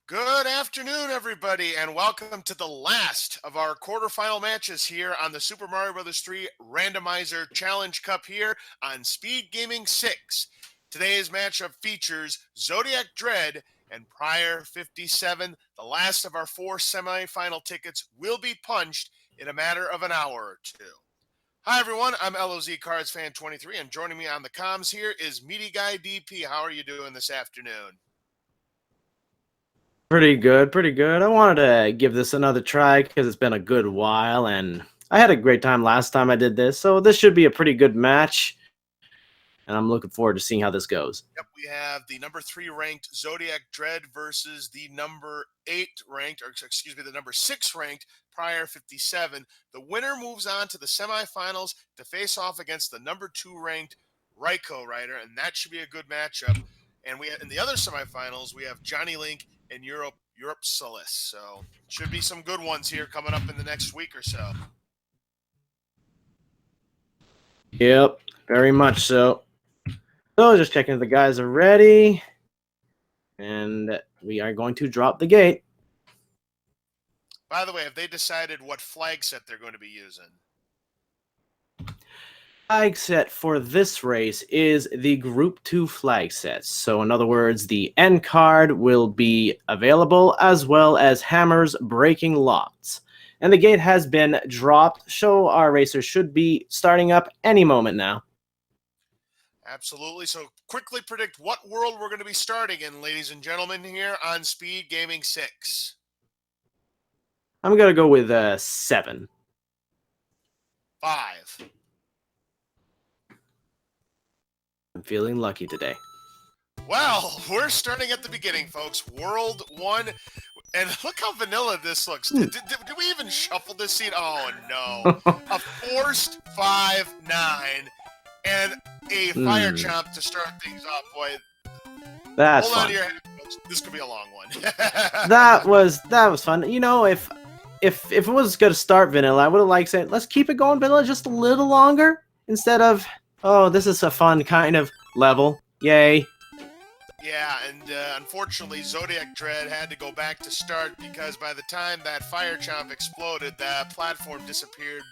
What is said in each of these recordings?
Good afternoon, everybody, and welcome to the last of our quarterfinal matches here on the Super Mario Bros. 3 Randomizer Challenge Cup here on SpeedGaming 6. Today's matchup features ZodiacDredd and prieR57. The last of our 4 semifinal tickets will be punched in a matter of an hour or two. Hi, everyone. I'm LOZ Cards Fan 23, and joining me on the comms here is Meaty Guy DP. How are you doing this afternoon? Pretty good, pretty good. I wanted to give this another try because it's been a good while, and I had a great time last time I did this, so this should be a pretty good match, and I'm looking forward to seeing how this goes. Yep, we have the number 3 ranked ZodiacDredd versus the number 8 ranked, or excuse me, the number 6 ranked prieR57. The winner moves on to the semifinals to face off against the number 2 ranked Ryko Rider, and that should be a good matchup. And we in the other semifinals, we have Johnny Link and Europe Solis. So should be some good ones here coming up in the next week or so. Yep, very much so. So just checking if the guys are ready, and we are going to drop the gate. By the way, have they decided what flag set they're going to be using? Flag set for this race is the Group 2 flag set. So in other words, the end card will be available as well as hammers breaking lots. And the gate has been dropped, so our racers should be starting up any moment now. Absolutely. So quickly predict what world we're going to be starting in, ladies and gentlemen, here on SpeedGaming 6. I'm going to go with 7. 5. I'm feeling lucky today. Well, we're starting at the beginning, folks. World 1. And look how vanilla this looks. Did we even shuffle this scene? Oh, no. A forced 5-9 and a fire chomp to start things off. Boy, that's hold fun. on to your head, folks. This could be a long one. that was fun. You know, if it was going to start vanilla, I would have liked saying, let's keep it going vanilla just a little longer instead of, oh, this is a fun kind of level. Yay. Yeah, and unfortunately, ZodiacDredd had to go back to start because by the time that fire chomp exploded, that platform disappeared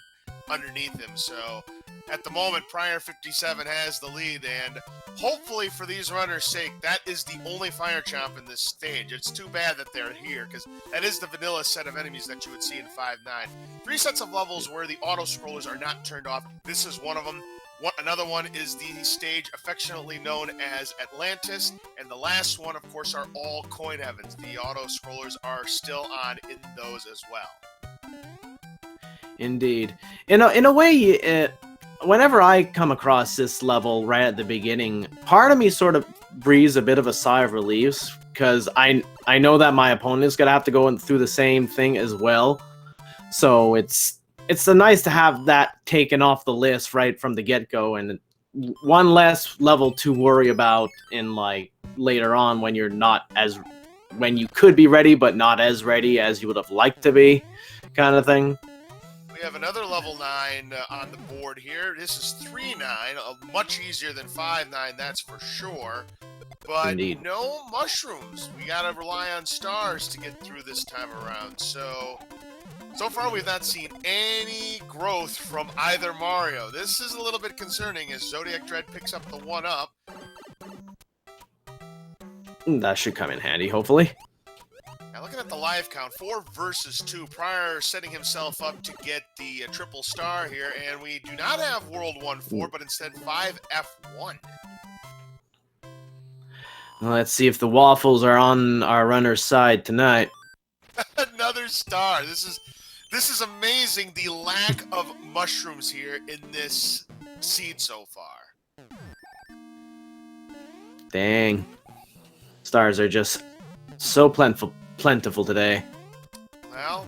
underneath him. So at the moment, prieR57 has the lead, and hopefully for these runners' sake, that is the only fire chomp in this stage. It's too bad that they're here, because that is the vanilla set of enemies that you would see in 5-9. 3 sets of levels where the auto-scrollers are not turned off. This is one of them. Another one is the stage affectionately known as Atlantis, and the last one, of course, are all coin heavens. The auto-scrollers are still on in those as well. Indeed. In a way, whenever I come across this level right at the beginning, part of me sort of breathes a bit of a sigh of relief, because I know that my opponent is going to have to go through the same thing as well. So it's nice to have that taken off the list right from the get-go, and one less level to worry about in like later on when you could be ready but not as ready as you would have liked to be, kind of thing. We have another level 9 on the board here. This is 3-9, much easier than 5-9, that's for sure. But Indeed. No mushrooms. We gotta rely on stars to get through this time around. So far, we've not seen any growth from either Mario. This is a little bit concerning as ZodiacDredd picks up the 1-up. That should come in handy, hopefully. Now, looking at the live count, 4 versus 2. prieR setting himself up to get the triple star here, and we do not have World 1-4, but instead 5F1. Let's see if the waffles are on our runner's side tonight. Another star. This is amazing, the lack of mushrooms here in this seed so far. Dang. Stars are just so plentiful today. Well,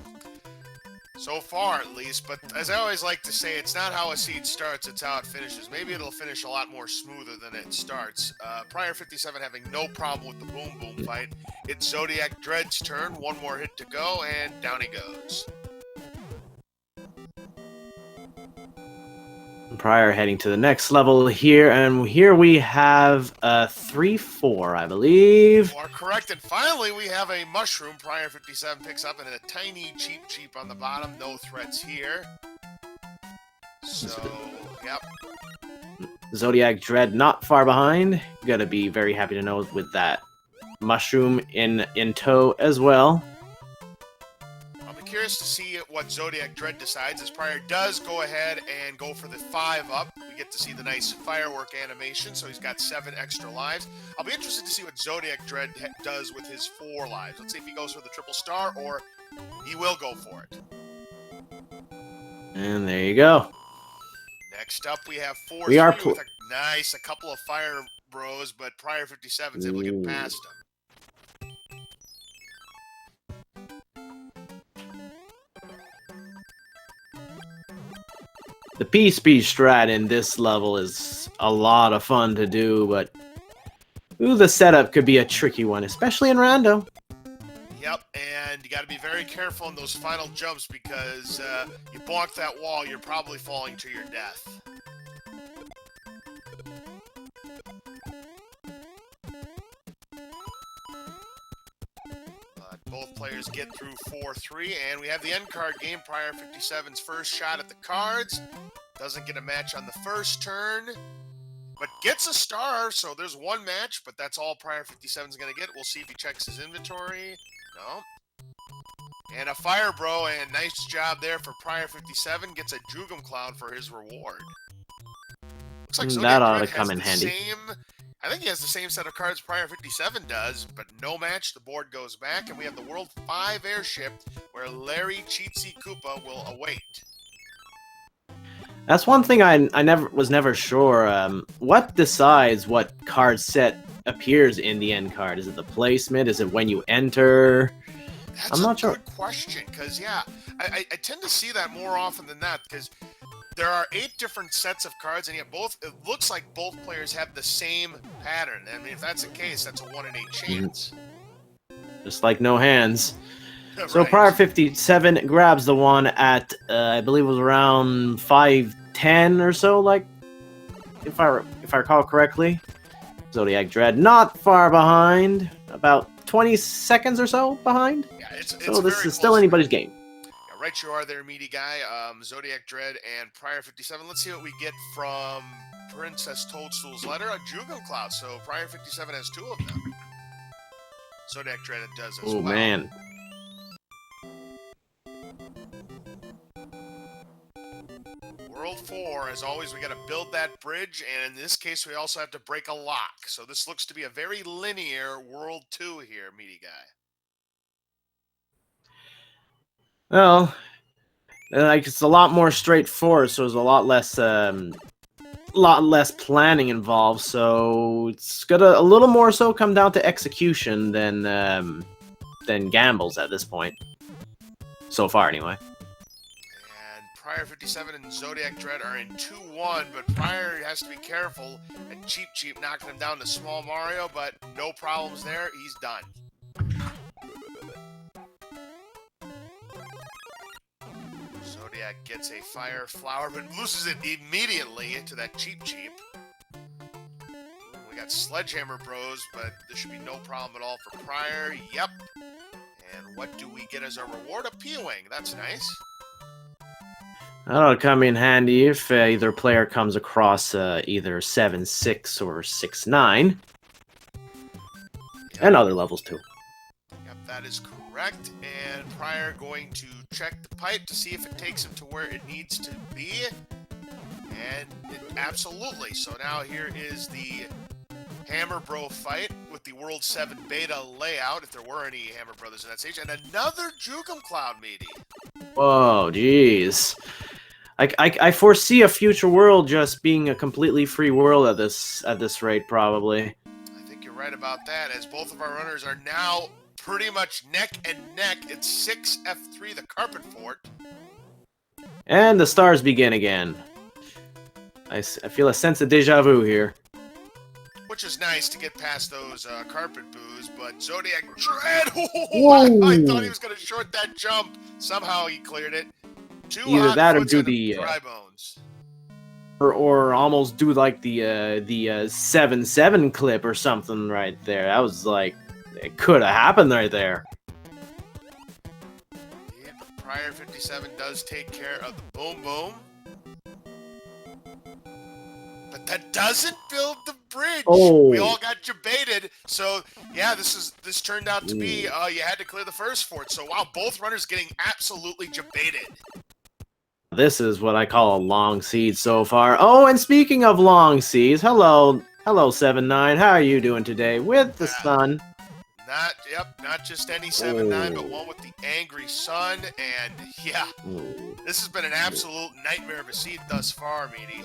so far at least, but as I always like to say, it's not how a seed starts, it's how it finishes. Maybe it'll finish a lot more smoother than it starts. prieR57 having no problem with the boom boom fight. It's ZodiacDredd's turn, one more hit to go, and down he goes. prior heading to the next level here, and here we have 3-4, I believe. You are correct, and finally we have a mushroom. prieR57 picks up, and a tiny cheap on the bottom. No threats here. So, yep. ZodiacDredd not far behind. Gotta be very happy to know with that mushroom in tow as well. I'll be curious to see what ZodiacDredd decides, as prior does go ahead and go for the 5-up. We get to see the nice firework animation, so he's got 7 extra lives. I'll be interested to see what ZodiacDredd does with his 4 lives. Let's see if he goes for the triple star, or he will go for it. And there you go. Next up, we have 4 We are with a couple of fire bros, but prieR57 is able to get past him. The P-Speed strat in this level is a lot of fun to do, but the setup could be a tricky one, especially in rando. Yep, and you got to be very careful in those final jumps, because you bonk that wall, you're probably falling to your death. Both players get through 4-3, and we have the end card game. prieR57's first shot at the cards. Doesn't get a match on the first turn, but gets a star, so there's 1 match, but that's all prieR57's going to get. We'll see if he checks his inventory. No. And a fire bro, and nice job there for prieR57. Gets a Jugum Cloud for his reward. Looks like that ought to ZodiacDredd come in handy. I think he has the same set of cards prieR57 does, but no match. The board goes back, and we have the World 5 airship, where Larry Cheatsy Koopa will await. That's one thing I was never sure. What decides what card set appears in the end card? Is it the placement? Is it when you enter? I'm not sure. That's a good question, because, yeah, I tend to see that more often than that, because there are 8 different sets of cards, and yet it looks like both players have the same pattern. I mean, if that's the case, that's a 1 in 8 chance. Just like no hands. Right. So prieR57 grabs the one at, I believe it was around 5:10 or so, like, if I recall correctly. ZodiacDredd not far behind, about 20 seconds or so behind. Yeah, it's so this is still anybody's game. Right you are there, meaty guy. ZodiacDredd and prieR57. Let's see what we get from Princess Toadstool's letter. A Jugum Cloud. So prieR57 has 2 of them. ZodiacDredd does as well. Oh, man. World 4, as always, we got to build that bridge, and in this case, we also have to break a lock. So this looks to be a very linear World 2 here, meaty guy. Well, like, it's a lot more straightforward, so there's a lot less planning involved. So it's gonna a little more so come down to execution than gambles at this point. So far, anyway. And prieR57 and ZodiacDredd are in 2-1, but prior has to be careful. And Cheap knocking him down to Small Mario, but no problems there. He's done. Zodiac gets a fire flower, but loses it immediately into that Cheap. We got Sledgehammer Bros, but there should be no problem at all for prior. Yep. And what do we get as our reward? A P-Wing. That's nice. That'll come in handy if either player comes across either 7-6 or 6-9. And other levels too. Yep, that is correct. And prior going to check the pipe to see if it takes him to where it needs to be. And absolutely. So now here is the Hammer Bro fight with the World 7 beta layout, if there were any Hammer Brothers in that stage. And another Jugum Cloud, meaty. Whoa, jeez. I foresee a future world just being a completely free world at this rate, probably. I think you're right about that, as both of our runners are now pretty much neck and neck. It's 6F3, the Carpet Fort. And the stars begin again. I feel a sense of deja vu here. Which is nice to get past those carpet boos, but ZodiacDredd, I thought he was going to short that jump. Somehow he cleared it. Either that or do the dry bones. or almost do like the 7-7 clip or something right there. That was like, it could have happened right there. Yeah, prieR57 does take care of the boom boom. But that doesn't build the bridge. Oh. We all got debated. So yeah, this turned out to be you had to clear the first fort. So wow, both runners getting absolutely debated. This is what I call a long seed so far. Oh, and speaking of long seeds, hello 7-9. How are you doing today with the sun? Not just any 7-9, but one with the angry sun. And yeah, this has been an absolute nightmare of a seed thus far, Meaty.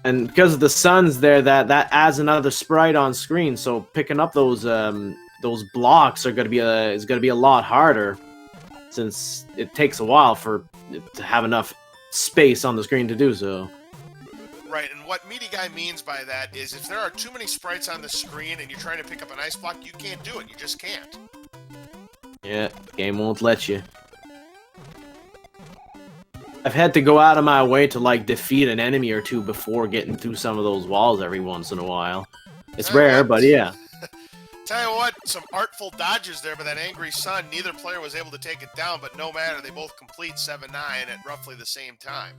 And because of the sun's there, that adds another sprite on screen. So picking up those blocks is gonna be a lot harder, since it takes a while for it to have enough space on the screen to do so. Right, and what Meaty Guy means by that is if there are too many sprites on the screen and you're trying to pick up an ice block, you can't do it. You just can't. Yeah, the game won't let you. I've had to go out of my way to like defeat an enemy or two before getting through some of those walls every once in a while. It's rare, but yeah. Tell you what, some artful dodges there by that angry sun. Neither player was able to take it down, but no matter, they both complete 7-9 at roughly the same time.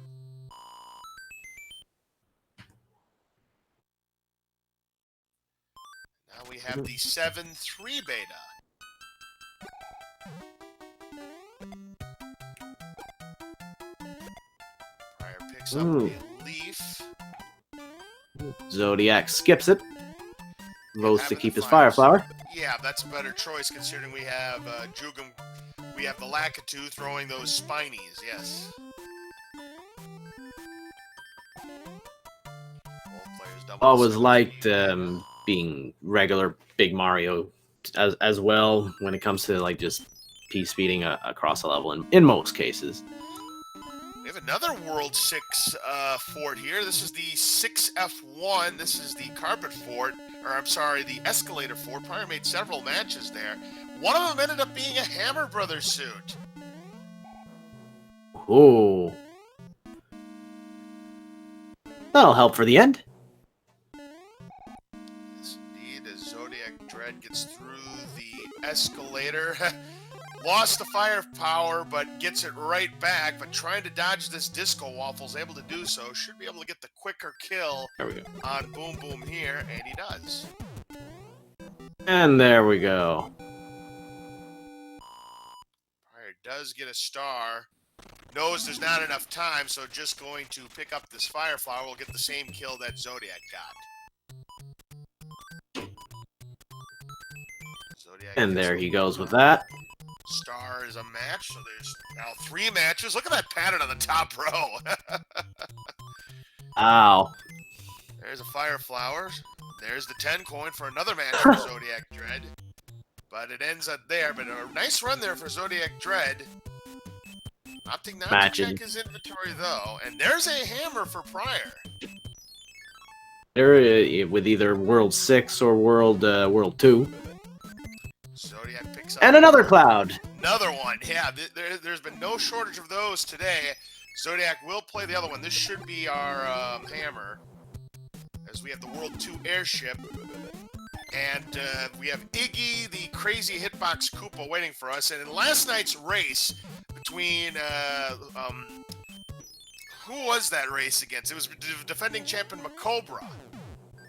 Now we have the 7-3 beta. prier picks up a leaf. Zodiac skips it. Votes to keep his fire flower. Yeah, that's a better choice considering we have Jugum. We have the Lakitu throwing those spinies. Yes. Always liked being regular Big Mario as well when it comes to like just speeding across a level in most cases. We have another World 6 fort here. This is the 6F1. This is the carpet fort, or I'm sorry, the escalator fort. prier made several matches there. One of them ended up being a Hammer Brothers suit. Oh. That'll help for the end. Yes, indeed, as ZodiacDredd gets through the escalator. Lost the firepower, but gets it right back. But trying to dodge this disco waffle's able to do so. Should be able to get the quicker kill on Boom Boom here, and he does. And there we go. prier does get a star. Knows there's not enough time, so just going to pick up this fire flower will get the same kill that Zodiac got. Zodiac and there he goes with that. Star is a match, so there's now 3 matches. Look at that pattern on the top row. Ow. There's a fire flower. There's the 10 coin for another match for ZodiacDredd. But it ends up there. But a nice run there for ZodiacDredd. Opting not to check his inventory though. And there's a hammer for prier. There with either World 6 or World 2. Zodiac picks up and another cloud. Another one. Yeah, there's been no shortage of those today. Zodiac will play the other one. This should be our hammer, as we have the World 2 airship. And we have Iggy, the crazy hitbox Koopa, waiting for us. And in last night's race between who was that race against? It was defending champion Macobra.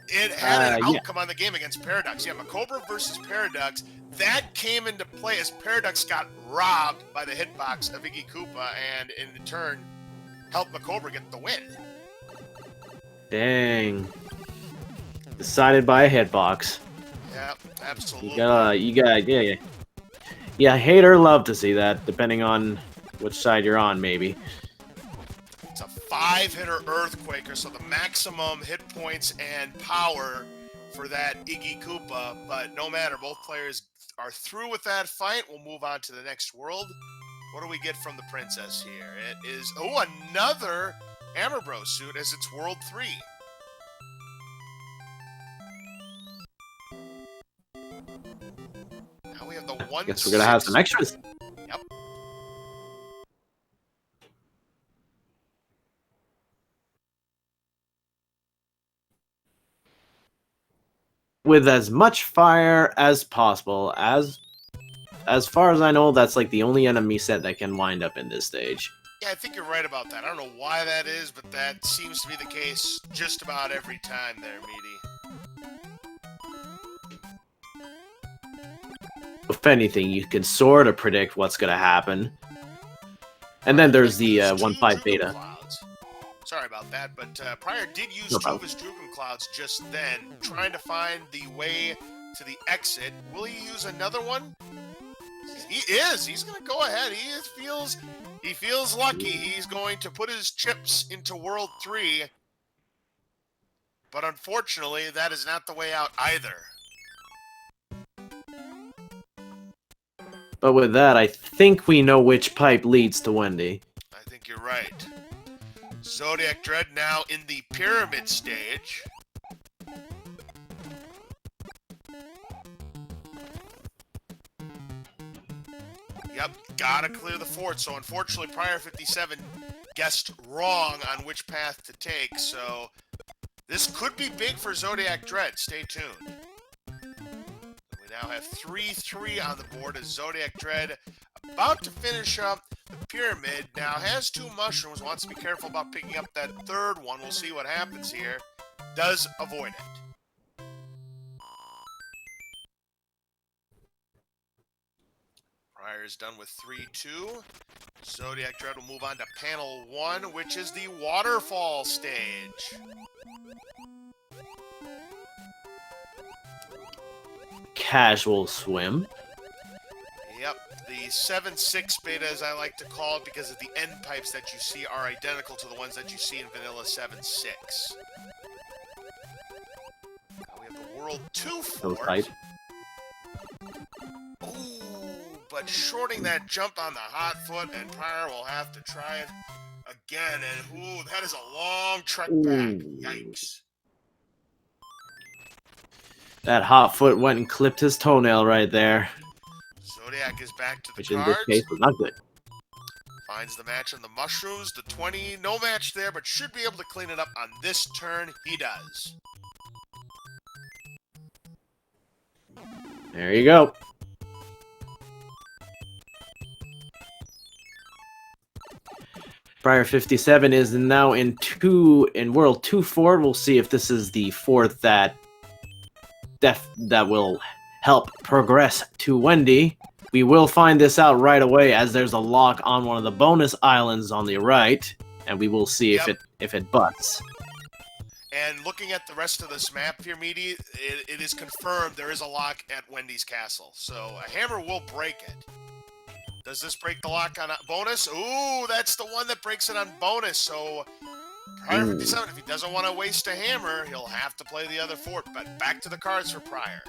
It had an outcome on the game against Paradox. Yeah, Macobra versus Paradox. That came into play as Paradox got robbed by the hitbox of Iggy Koopa, and in turn helped Macobra get the win. Dang. Decided by a hitbox. Yeah, absolutely. You got, yeah. Yeah, hate or love to see that, depending on which side you're on, maybe. It's a 5-hitter Earthquaker, so the maximum hit points and power for that Iggy Koopa. But no matter, both players are through with that fight. We'll move on to the next world. What do we get from the princess here? It is, another Hammer Bros suit, as it's World 3. Now we have the 1. Guess we're gonna have some extras. Yep. with as much fire as possible. As far as I know, that's like the only enemy set that can wind up in this stage. Yeah, I think you're right about that. I don't know why that is, but that seems to be the case just about every time there, Meaty. If anything, you can sort of predict what's going to happen. And then there's the 1.5 beta. Clouds. Sorry about that, but prieR did use two of his Drugum Clouds just then, trying to find the way to the exit. Will he use another one? He is. He's going to go ahead. He feels lucky. He's going to put his chips into World 3. But unfortunately, that is not the way out either. But with that, I think we know which pipe leads to Wendy. I think you're right. ZodiacDredd now in the pyramid stage. Yep, gotta clear the fort. So unfortunately, prieR57 guessed wrong on which path to take. So this could be big for ZodiacDredd. Stay tuned. We now have 3-3 on the board as ZodiacDredd about to finish up the pyramid. Now has 2 mushrooms. Wants to be careful about picking up that third one. We'll see what happens here. Does avoid it. prieR is done with 3-2. ZodiacDredd will move on to panel 1, which is the waterfall stage. Casual swim. Yep, the 7-6 beta, as I like to call it, because of the end pipes that you see are identical to the ones that you see in vanilla 7-6. Now we have the World 2 fort. But shorting that jump on the hot foot, and prieR will have to try it again. And ooh, that is a long trek back. Yikes. That hot foot went and clipped his toenail right there. Zodiac is back to the which cards. In this case was not good. Finds the match on the mushrooms. The 20, no match there, but should be able to clean it up on this turn. He does. There you go. prieR57 is now in World 2 fort. We'll see if this is the fort that will help progress to Wendy. We will find this out right away as there's a lock on one of the bonus islands on the right, and we will see if it butts. And looking at the rest of this map here, Meaty, it is confirmed there is a lock at Wendy's castle. So a hammer will break it. Does this break the lock on a bonus? Ooh, that's the one that breaks it on bonus. So prieR57, if he doesn't want to waste a hammer, he'll have to play the other fort. But back to the cards for prieR.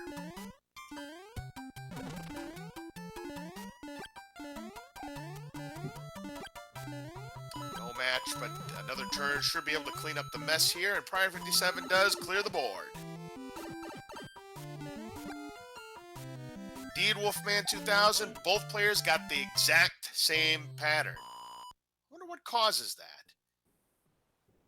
No match, but another turn should be able to clean up the mess here. And prieR57 does clear the board. Indeed, Wolfman 2000, both players got the exact same pattern. I wonder what causes that.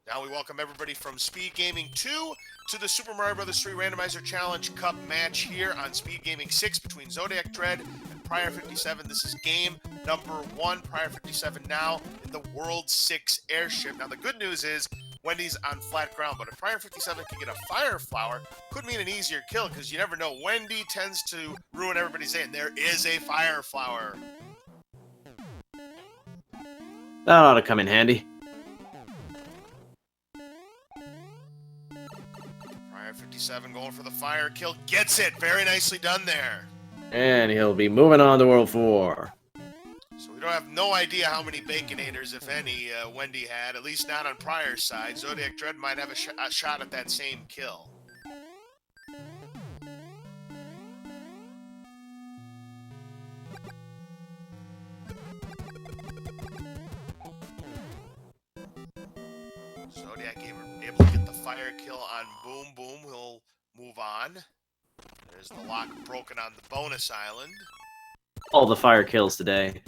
Now we welcome everybody from SpeedGaming 2 to the Super Mario Bros. 3 Randomizer Challenge Cup match here on SpeedGaming 6 between ZodiacDredd and prieR57. This is game number 1. prieR57 now in the World 6 airship. Now the good news is Wendy's on flat ground, but if prieR57 can get a fire flower, could mean an easier kill, because you never know. Wendy tends to ruin everybody's day, and there is a fire flower. That ought to come in handy. prieR57 going for the fire kill. Gets it. Very nicely done there. And he'll be moving on to World 4. So we don't have no idea how many Baconators, if any, Wendy had, at least not on prieR's side. ZodiacDredd might have a shot at that same kill. Zodiac able to get the fire kill on Boom Boom. He'll move on. There's the lock broken on the bonus island. All the fire kills today.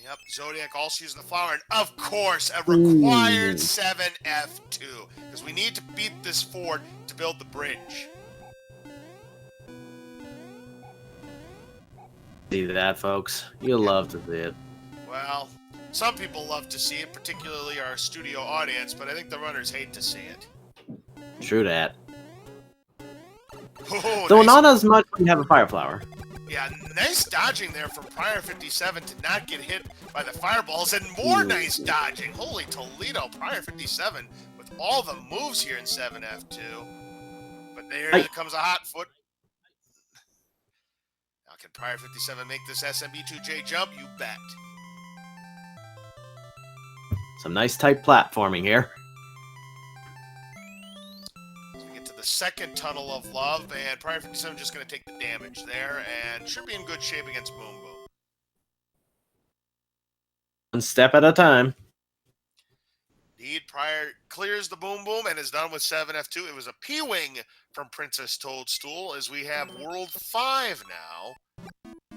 Yep, Zodiac also using the flower, and of course, a required 7F2, because we need to beat this fort to build the bridge. See that, folks? You'll love to see it. Well, some people love to see it, particularly our studio audience, but I think the runners hate to see it. True that. Oh, Though nice. not as much when you have a fire flower. Yeah, nice dodging there from prieR57 to not get hit by the fireballs, and more nice dodging. Holy Toledo, prieR57 with all the moves here in 7F2. But there comes a hot foot. Now, can prieR57 make this SMB3R jump? You bet. Some nice tight platforming here. Second tunnel of love, and prieR57 just going to take the damage there, and should be in good shape against Boom Boom. One step at a time. Indeed, prior clears the Boom Boom and is done with 7F2. It was a P-Wing from Princess Toadstool, as we have World 5 now.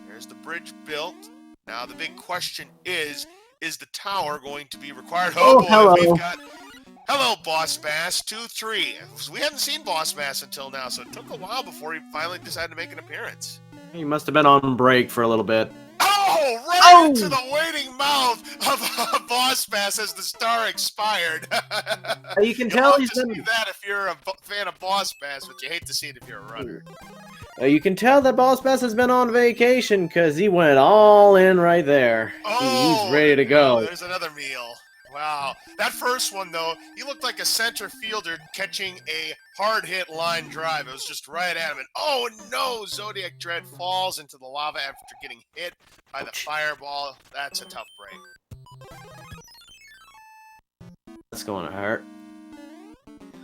There's the bridge built. Now the big question is the tower going to be required? Oh boy, hello. We've got... Hello, Boss Bass 2-3. We hadn't seen Boss Bass until now, so it took a while before he finally decided to make an appearance. He must have been on break for a little bit. Oh, right into the waiting mouth of Boss Bass as the star expired. You can tell he's been... see that if you're a fan of Boss Bass, but you hate to see it if you're a runner. You can tell that Boss Bass has been on vacation because he went all in right there. Oh, he's ready to go. There's another meal. Wow. That first one, though, he looked like a center fielder catching a hard-hit line drive. It was just right at him. And, oh, no! ZodiacDredd falls into the lava after getting hit by the fireball. That's a tough break. That's going to hurt.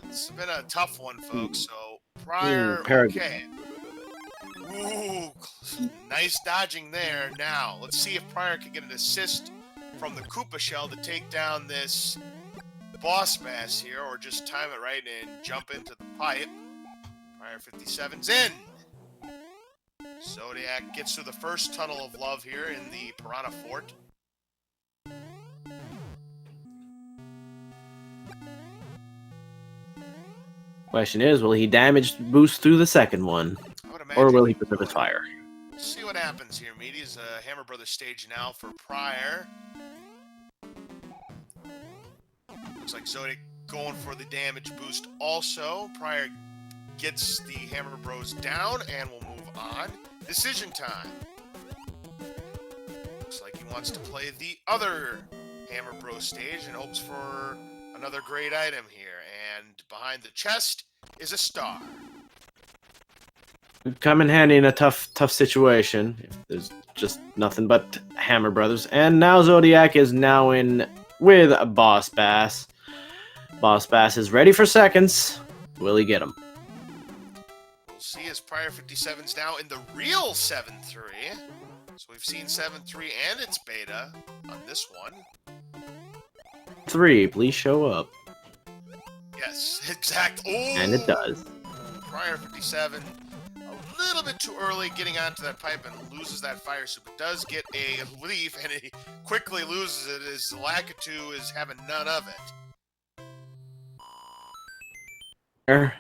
It's been a tough one, folks. So, prior... okay. Ooh, nice dodging there. Now, let's see if prior can get an assist from the Koopa Shell to take down this Boss Bass here, or just time it right and jump into the pipe. prieR57's in. Zodiac gets through the first tunnel of love here in the Piranha Fort. Question is, will he damage boost through the second one? Or will he preserve his fire? See what happens here. Media's a Hammer Brothers stage now for prior. Looks like Zodiac going for the damage boost also. Prior gets the Hammer Bros down and will move on. Decision time. Looks like he wants to play the other Hammer Bros stage and hopes for another great item here. And behind the chest is a star. Come in handy in a tough situation. If there's just nothing but Hammer Brothers. And now Zodiac is now in with Boss Bass. Boss Bass is ready for seconds. Will he get him? We'll see as prieR57's now in the real 7-3. So we've seen 7-3 and its beta on this one. 3, please show up. Yes, exact. Ooh, and it does. prieR57 a little bit too early getting onto that pipe and loses that fire soup. It does get a leaf and he quickly loses it as Lakitu is having none of it.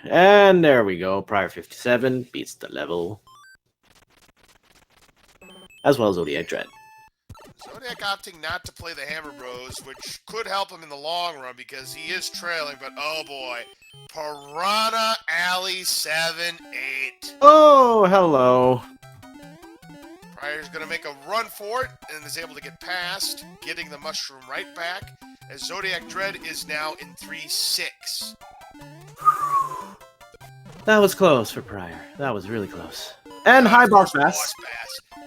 And there we go. prieR57 beats the level. As well as ZodiacDredd. Zodiac opting not to play the Hammer Bros, which could help him in the long run because he is trailing, but oh boy. Piranha Alley 7-8. Oh, hello. prior's going to make a run for it and is able to get past, getting the mushroom right back, as ZodiacDredd is now in 3-6. That was close for prior. That was really close. And high boss pass.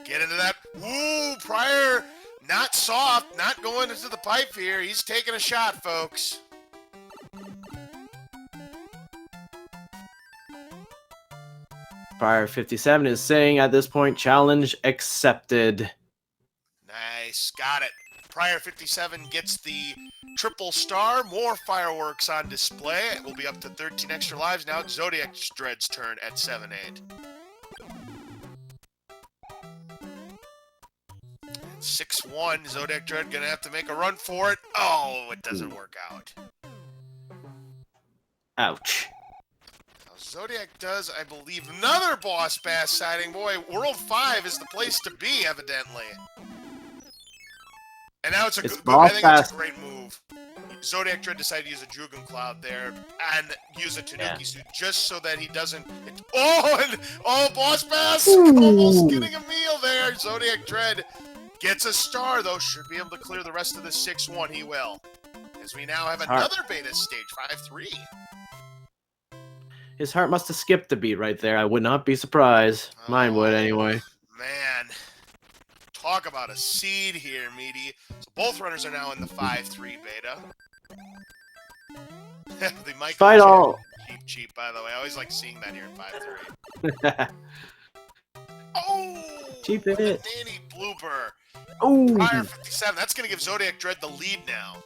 Get into that. Ooh, prior, not soft, not going into the pipe here. He's taking a shot, folks. prieR57 is saying at this point, challenge accepted. Nice, got it. prieR57 gets the triple star, more fireworks on display. It will be up to 13 extra lives. Now it's ZodiacDredd's turn at 7-8. 6-1. ZodiacDredd gonna have to make a run for it. Oh, it doesn't work out. Ouch. Zodiac does, I believe, another boss bass sighting. Boy, World 5 is the place to be, evidently. And now it's a good, I think it's a great move. ZodiacDredd decided to use a Jugum Cloud there and use a Tanuki suit just so that he doesn't... boss bass! Almost getting a meal there. ZodiacDredd gets a star, though. Should be able to clear the rest of the 6-1. He will. As we now have another beta stage, 5-3. His heart must have skipped a beat right there. I would not be surprised. Mine would, anyway. Man. Talk about a seed here, Meaty. So both runners are now in the 5-3 beta. The Michael Fight all. Cheap, by the way. I always like seeing that here in 5-3. Oh! Cheap it. Danny blooper. Oh! prieR57. That's going to give ZodiacDredd the lead now.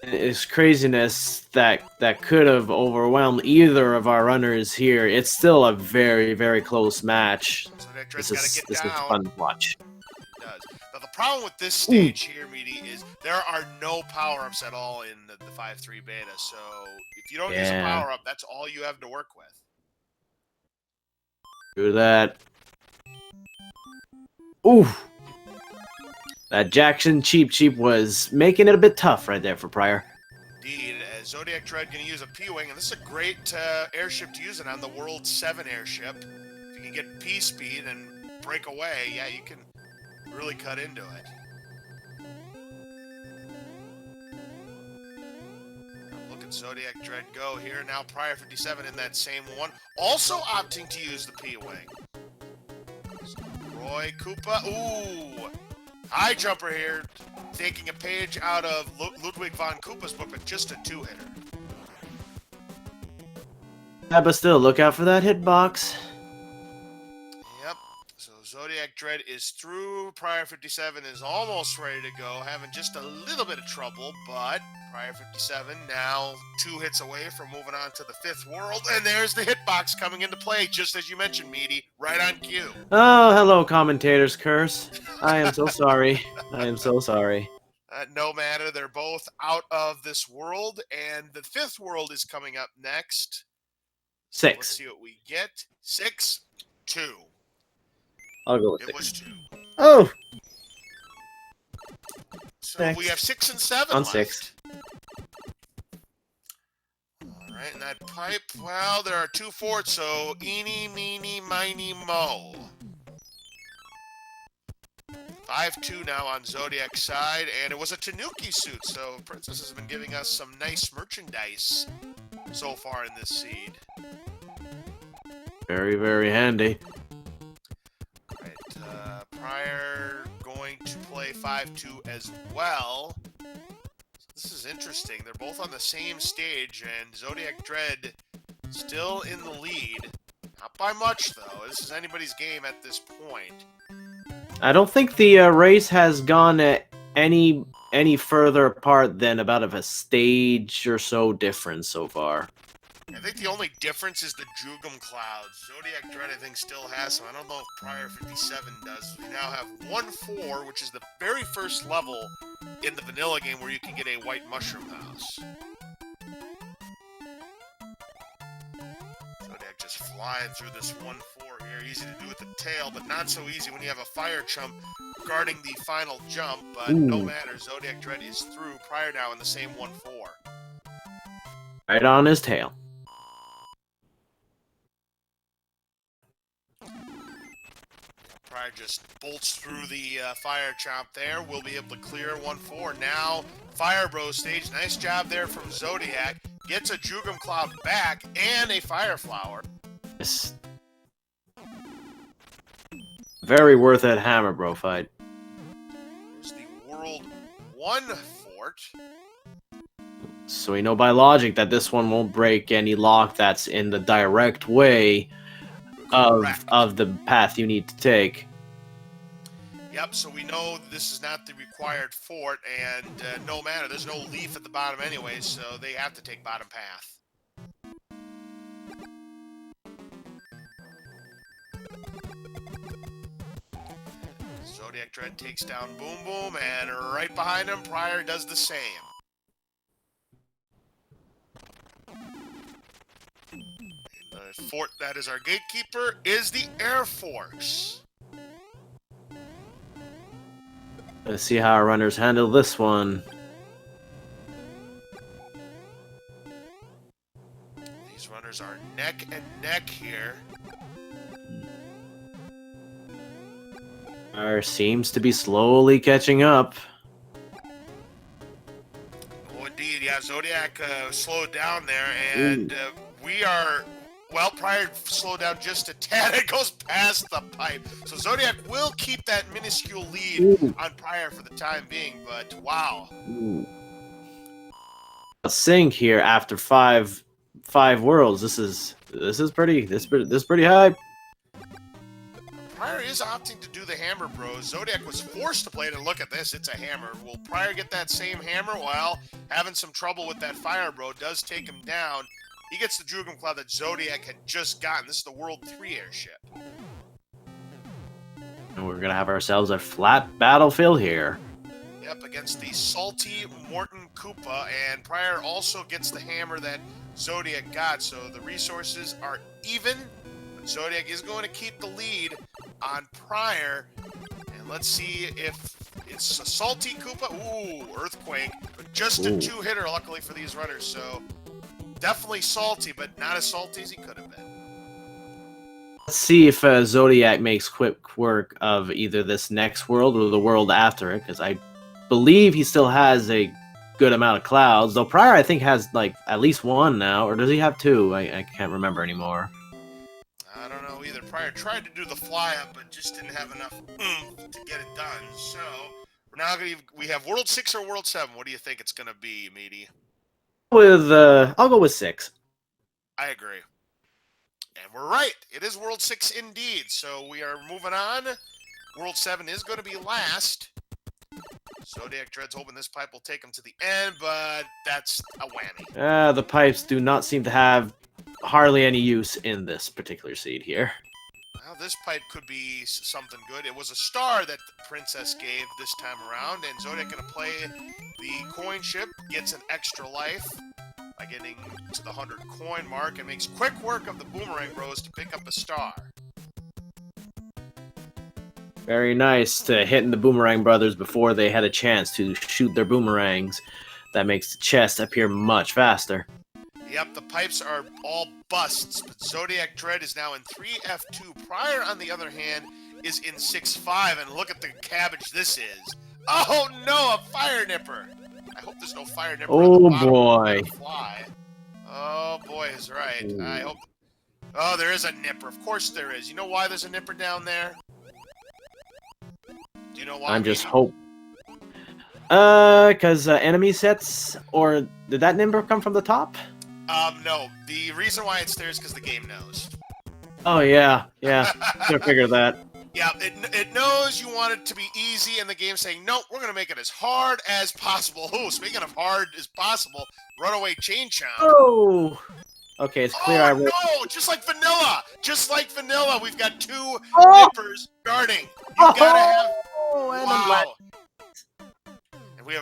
It's craziness that could have overwhelmed either of our runners here. It's still a very, very close match. This is fun to watch. It does. Now, the problem with this stage here, Meaty, is there are no power-ups at all in the 5-3 beta. So if you don't use a power-up, that's all you have to work with. Do that. Ooh. That Jackson cheap was making it a bit tough right there for prieR. Indeed, as ZodiacDredd going to use a P-Wing, and this is a great airship to use it on, the World 7 airship. If you can get P-speed and break away, yeah, you can really cut into it. Look at ZodiacDredd go here. Now prieR57 in that same one, also opting to use the P-Wing. Roy Koopa, ooh! High jumper here, taking a page out of Ludwig von Koopa's book, but just a 2-hitter. Yeah, but still, look out for that hitbox. Yep. So ZodiacDredd is through. prieR57 is almost ready to go, having just a little bit of trouble, but prieR57 now 2 hits away from moving on to the 5th world, and there's the hitbox coming into play, just as you mentioned, Meaty, right on cue. Oh, hello, commentator's curse. I am so sorry. I am so sorry. No matter, they're both out of this world, and the 5th world is coming up next. 6. Let's see what we get. 6-2. I'll go with 6. It was 2. Oh! So we have 6 and 7 on left. 6. Alright, and that pipe, well, there are 2 forts, so eeny, meeny, miny, mo. 5-2 now on Zodiac's side, and it was a Tanuki suit, so Princess has been giving us some nice merchandise so far in this seed. Very, very handy. Right, prieR going to play 5-2 as well. This is interesting. They're both on the same stage, and ZodiacDredd still in the lead. Not by much, though. This is anybody's game at this point. I don't think the race has gone any further apart than about a stage or so difference so far. I think the only difference is the Jugum Clouds. ZodiacDredd, I think, still has some. I don't know if prieR57 does. We now have 1-4, which is the very first level in the vanilla game where you can get a white mushroom house. Zodiac just flying through this 1-4 here. Easy to do with the tail, but not so easy when you have a fire chump guarding the final jump. But no matter, ZodiacDredd is through. prieR now in the same 1-4. Right on his tail. prieR just bolts through the fire chomp there. We'll be able to clear 1-4. Now, Fire Bro stage. Nice job there from Zodiac. Gets a Jugum Cloud back and a Fire Flower. Yes. Very worth it Hammer Bro fight. Here's the World 1 fort. So we know by logic that this one won't break any lock that's in the direct way of the path you need to take. Yep, so we know this is not the required fort, and no matter, there's no leaf at the bottom anyway, so they have to take bottom path. ZodiacDredd takes down Boom Boom, and right behind him, prieR does the same. The fort that is our gatekeeper is the Air Force. Let's see how our runners handle this one. These runners are neck and neck here. Seems to be slowly catching up. Oh, indeed, yeah. Zodiac slowed down there, and we are. Well, prieR slowed down just a tad. It goes past the pipe. So Zodiac will keep that minuscule lead on prieR for the time being, but wow. A sink here after five worlds. This is pretty high. prieR is opting to do the hammer, bros. Zodiac was forced to play it, and look at this. It's a hammer. Will prieR get that same hammer? Well, having some trouble with that fire, bro, does take him down. He gets the Drugum Cloud that Zodiac had just gotten. This is the World 3 airship. And we're gonna have ourselves a flat battlefield here. Yep, against the salty Morton Koopa, and prieR also gets the hammer that Zodiac got, so the resources are even. But Zodiac is going to keep the lead on prieR, and let's see if it's a salty Koopa. Ooh, Earthquake, but just a two-hitter, luckily for these runners, so definitely salty, but not as salty as he could have been. Let's see if Zodiac makes quick work of either this next world or the world after it, because I believe he still has a good amount of clouds, though prieR I think has like at least one now, or does he have two? I can't remember anymore. I don't know either. prieR tried to do the fly up, but just didn't have enough to get it done. So we're now we have World 6 or World 7. What do you think it's going to be, Meaty? I'll go with 6. I agree. And we're right. It is World 6 indeed. So we are moving on. World 7 is going to be last. ZodiacDredd's hoping this pipe will take him to the end, but that's a whammy. The pipes do not seem to have hardly any use in this particular seed here. Well, this pipe could be something good. It was a star that the Princess gave this time around, and Zodiac going to play the coin ship, gets an extra life by getting to the 100 coin mark, and makes quick work of the Boomerang Bros to pick up a star. Very nice to hitting the Boomerang Brothers before they had a chance to shoot their boomerangs. That makes the chest appear much faster. Yep, the pipes are all busts, but ZodiacDredd is now in 3F2. prieR, on the other hand, is in 6-5, and look at the cabbage this is. Oh no, a fire nipper! I hope there's no fire nipper on the bottom boy. Fly. Oh boy is right. I hope. Oh, there is a nipper. Of course there is. You know why there's a nipper down there? Do you know why? I'm just hope. Because enemy sets, or did that number come from the top? No. The reason why it's there is because the game knows. Oh yeah, should figure that. Yeah, it knows you want it to be easy, and the game's saying, no, we're going to make it as hard as possible. Oh, speaking of hard as possible, Runaway Chain Chomp. Oh! Okay, it's clear. Oh, no! Just like vanilla! Just like vanilla, we've got two nippers guarding. You gotta have... Wow. And we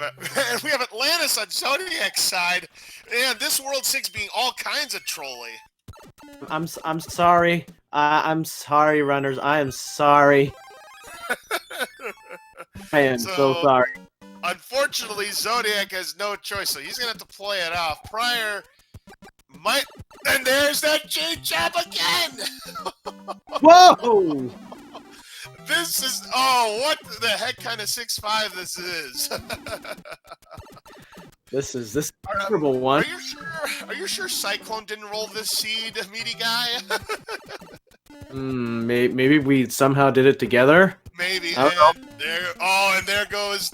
have Atlantis on Zodiac's side, and this World 6 being all kinds of trolly. I'm sorry. I'm sorry, runners. I am sorry. I am so sorry. Unfortunately, Zodiac has no choice, so he's gonna have to play it off. prieR might, and there's that chain chomp again. Whoa! This is what the heck kind of 6-5 this is. This is terrible one. Are you sure Cyclone didn't roll this seed, meaty guy? Maybe we somehow did it together. Maybe. And there goes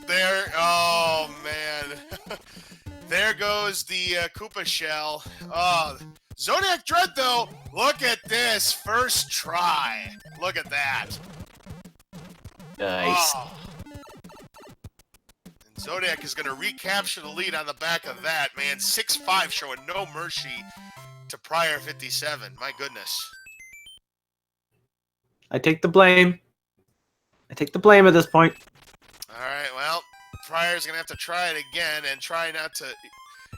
oh man. There goes the Koopa shell. Oh, ZodiacDredd though. Look at this first try. Look at that. Nice. Oh. And Zodiac is going to recapture the lead on the back of that, man. 6-5 showing no mercy to prieR57. My goodness. I take the blame. I take the blame at this point. Alright, well, prieR's gonna have to try it again and try not to...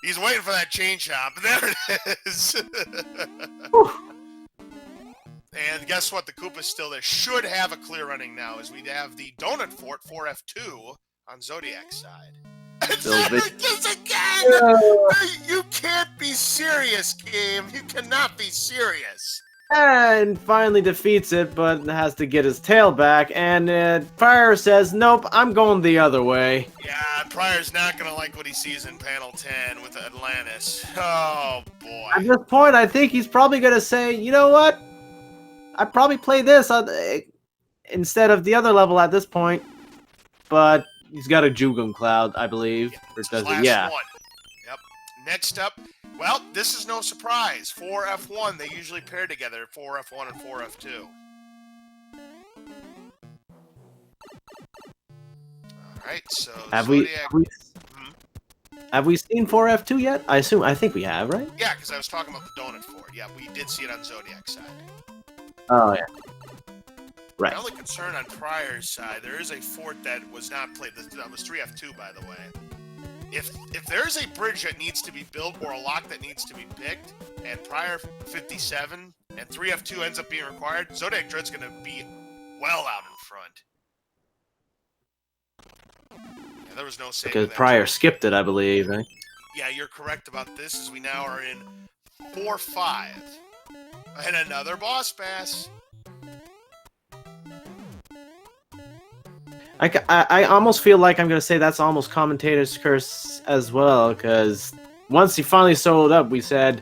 He's waiting for that chain chomp. There it is! And guess what? The Koopa's still there. Should have a clear running now, as we have the Donut Fort 4F2 on Zodiac's side. And there it is again! You can't be serious, game. You cannot be serious. And finally defeats it, but has to get his tail back. And prieR says, nope, I'm going the other way. Yeah, prieR's not going to like what he sees in Panel 10 with Atlantis. Oh, boy. At this point, I think he's probably going to say, you know what? I'd probably play this instead of the other level at this point. But he's got a Jugum Cloud, I believe. Yeah, or it's does his it? last Yeah. one. Yep. Next up, well, this is no surprise. 4F1, they usually pair together, 4F1 and 4F2. Alright, so Have Zodiac... have we seen 4F2 yet? I think we have, right? Yeah, because I was talking about the Donut Fort. Yeah, we did see it on Zodiac's side. Oh, yeah. Right. My only concern on prieR's side, there is a fort that was not played. That was 3F2, by the way. If there's a bridge that needs to be built or a lock that needs to be picked, and prieR57 and 3F2 ends up being required, ZodiacDredd's going to be well out in front. Yeah, there was no saving Because that. prieR skipped it, I believe, right? Yeah, you're correct about this, as we now are in 4-5. And another boss pass. I almost feel like I'm going to say that's almost commentator's curse as well, because once he finally sold up, we said,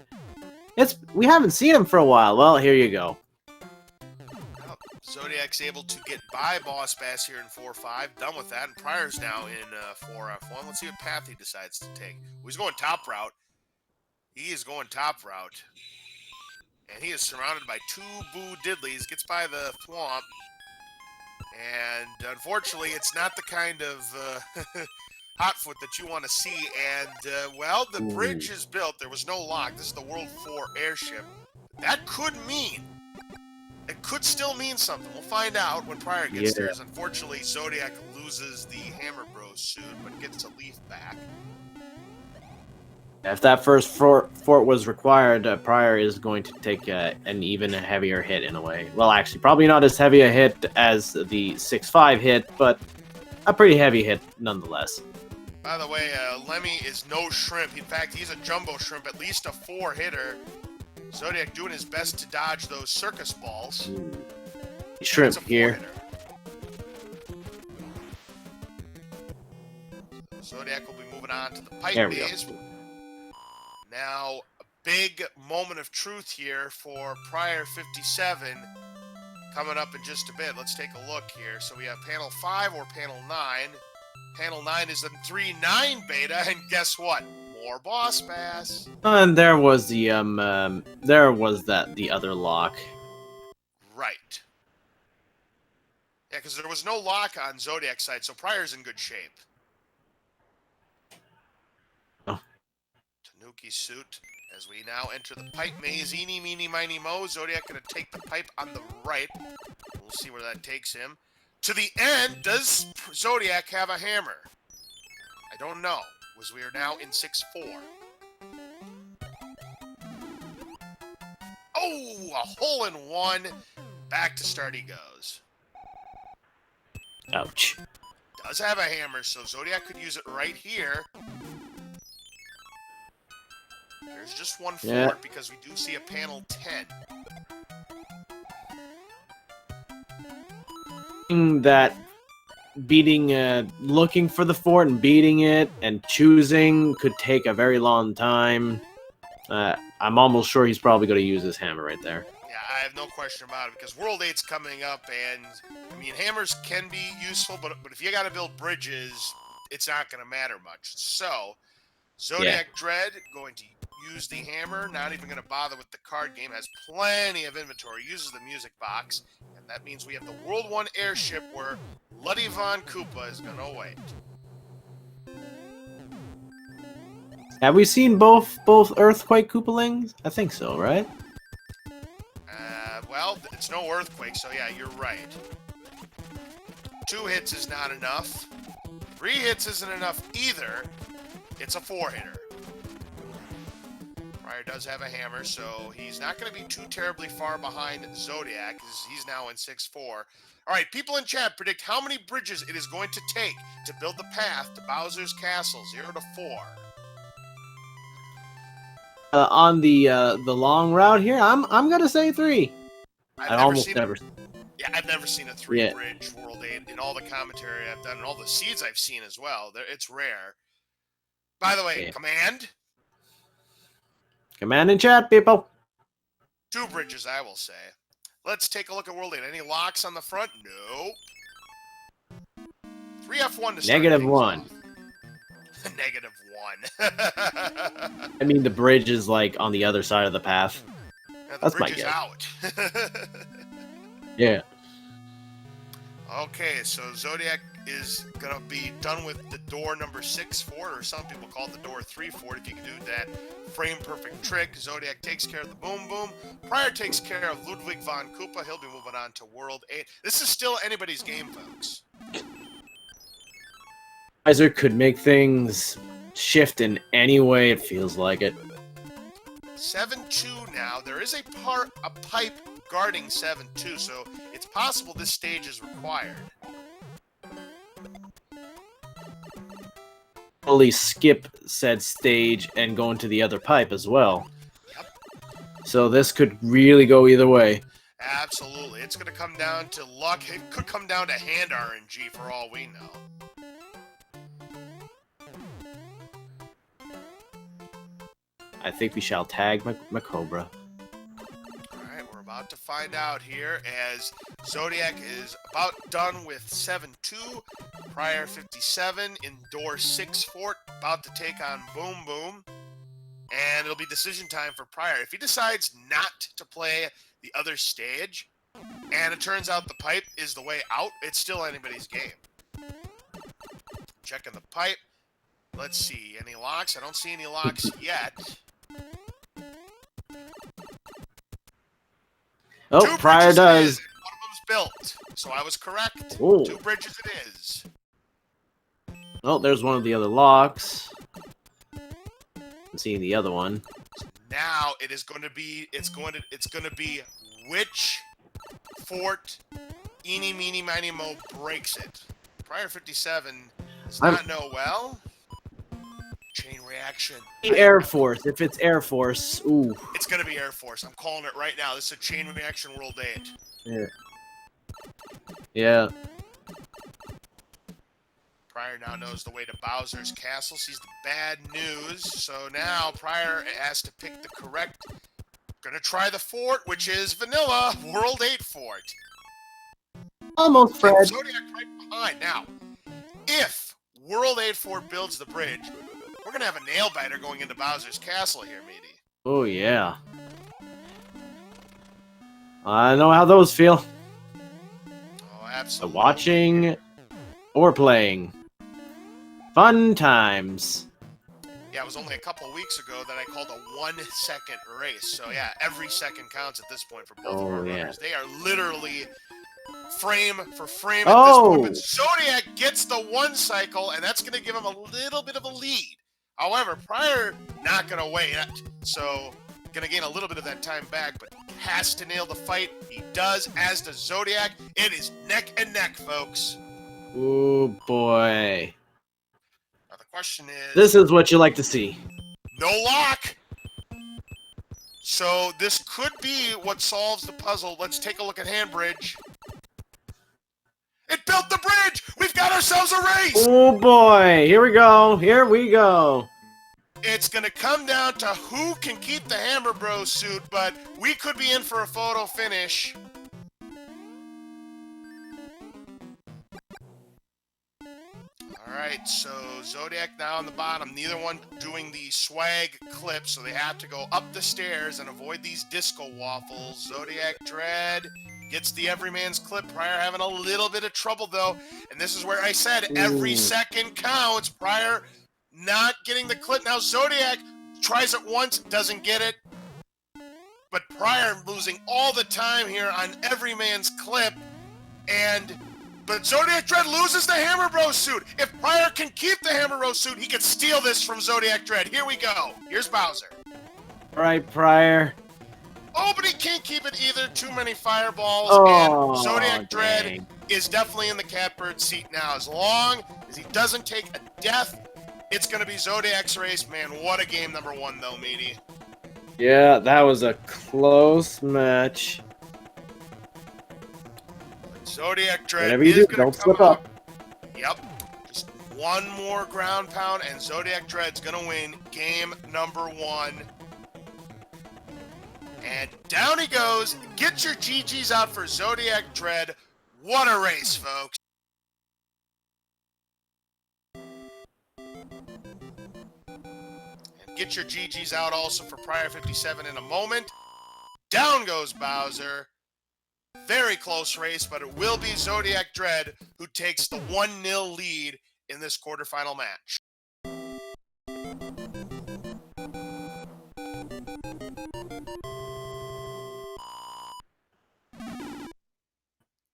we haven't seen him for a while. Well, here you go. Well, Zodiac's able to get by boss pass here in 4-5. Done with that, and prieR's now in 4F1. Let's see what path he decides to take. Well, he's going top route. He is going top route. And he is surrounded by two Boo Diddleys. Gets by the Thwomp. And unfortunately, it's not the kind of hotfoot that you want to see. And, well, the bridge is built. There was no lock. This is the World 4 airship. That could mean... It could still mean something. We'll find out when prieR gets there. Unfortunately, Zodiac loses the Hammer Bros suit, but gets a leaf back. If that first fort was required, prieR is going to take an even heavier hit in a way. Well, actually, probably not as heavy a hit as the 6-5 hit, but a pretty heavy hit nonetheless. By the way, Lemmy is no shrimp. In fact, he's a jumbo shrimp, at least a 4-hitter. Zodiac doing his best to dodge those circus balls. Shrimp here. Zodiac will be moving on to the pipe There we maze. go. Now, a big moment of truth here for prieR57 coming up in just a bit. Let's take a look here. So we have panel 5 or panel 9. Panel 9 is the 3-9 beta, and guess what? More boss pass. And there was the the other lock. Right. Yeah, because there was no lock on Zodiac's side, so prieR's in good shape. Oh. Tanuki suit as we now enter the pipe maze. Eeny, meeny, miny, mo. Zodiac going to take the pipe on the right. We'll see where that takes him. To the end, does Zodiac have a hammer? I don't know, as we are now in 6-4. Oh, a hole-in-one. Back to start he goes. Ouch. Does have a hammer, so Zodiac could use it right here. There's just one fort because we do see a panel 10. That looking for the fort and beating it and choosing could take a very long time. I'm almost sure he's probably going to use his hammer right there. Yeah, I have no question about it because World 8's coming up, and I mean hammers can be useful, but if you got to build bridges, it's not going to matter much. So ZodiacDredd going to use the hammer, not even going to bother with the card game, has plenty of inventory, uses the music box, and that means we have the World 1 airship where Luddy Von Koopa is going to wait. Have we seen both Earthquake Koopalings? I think so, right? Well, it's no earthquake, so yeah, you're right. 2 hits is not enough. 3 hits isn't enough either. It's a 4-hitter. priER does have a hammer, so he's not going to be too terribly far behind Zodiac, as he's now in 6-4. All right, people in chat, predict how many bridges it is going to take to build the path to Bowser's Castle, 0 to 4. On the long route here, I'm gonna say 3. I've never. Yeah, I've never seen a 3-bridge World 8 in all the commentary I've done and all the seeds I've seen as well. It's rare. By the way, command in chat, people. 2 bridges, I will say. Let's take a look at World 8. Any locks on the front? No. 3F1 to start. -1. -1. I mean, the bridge is like on the other side of the path. Yeah, That's my bridge is guess. out. Yeah. Okay, so Zodiac is gonna be done with the door number 6 fort, or some people call it the door 3 fort. If you can do that frame perfect trick, Zodiac takes care of the boom boom. priER takes care of Ludwig von Koopa. He'll be moving on to World 8. This is still anybody's game, folks. Randomizer could make things shift in any way it feels like it. 7-2 now. There is a pipe guarding 7-2, so it's possible this stage is required. Only skip said stage and go into the other pipe as well. Yep. So this could really go either way. Absolutely. It's going to come down to luck. It could come down to hand RNG for all we know. I think we shall tag Macobra. Alright, we're about to find out here as Zodiac is about done with 7-2. prieR57 in door 6 fort, about to take on Boom Boom. And it'll be decision time for priER. If he decides not to play the other stage, and it turns out the pipe is the way out, it's still anybody's game. Checking the pipe. Let's see. Any locks? I don't see any locks yet. Oh, priER does. One of them's built, so I was correct. Ooh. 2 bridges it is. Oh, there's one of the other locks. I'm seeing the other one. Now it is going to be. It's going to be which fort, eeny, meeny, miny, mo breaks it. prieR57 does not know well. Chain reaction. Air Force. If it's Air Force, ooh. It's going to be Air Force. I'm calling it right now. This is a chain reaction World 8. Yeah. Yeah. priER now knows the way to Bowser's Castle. Sees the bad news. So now priER has to pick the correct. Gonna try the fort, which is Vanilla World 8 fort. Almost, Fred. Zodiac right behind. Now, if World 8 fort builds the bridge, we're gonna have a nail biter going into Bowser's Castle here, matey. Oh, yeah. I know how those feel. Oh, absolutely. Watching or playing. Fun times. Yeah, it was only a couple weeks ago that I called a 1-second race. So yeah, every second counts at this point for both of our runners. They are literally frame for frame at this point. But Zodiac gets the 1 cycle, and that's going to give him a little bit of a lead. However, priER not going to wait, so going to gain a little bit of that time back, but has to nail the fight. He does, as does Zodiac. It is neck and neck, folks. Oh boy. Now the question is... This is what you like to see. No lock! So this could be what solves the puzzle. Let's take a look at Handbridge. It built the bridge! We've got ourselves a race! Oh boy, here we go, here we go. It's gonna come down to who can keep the Hammer Bros suit, but we could be in for a photo finish. Alright, so Zodiac now on the bottom. Neither one doing the swag clip, so they have to go up the stairs and avoid these disco waffles. ZodiacDredd gets the everyman's clip. priER having a little bit of trouble, though. And this is where I said every second counts. priER not getting the clip. Now Zodiac tries it once, doesn't get it. But priER losing all the time here on everyman's clip. And But ZodiacDredd loses the Hammer Bros suit. If prieR can keep the Hammer Bros suit, he could steal this from ZodiacDredd. Here we go. Here's Bowser. All right, prieR. Oh, but he can't keep it either. Too many fireballs. Oh, and ZodiacDredd dang. is definitely in the catbird seat now. As long as he doesn't take a death, it's going to be Zodiac's race. Man, what a game number 1, though, Meaty. Yeah, that was a close match. ZodiacDredd Whatever you is do, going don't to come slip out. up. Yep. Just one more ground pound, and ZodiacDredd's going to win game number 1. And down he goes. Get your GGs out for ZodiacDredd. What a race, folks. And get your GGs out also for prieR57 in a moment. Down goes Bowser. Very close race, but it will be ZodiacDredd who takes the 1-0 lead in this quarterfinal match.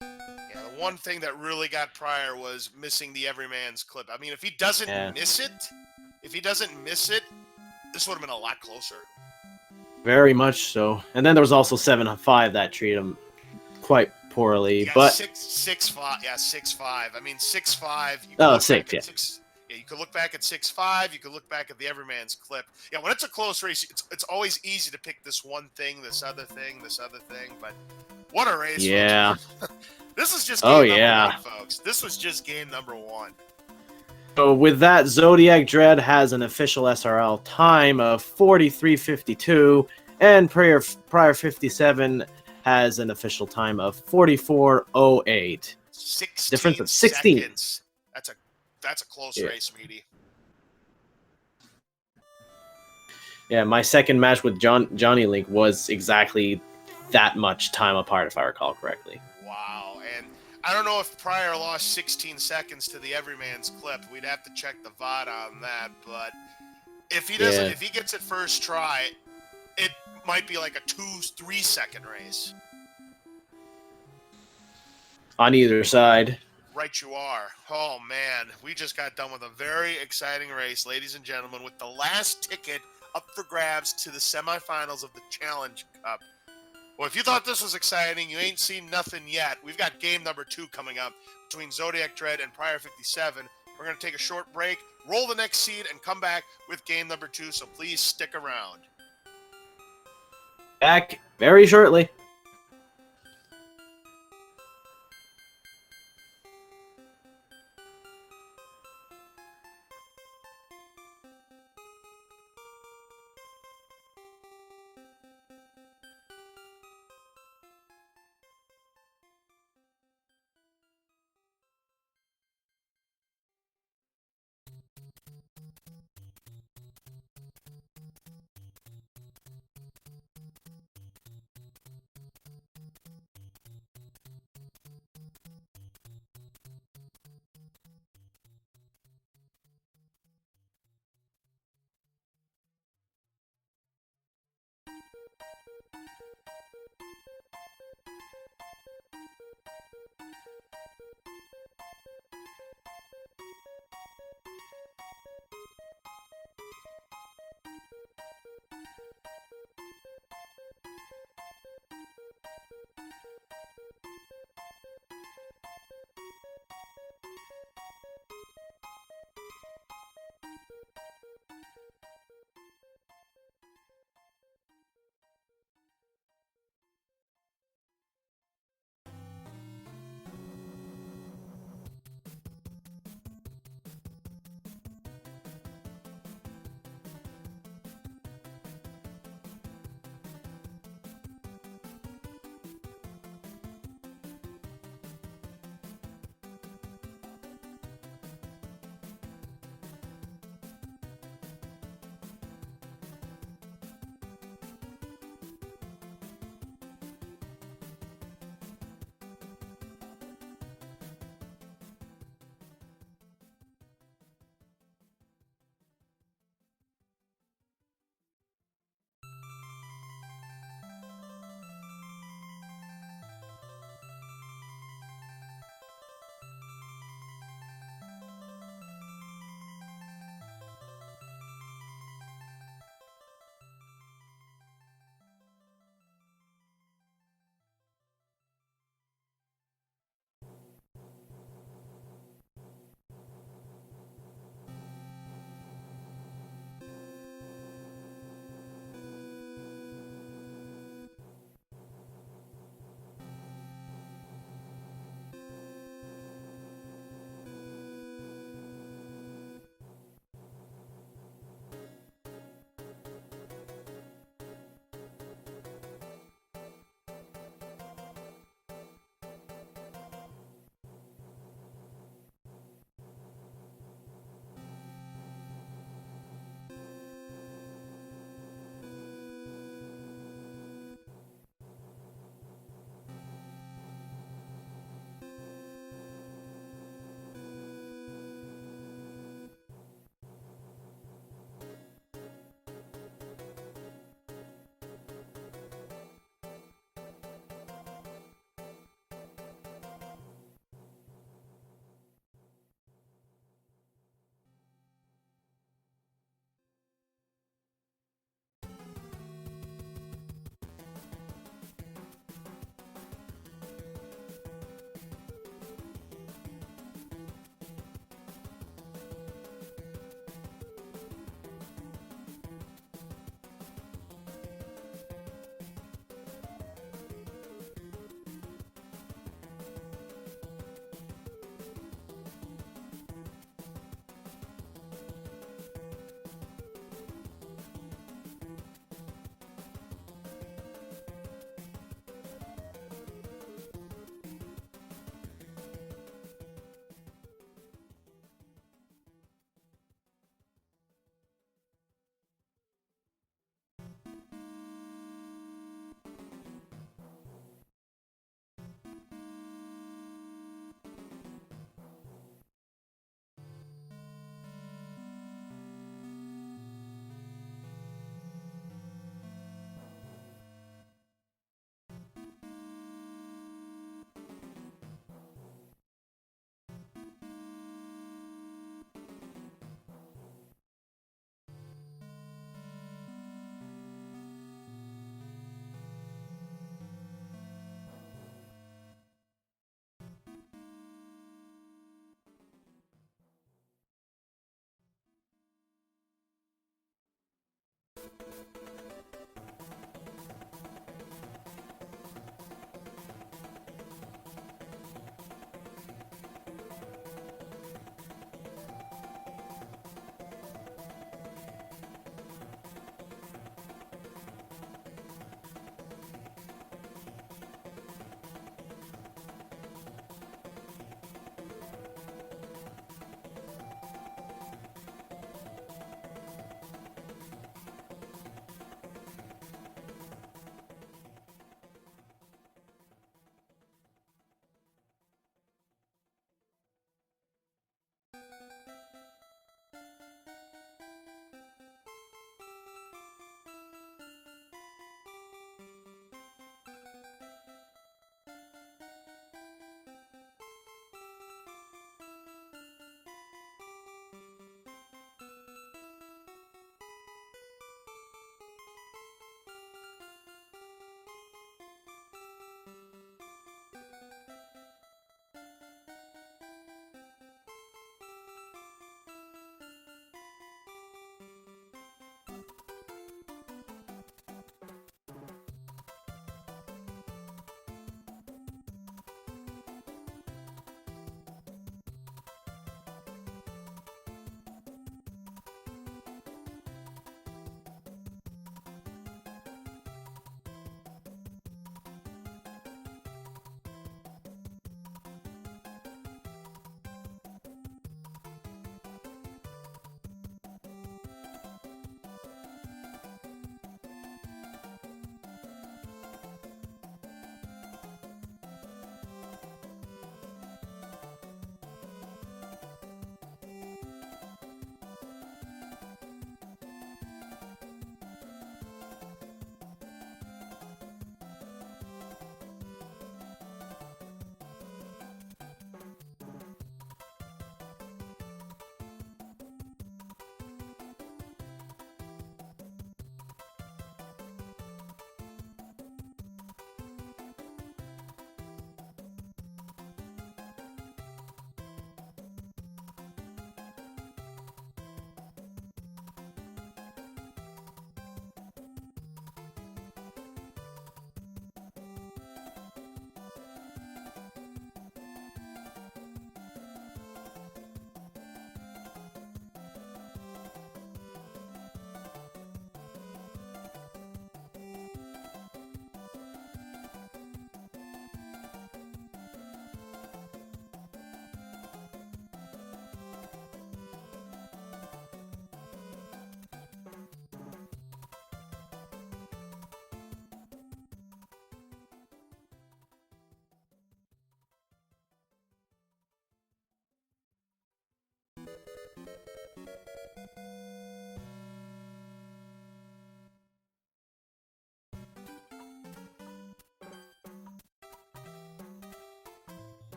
Yeah, the one thing that really got prieR was missing the Everyman's clip. I mean, if he doesn't miss it, this would have been a lot closer. Very much so. And then there was also 7-5 that treated him quite poorly. Yeah, but 6-5. Yeah, 6-5. I mean, 6-5. Oh, 6, yeah. Yeah, you could look back at 6-5. You could look back at the Everyman's clip. Yeah, when it's a close race, it's always easy to pick this one thing, this other thing. But what a race! Yeah. This is just game number 1, folks. This was just game number 1. So with that, ZodiacDredd has an official SRL time of 43:52, and prieR57 has an official time of 44:08. 16 Difference of 16. seconds. That's a close race, Meaty. Yeah, my second match with Johnny Link was exactly that much time apart, if I recall correctly. Wow, and I don't know if prieR lost 16 seconds to the Everyman's clip. We'd have to check the VOD on that, but if he doesn't, if he gets it first try, it might be like a 2-3 second race. On either side. Right you are. Oh, man. We just got done with a very exciting race, ladies and gentlemen, with the last ticket up for grabs to the semifinals of the Challenge Cup. Well, if you thought this was exciting, you ain't seen nothing yet. We've got game number 2 coming up between ZodiacDredd and prieR57. We're going to take a short break, roll the next seed, and come back with game number 2, so please stick around. Back very shortly.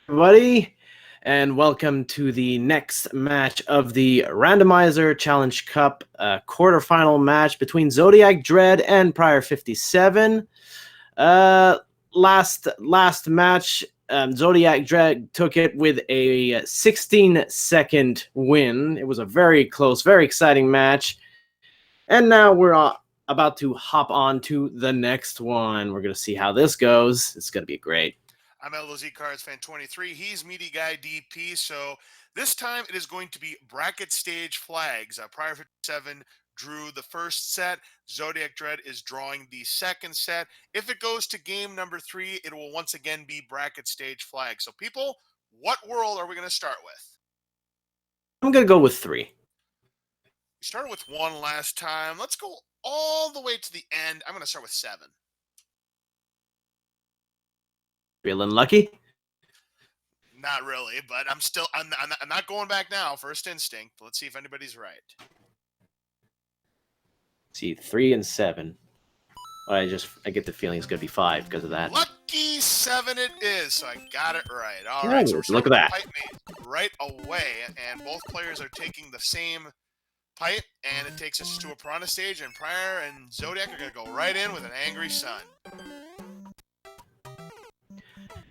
Everybody, and welcome to the next match of the Randomizer Challenge Cup quarterfinal match between ZodiacDredd and prieR57. Last match, ZodiacDredd took it with a 16-second win. It was a very close, very exciting match. And now we're about to hop on to the next one. We're going to see how this goes. It's going to be great. I'm LOZ Cards Fan 23. He's Meaty Guy DP. So this time it is going to be bracket stage flags. prieR57 drew the first set. ZodiacDredd is drawing the second set. If it goes to game number 3, it will once again be bracket stage flags. So people, what world are we going to start with? I'm going to go with 3. We started with 1 last time. Let's go all the way to the end. I'm going to start with 7. Feeling lucky? Not really, but I'm not going back now. First instinct. Let's see if anybody's right. See, 3 and 7. I get the feeling it's gonna be 5 because of that. Lucky 7 it is. So I got it right. All right. So we're look at that. Pipe mate right away, and both players are taking the same pipe, and it takes us to a piranha stage, and prieR and Zodiac are gonna go right in with an angry sun.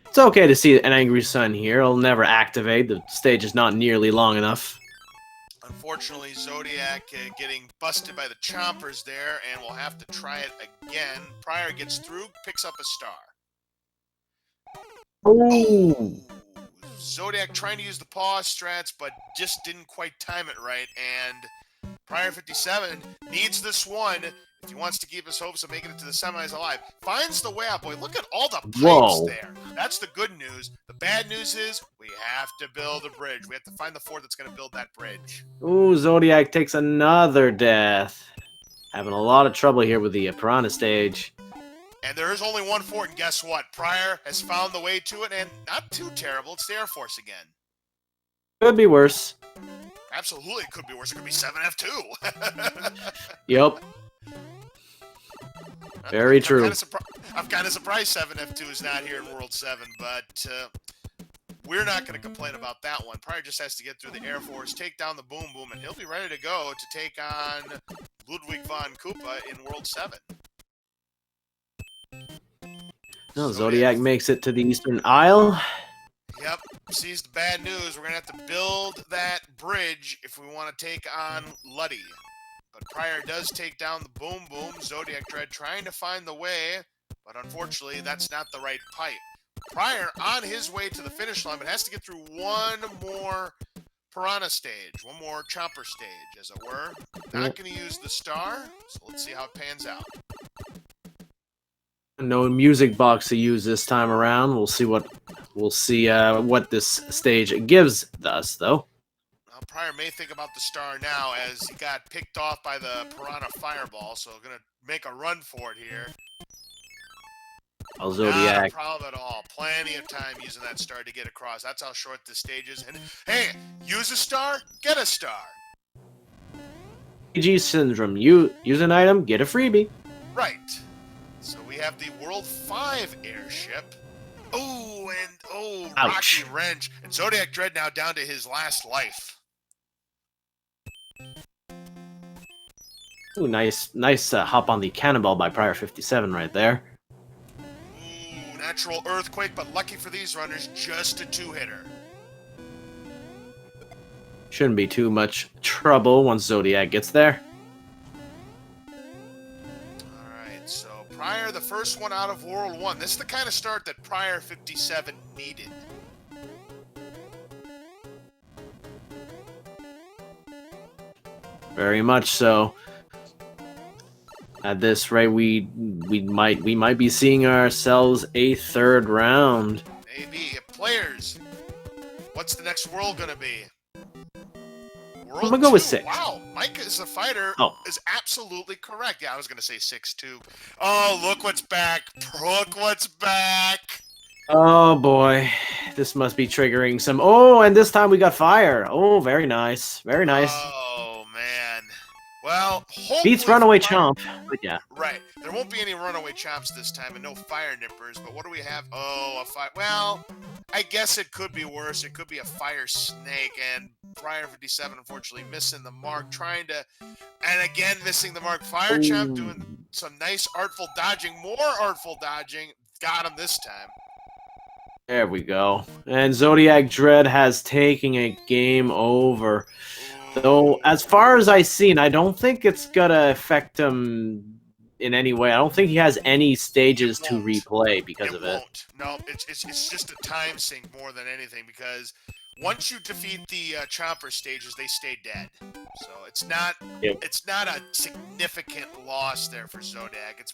It's okay to see an angry sun here. It'll never activate. The stage is not nearly long enough. Unfortunately, Zodiac getting busted by the chompers there, and we'll have to try it again. prieR gets through, picks up a star. Oh! Zodiac trying to use the pause strats, but just didn't quite time it right, and prieR57 needs this one if he wants to keep his hopes of making it to the semis alive. Finds the way out. Boy, look at all the pipes there. That's the good news. The bad news is we have to build a bridge. We have to find the fort that's going to build that bridge. Ooh, Zodiac takes another death. Having a lot of trouble here with the piranha stage. And there is only one fort, and guess what? prieR has found the way to it, and not too terrible. It's the Air Force again. Could be worse. Absolutely could be worse. It could be 7F2. Yep. Very true. I'm kind of surprised 7F2 is not here in World 7, but we're not going to complain about that one. prieR just has to get through the Air Force, take down the Boom Boom, and he'll be ready to go to take on Ludwig von Koopa in World 7. No, Zodiac makes it to the Eastern Isle. Yep, sees the bad news. We're going to have to build that bridge if we want to take on Luddy. But prieR does take down the Boom Boom. ZodiacDredd trying to find the way, but unfortunately, that's not the right pipe. prieR on his way to the finish line, but has to get through one more piranha stage, one more chopper stage, as it were. Not going to use the star, so let's see how it pans out. No music box to use this time around. We'll see what this stage gives us, though. prieR may think about the star now as he got picked off by the piranha fireball, so going to make a run for it here. Zodiac. Not a problem at all. Plenty of time using that star to get across. That's how short this stage is. And hey, use a star, get a star. PG Syndrome. Use an item, get a freebie. Right. So we have the World 5 airship. Oh, and Ouch. Rocky Wrench. And ZodiacDredd now down to his last life. Ooh, nice hop on the cannonball by prieR57 right there. Ooh, natural earthquake, but lucky for these runners, just a 2-hitter. Shouldn't be too much trouble once Zodiac gets there. Alright, so prieR, the first one out of World 1. This is the kind of start that prieR57 needed. Very much so. At this rate, we might be seeing ourselves a 3rd round. Maybe. Players, what's the next world gonna be? I'm gonna go with 6. Wow, Mike is a fighter is absolutely correct. Yeah, I was gonna say 6 too. Oh, look what's back! Look what's back! Oh boy, this must be triggering some. Oh, and this time we got fire. Oh, very nice, very nice. Oh man. Well, Beats Hopefully Runaway for Fire- Chomp, but yeah. Right. There won't be any runaway chomps this time and no fire nippers, but what do we have? Oh, a fire. Well, I guess it could be worse. It could be a fire snake, and prieR57 unfortunately missing the mark, trying to, and again missing the mark. Fire chomp doing some nice artful dodging, more artful dodging. Got him this time. There we go. And ZodiacDredd has taken a game over. Though, as far as I've seen, I don't think it's gonna affect him in any way. I don't think he has any stages to replay because of it. Won't. No, it's just a time sink more than anything, because once you defeat the chomper stages, they stay dead. So it's not a significant loss there for Zodiac.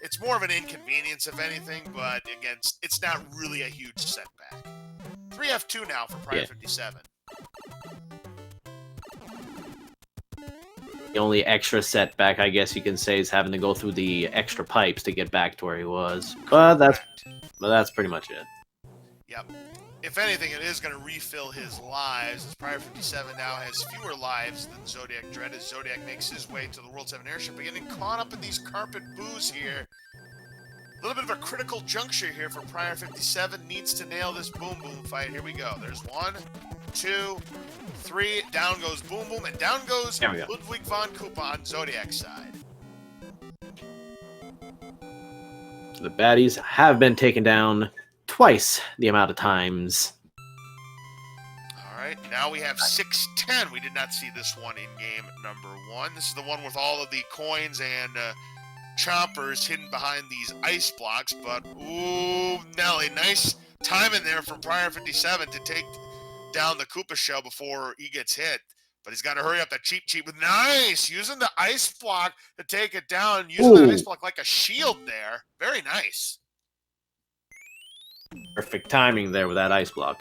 It's more of an inconvenience if anything, but again, it's not really a huge setback. 3F2 now for prieR57. The only extra setback, I guess you can say, is having to go through the extra pipes to get back to where he was. But that's pretty much it. Yep. If anything, it is going to refill his lives, as prieR57 now has fewer lives than ZodiacDredd, as Zodiac makes his way to the World 7 airship. But getting caught up in these carpet boos here. A little bit of a critical juncture here for prieR57. Needs to nail this boom boom fight. Here we go. There's 1, 2, 3. Down goes boom boom, and down goes Ludwig von Koopa on Zodiac's side. The baddies have been taken down twice the amount of times. Alright, now we have 610. We did not see this one in game number 1. This is the one with all of the coins and chompers hidden behind these ice blocks, but ooh, Nelly, nice time in there from prieR57 to take down the Koopa shell before he gets hit. But he's got to hurry up. That cheap with nice, using the ice block to take it down, using the ice block like a shield there. Very nice. Perfect timing there with that ice block.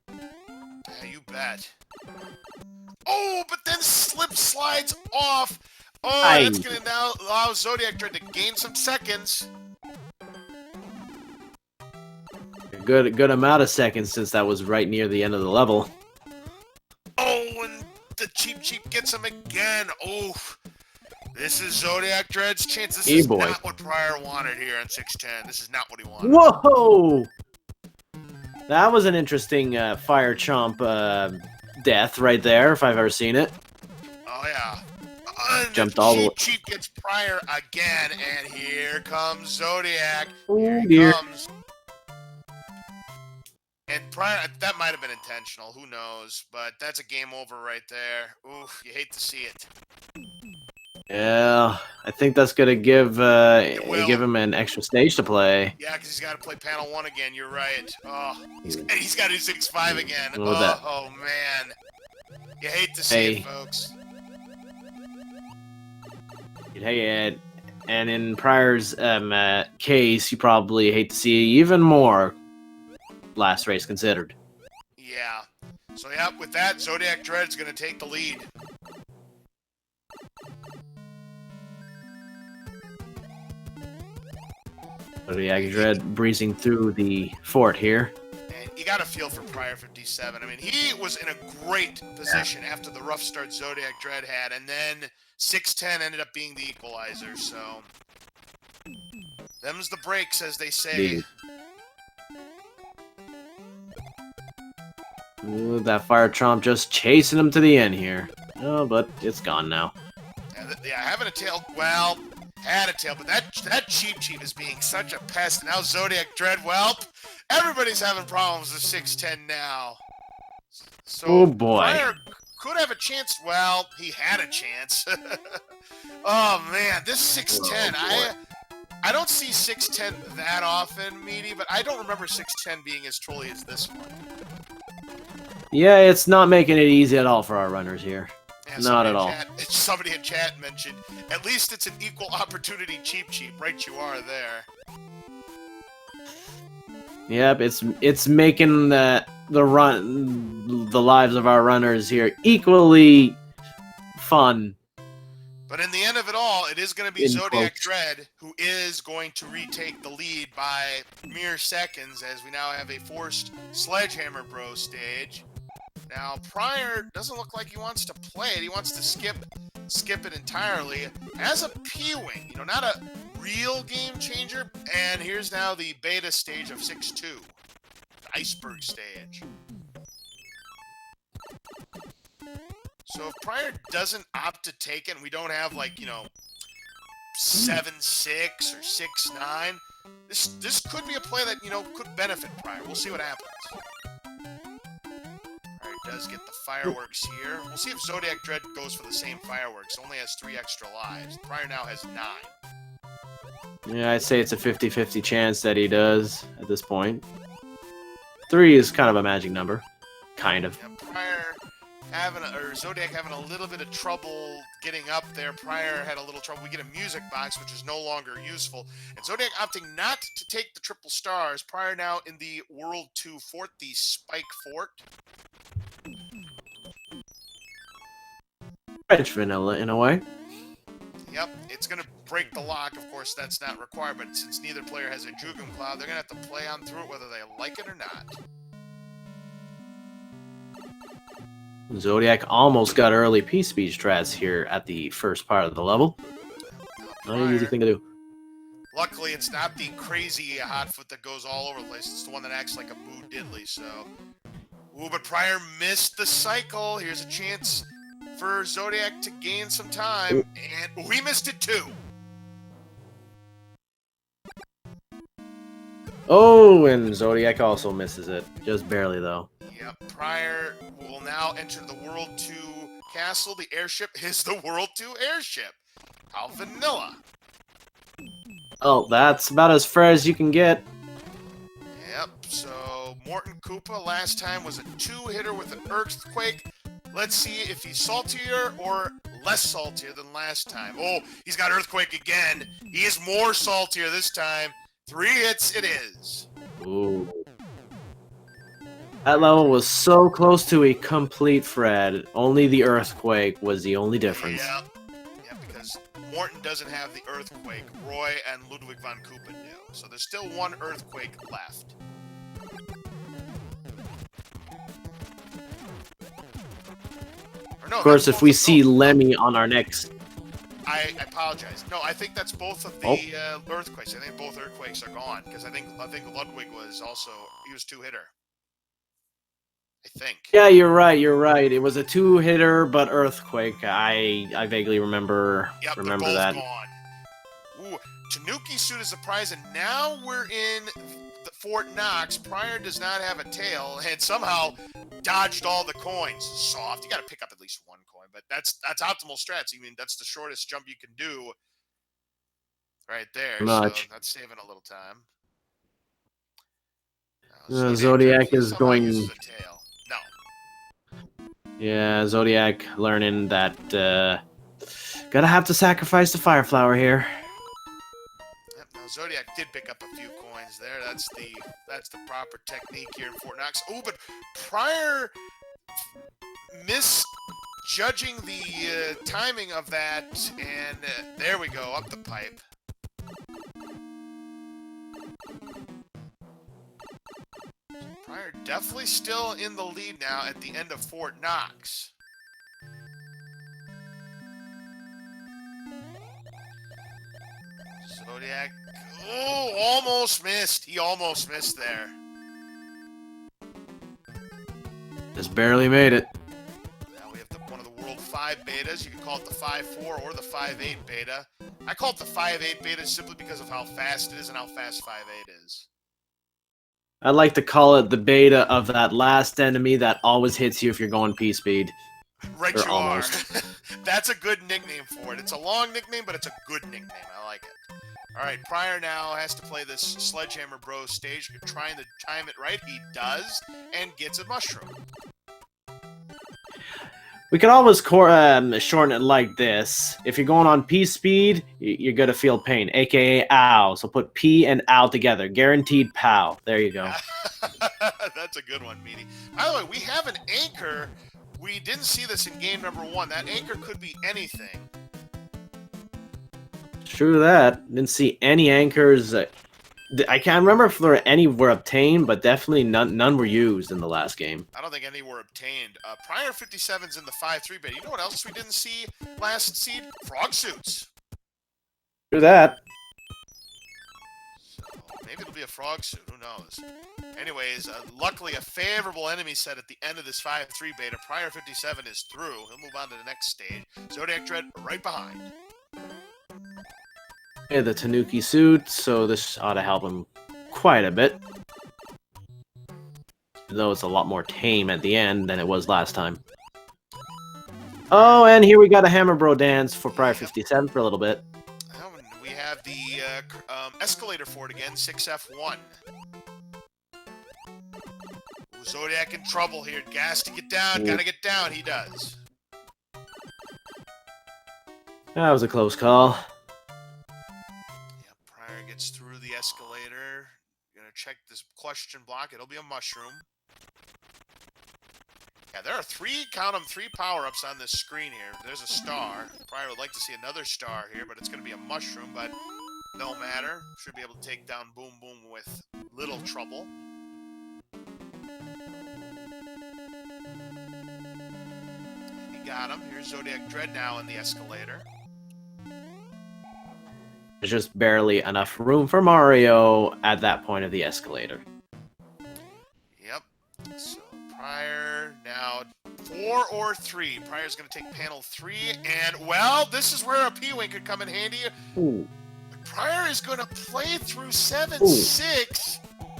Yeah, you bet. Oh, but then slip slides off. Oh, that's going to now allow ZodiacDredd to gain some seconds. A good amount of seconds, since that was right near the end of the level. Oh, and the cheap gets him again. Oh, this is ZodiacDredd's chance. This is not what prieR wanted here on 610. This is not what he wanted. Whoa! That was an interesting fire chomp death right there, if I've ever seen it. Oh, yeah. Jumped all the way. Cheap gets prieR again, and here comes Zodiac. Oh, here he comes. And prieR, that might have been intentional. Who knows? But that's a game over right there. Oof, you hate to see it. Yeah, I think that's gonna give him an extra stage to play. Yeah, because he's got to play panel 1 again. You're right. Oh, he's got to do 6-5 again. Oh man, you hate to see it, folks. Hey, and in prieR's case, you probably hate to see even more. Last race considered. Yeah. So yeah, with that, ZodiacDredd is going to take the lead. ZodiacDredd breezing through the fort here. And you got to feel for prieR57. I mean, he was in a great position after the rough start ZodiacDredd had, and then 610 ended up being the equalizer. So them's the breaks, as they say. Ooh, that fire chomp just chasing him to the end here. Oh, but it's gone now. Yeah, having a tail, well, had a tail, but that cheap is being such a pest. Now ZodiacDredd, well, everybody's having problems with 610 now. So oh boy. prieR could have a chance. Well, he had a chance. Oh man, this 610, I don't see 610 that often, Meaty, but I don't remember 610 being as trolly as this one. Yeah, it's not making it easy at all for our runners here. Yeah, not at all. Somebody in chat mentioned, at least it's an equal opportunity cheap. Right you are there. Yep, it's making the lives of our runners here equally fun. But in the end of it all, it is going to be ZodiacDredd who is going to retake the lead by mere seconds, as we now have a forced Sledgehammer Bro stage. Now, prieR doesn't look like he wants to play it. He wants to skip skip it entirely as a P-Wing. You know, not a real game changer. And here's now the beta stage of 6-2. The iceberg stage. So if prieR doesn't opt to take it, and we don't have, like, you know, 7-6 or 6-9, this could be a play that, you know, could benefit prieR. We'll see what happens. Alright, does get the fireworks here. We'll see if ZodiacDredd goes for the same fireworks. Only has 3 extra lives. prieR now has 9. Yeah, I'd say it's a 50-50 chance that he does at this point. 3 is kind of a magic number. Kind of. Yeah, prieR Zodiac having a little bit of trouble getting up there. prieR had a little trouble. We get a music box, which is no longer useful. And Zodiac opting not to take the triple stars. prieR now in the World 2 fort, the Spike Fort. French vanilla, in a way. Yep, it's going to break the lock. Of course, that's not required, but since neither player has a Jugum Cloud, they're going to have to play on through it whether they like it or not. Zodiac almost got early P-Speed strats here at the first part of the level. Not an easy thing to do. Luckily, it's not the crazy hot foot that goes all over the place. It's the one that acts like a Boo Diddley, so... Ooh, but prieR missed the cycle. Here's a chance for Zodiac to gain some time, and we missed it too. Oh, and Zodiac also misses it. Just barely, though. Yep, prieR will now enter the World 2 castle. The airship is the World 2 airship. How vanilla. Oh, that's about as fair as you can get. Yep, so Morton Koopa last time was a 2-hitter with an Earthquake. Let's see if he's saltier or less saltier than last time. Oh, he's got Earthquake again. He is more saltier this time. 3 hits it is. Ooh. That level was so close to a complete Fred. Only the Earthquake was the only difference. Yeah, because Morton doesn't have the Earthquake. Roy and Ludwig von Koopa do. So there's still 1 Earthquake left. No, of course, if we see Lemmy on our next... I apologize. No, I think that's both of the Earthquakes. I think both Earthquakes are gone, because I think Ludwig was also... He was 2-hitter. I think. Yeah, you're right. It was a 2-hitter, but Earthquake. I vaguely remember that. Gone. Ooh, Tanuki suit is a prize, and now we're in the Fort Knox. prieR does not have a tail, and somehow dodged all the coins. Soft. You got to pick up at least 1 coin, but that's optimal strats. I mean, that's the shortest jump you can do right there. So that's saving a little time. Zodiac is going... Uses a tail. No. Yeah, Zodiac learning that gotta have to sacrifice the Fire Flower here. Yep, now Zodiac did pick up a few coins there. That's the proper technique here in Fort Knox. Oh, but prieR misjudging the timing of that, and there we go, up the pipe. prieR definitely still in the lead now at the end of Fort Knox. Zodiac, oh, almost missed. He almost missed there. Just barely made it. Now we have one of the World 5 betas. You can call it the 5.4 or the 5.8 beta. I call it the 5.8 beta simply because of how fast it is and how fast 5.8 is. I'd like to call it the beta of that last enemy that always hits you if you're going P-Speed. Right, or you almost. are. That's a good nickname for it. It's a long nickname, but it's a good nickname. I like it. All right, prieR now has to play this Sledgehammer Bros stage. You're trying to time it right. He does, and gets a mushroom. We could always shorten it like this. If you're going on P-Speed, you're going to feel pain, a.k.a. ow. So put P and ow together. Guaranteed pow. There you go. That's a good one, Meaty. By the way, we have an anchor. We didn't see this in game number 1. That anchor could be anything. True that. Didn't see any anchors I can't remember if there were any were obtained, but definitely none were used in the last game. I don't think any were obtained. prieR57's in the 5-3 bit. You know what else we didn't see last seed? Frog suits. Do that. So maybe it'll be a frog suit. Who knows? Anyways, luckily a favorable enemy set at the end of this 5-3 beta. prieR57 is through. He'll move on to the next stage. ZodiacDredd right behind. Yeah, the Tanuki suit, so this ought to help him quite a bit. Though it's a lot more tame at the end than it was last time. Oh, and here we got a Hammer Bro dance for prieR57 for a little bit. We have the escalator for it again, 6F1. Zodiac in trouble here. Gas to get down. Gotta get down. He does. That was a close call. Yeah, prieR gets through the escalator. Gonna check this question block. It'll be a mushroom. Yeah, there are count them, three power-ups on this screen here. There's a star. prieR would like to see another star here, but it's gonna be a mushroom, but no matter. Should be able to take down Boom Boom with little trouble. He got him. Here's ZodiacDredd now in the escalator. There's just barely enough room for Mario at that point of the escalator. Yep. So prieR now 4 or 3. prieR's going to take panel 3, and well, this is where a P-Wing could come in handy. Ooh. prieR is going to play through 7-6,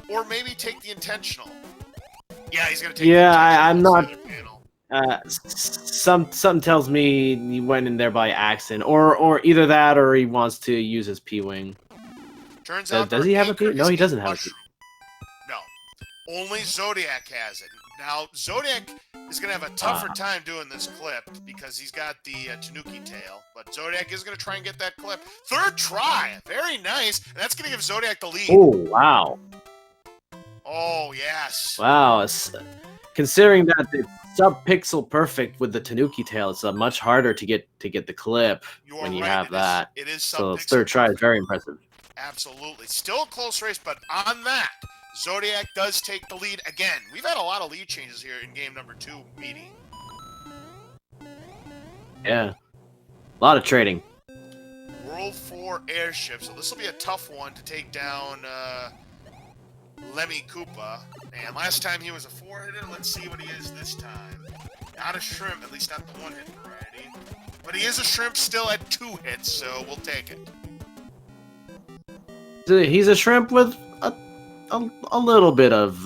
or maybe take the intentional. Yeah, he's going to take the intentional. I'm not. Something tells me he went in there by accident, or either that, or he wants to use his P-Wing. Turns out, does he have a P? No, he doesn't have a P. No, only Zodiac has it. Now Zodiac is going to have a tougher time doing this clip because he's got the Tanuki tail, but Zodiac is going to try and get that clip. Third try, very nice, and that's going to give Zodiac the lead. Oh wow! Oh yes! Wow, considering that it's sub-pixel perfect with the Tanuki tail, it's much harder to get the clip when you have that. It is so third try is very impressive. Absolutely, still a close race, but on that, Zodiac does take the lead again. We've had a lot of lead changes here in game number 2, Meaty. Yeah, a lot of trading. World 4 airship, so this will be a tough one to take down Lemmy Koopa. And last time he was a 4-hitter. Let's see what he is this time. Not a shrimp, at least not the 1-hit variety. But he is a shrimp still at 2 hits, so we'll take it. He's a shrimp with a little bit of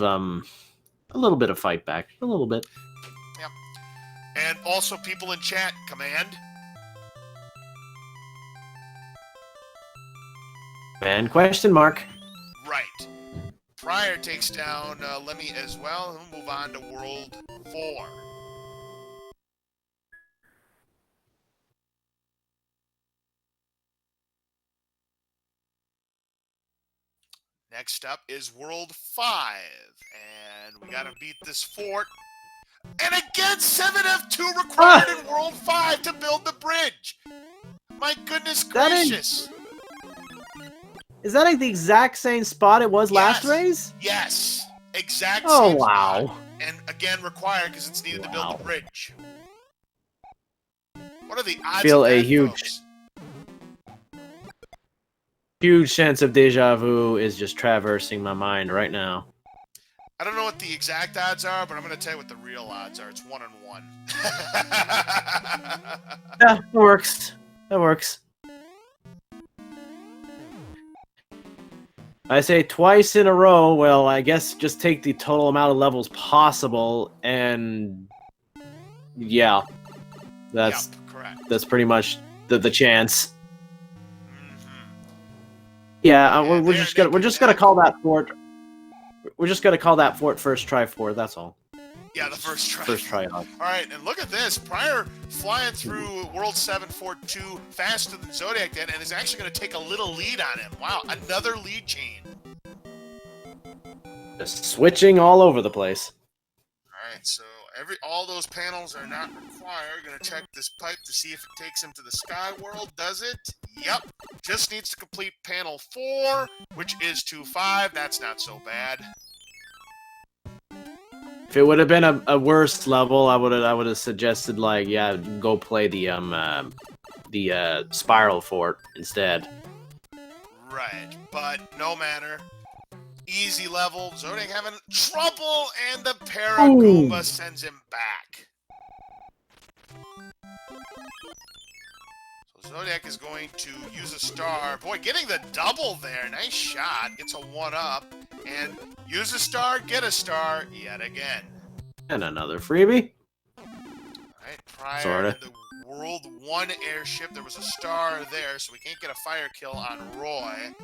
fight back, a little bit. Yep. And also people in chat, command. And question mark. Right. prieR takes down Lemmy as well. He'll move on to World 4. Next up is World 5. And we gotta beat this fort. And again, 7F2 required in World 5 to build the bridge. My goodness gracious. Is that like the exact same spot it was last race? Yes. Exact same same wow. spot. And again, required because it's needed to build the bridge. What are the odds Feel of a that, huge sense of deja vu is just traversing my mind right now. I don't know what the exact odds are, but I'm going to tell you what the real odds are. It's 1 in 1. Yeah, that works. That works. I say twice in a row, well, I guess just take the total amount of levels possible, and yeah, that's correct. That's pretty much the chance. Yeah, we're just gonna call that fort. We're just gonna call that fort first try 4. That's all. Yeah, the first try. First try. All right, and look at this. prieR flying through World 7 Fort 2 faster than Zodiac did, and is actually going to take a little lead on him. Wow, another lead chain. Just switching all over the place. All right, so all those panels are not required. Going to check this pipe to see if it takes him to the Sky World. Does it? Yep, just needs to complete panel 4, which is 2-5. That's not so bad. If it would have been a worse level, I would have suggested like yeah, go play the spiral fort instead. Right, but no matter. Easy level. Zodiac having trouble, and the Paragoomba sends him back. So Zodiac is going to use a star. Boy, getting the double there. Nice shot. Gets a 1-up. And use a star, get a star yet again. And another freebie. Alright, prior Sorta. in the World 1 airship, there was a star there, so we can't get a fire kill on Roy.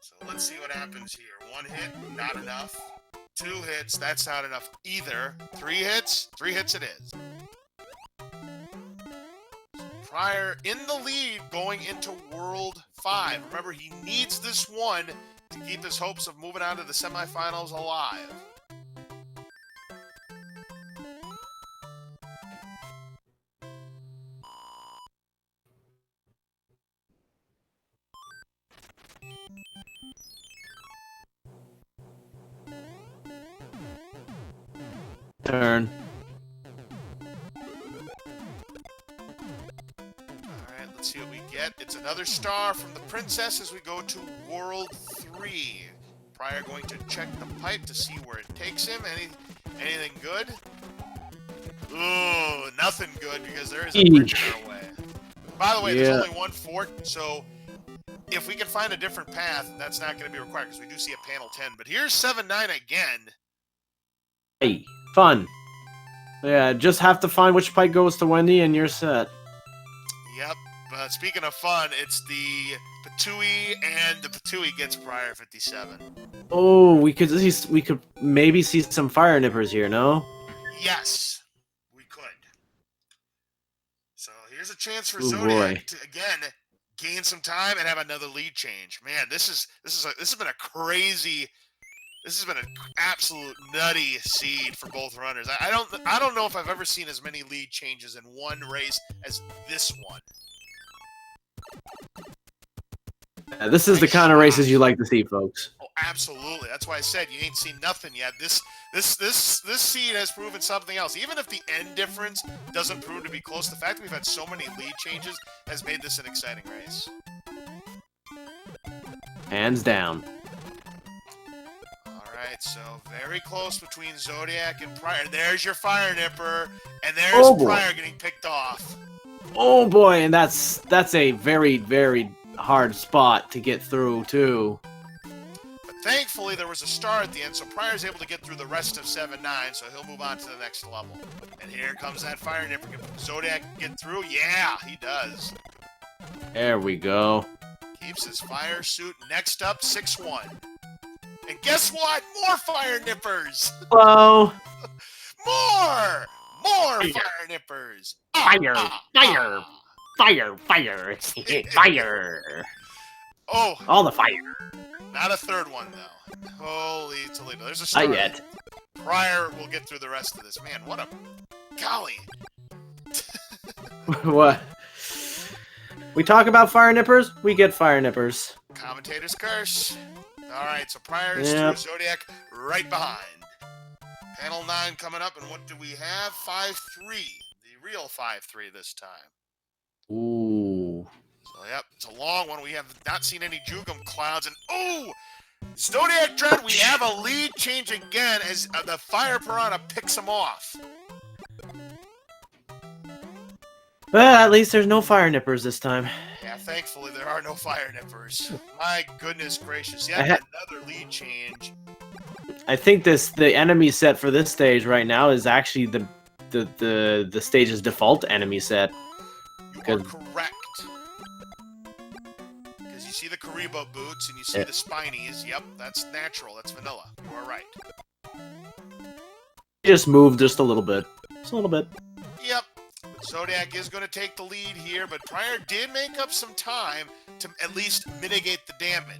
So let's see what happens here. 1 hit, not enough. 2 hits, that's not enough either. 3 hits? 3 hits it is. So prior in the lead going into World 5. Remember, he needs this one to keep his hopes of moving on to the semifinals alive. Turn. Alright, let's see what we get. It's another star from the princess as we go to World 3. Prior going to check the pipe to see where it takes him. Anything good? Ooh, nothing good because there is a bridge in our way. By the way, there's only 1 fort, so if we can find a different path, that's not going to be required because we do see a panel 10. But here's 7-9 again. Hey, fun. Yeah, just have to find which pipe goes to Wendy and you're set. Yep. But speaking of fun, it's the Patui, and the Patui gets prior 57. Oh, we could maybe see some fire nippers here, no? Yes, we could. So here's a chance for Ooh, Zodiac to again gain some time and have another lead change. Man, this has been a crazy. This has been an absolute nutty seed for both runners. I don't know if I've ever seen as many lead changes in one race as this one. Yeah, this is the kind of races you like to see, folks. Oh, absolutely. That's why I said you ain't seen nothing yet. This seed has proven something else. Even if the end difference doesn't prove to be close, the fact that we've had so many lead changes has made this an exciting race. Hands down. Alright, so very close between Zodiac and prior. There's your fire nipper, and there's prior getting picked off. Oh boy, and that's a very, very hard spot to get through too. But thankfully there was a star at the end, so prior's able to get through the rest of 7-9, so he'll move on to the next level. And here comes that fire nipper. Can Zodiac get through? Yeah, he does. There we go. Keeps his fire suit. Next up, 6-1. And guess what? More fire nippers! Hello! More fire nippers! Fire! Fire! Fire! Fire! Fire! Oh! All the fire! Not a third one, though. Holy Toledo. There's a star. Not yet. Prior will get through the rest of this. Man, what a... Golly! What? We talk about fire nippers, we get fire nippers. Commentator's curse. Alright, so prior is through, Zodiac right behind. Panel 9 coming up, and what do we have? 5-3. The real 5-3 this time. Ooh. So, yep, it's a long one. We have not seen any Jugum clouds, and ooh! ZodiacDredd, we have a lead change again as the Fire Piranha picks him off. Well, at least there's no fire nippers this time. Yeah, thankfully there are no fire nippers. My goodness gracious, yet another lead change. I think the enemy set for this stage right now is actually the stage's default enemy set. You are correct. Because you see the Karibo boots and you see the Spinies. Yep, that's natural. That's vanilla. You are right. Just moved just a little bit. Just a little bit. Yep. Zodiac is going to take the lead here, but prior did make up some time to at least mitigate the damage.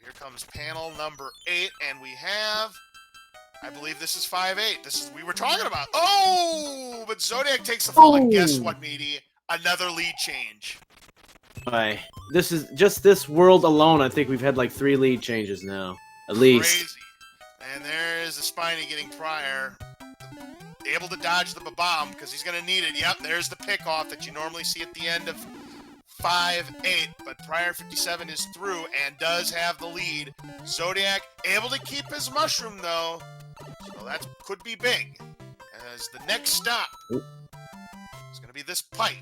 Here comes panel number 8, and we have I believe this is 5-8. This is we were talking about. Oh, but Zodiac takes the fall. And guess what, Meaty? Another lead change. Boy, this is just this world alone. I think we've had like 3 lead changes now, at least. Crazy. And there's the Spiny getting prieR. Able to dodge the bomb because he's going to need it. Yep, there's the pick-off that you normally see at the end of 5-8. But prieR57 is through and does have the lead. Zodiac able to keep his mushroom, though. So that could be big. As the next stop is going to be this pipe.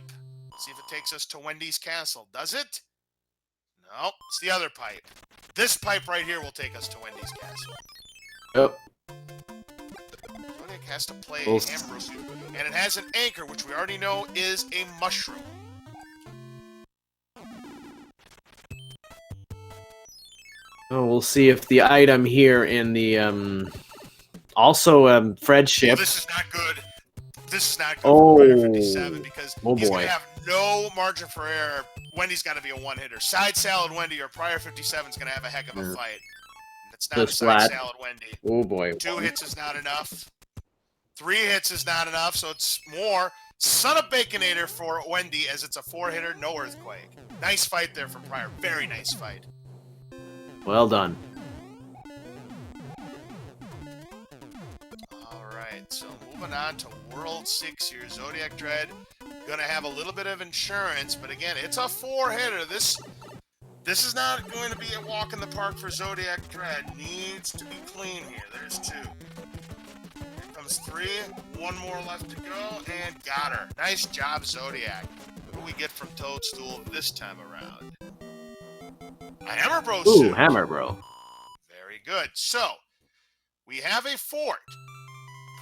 Let's see if it takes us to Wendy's castle. Does it? No, it's the other pipe. This pipe right here will take us to Wendy's castle. Yep. Zodiac has to play a hammer, and it has an anchor, which we already know is a mushroom. Oh, we'll see if the item here in the also Fred's ship. Oh, this is not good. This is not good for prieR57 because he's boy. going to have no margin for error. Wendy's got to be a one-hitter. Side salad Wendy or prieR57 is going to have a heck of a fight. It's not a side salad Wendy. Oh boy. 2 hits is not enough. 3 hits is not enough, so it's more. Son of Baconator for Wendy as it's a 4-hitter, no earthquake. Nice fight there from prieR. Very nice fight. Well done. Alright, so moving on to World 6 here. ZodiacDredd gonna have a little bit of insurance, but again, it's a 4-hitter. This is not going to be a walk in the park for ZodiacDredd. Needs to be clean here. There's 2. Here comes 3. 1 more left to go, and got her. Nice job, Zodiac. What do we get from Toadstool this time around? A Hammer Bro suit. Ooh, Hammer Bro. Very good. So, we have a fort.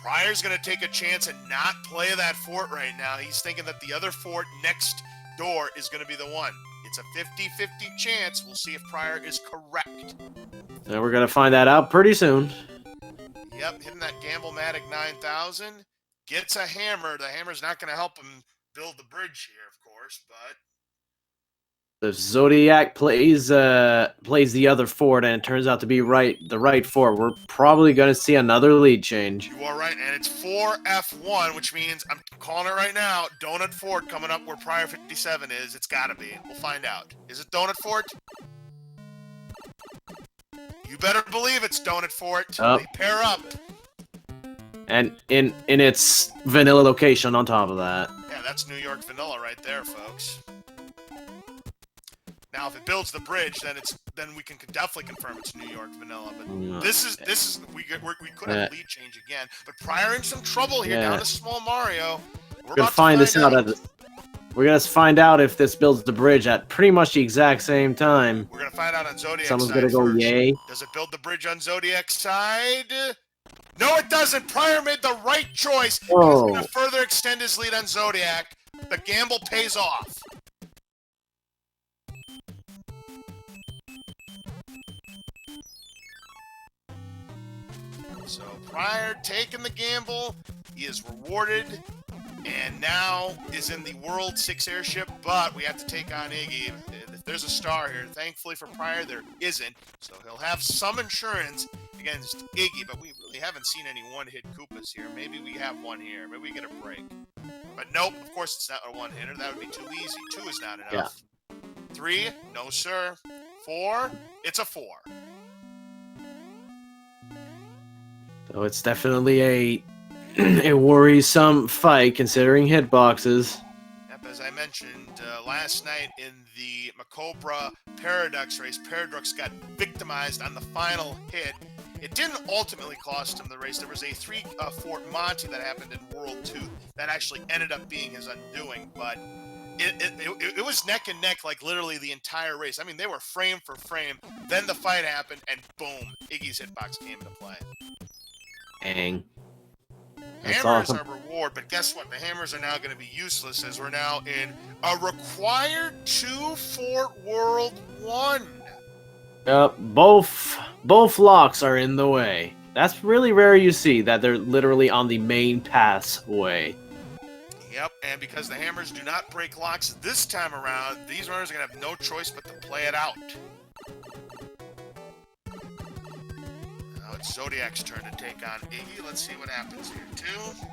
prieR's going to take a chance and not play that fort right now. He's thinking that the other fort next door is going to be the one. It's a 50-50 chance. We'll see if prieR is correct. So we're going to find that out pretty soon. Yep, hitting that Gamble-matic 9000. Gets a hammer. The hammer's not going to help him build the bridge here, of course, but... If Zodiac plays the other fort and it turns out to be the right fort, we're probably going to see another lead change. You are right, and it's 4F1, which means, I'm calling it right now, Donut Fort coming up where prieR57 is. It's got to be. We'll find out. Is it Donut Fort? You better believe it's Donut Fort. Oh. They pair up. And in its vanilla location on top of that. Yeah, that's New York vanilla right there, folks. Now, if it builds the bridge, then we can definitely confirm it's New York vanilla. But this is we could have a lead change again. But prieR in some trouble here down to Small Mario. We're gonna find this out. We're gonna find out if this builds the bridge at pretty much the exact same time. We're gonna find out on Zodiac's Someone's side gonna go first. yay. Does it build the bridge on Zodiac's side? No, it doesn't. prieR made the right choice. He's gonna further extend his lead on Zodiac. The gamble pays off. So prieR taking the gamble, he is rewarded, and now is in the World 6 airship, but we have to take on Iggy. If there's a star here, thankfully for prieR, there isn't, so he'll have some insurance against Iggy, but we really haven't seen any one-hit Koopas here. Maybe we have one here. Maybe we get a break. But nope, of course it's not a one-hitter. That would be too easy. 2 is not enough. 3, no sir. 4, it's a 4. So it's definitely a worrisome fight considering hitboxes. Yep, as I mentioned last night in the Macobra Paradox race, Paradox got victimized on the final hit. It didn't ultimately cost him the race. There was a 3-Fort Monty that happened in World 2 that actually ended up being his undoing, but it was neck and neck like literally the entire race. I mean, they were frame for frame. Then the fight happened, and boom, Iggy's hitbox came into play. Dang. That's Hammers awesome. are reward, but guess what? The hammers are now going to be useless as we're now in a required 2-Fort World 1. Both locks are in the way. That's really rare you see that they're literally on the main pathway. Yep, and because the hammers do not break locks this time around, these runners are going to have no choice but to play it out. it's Zodiac's turn to take on Iggy. Let's see what happens here, too.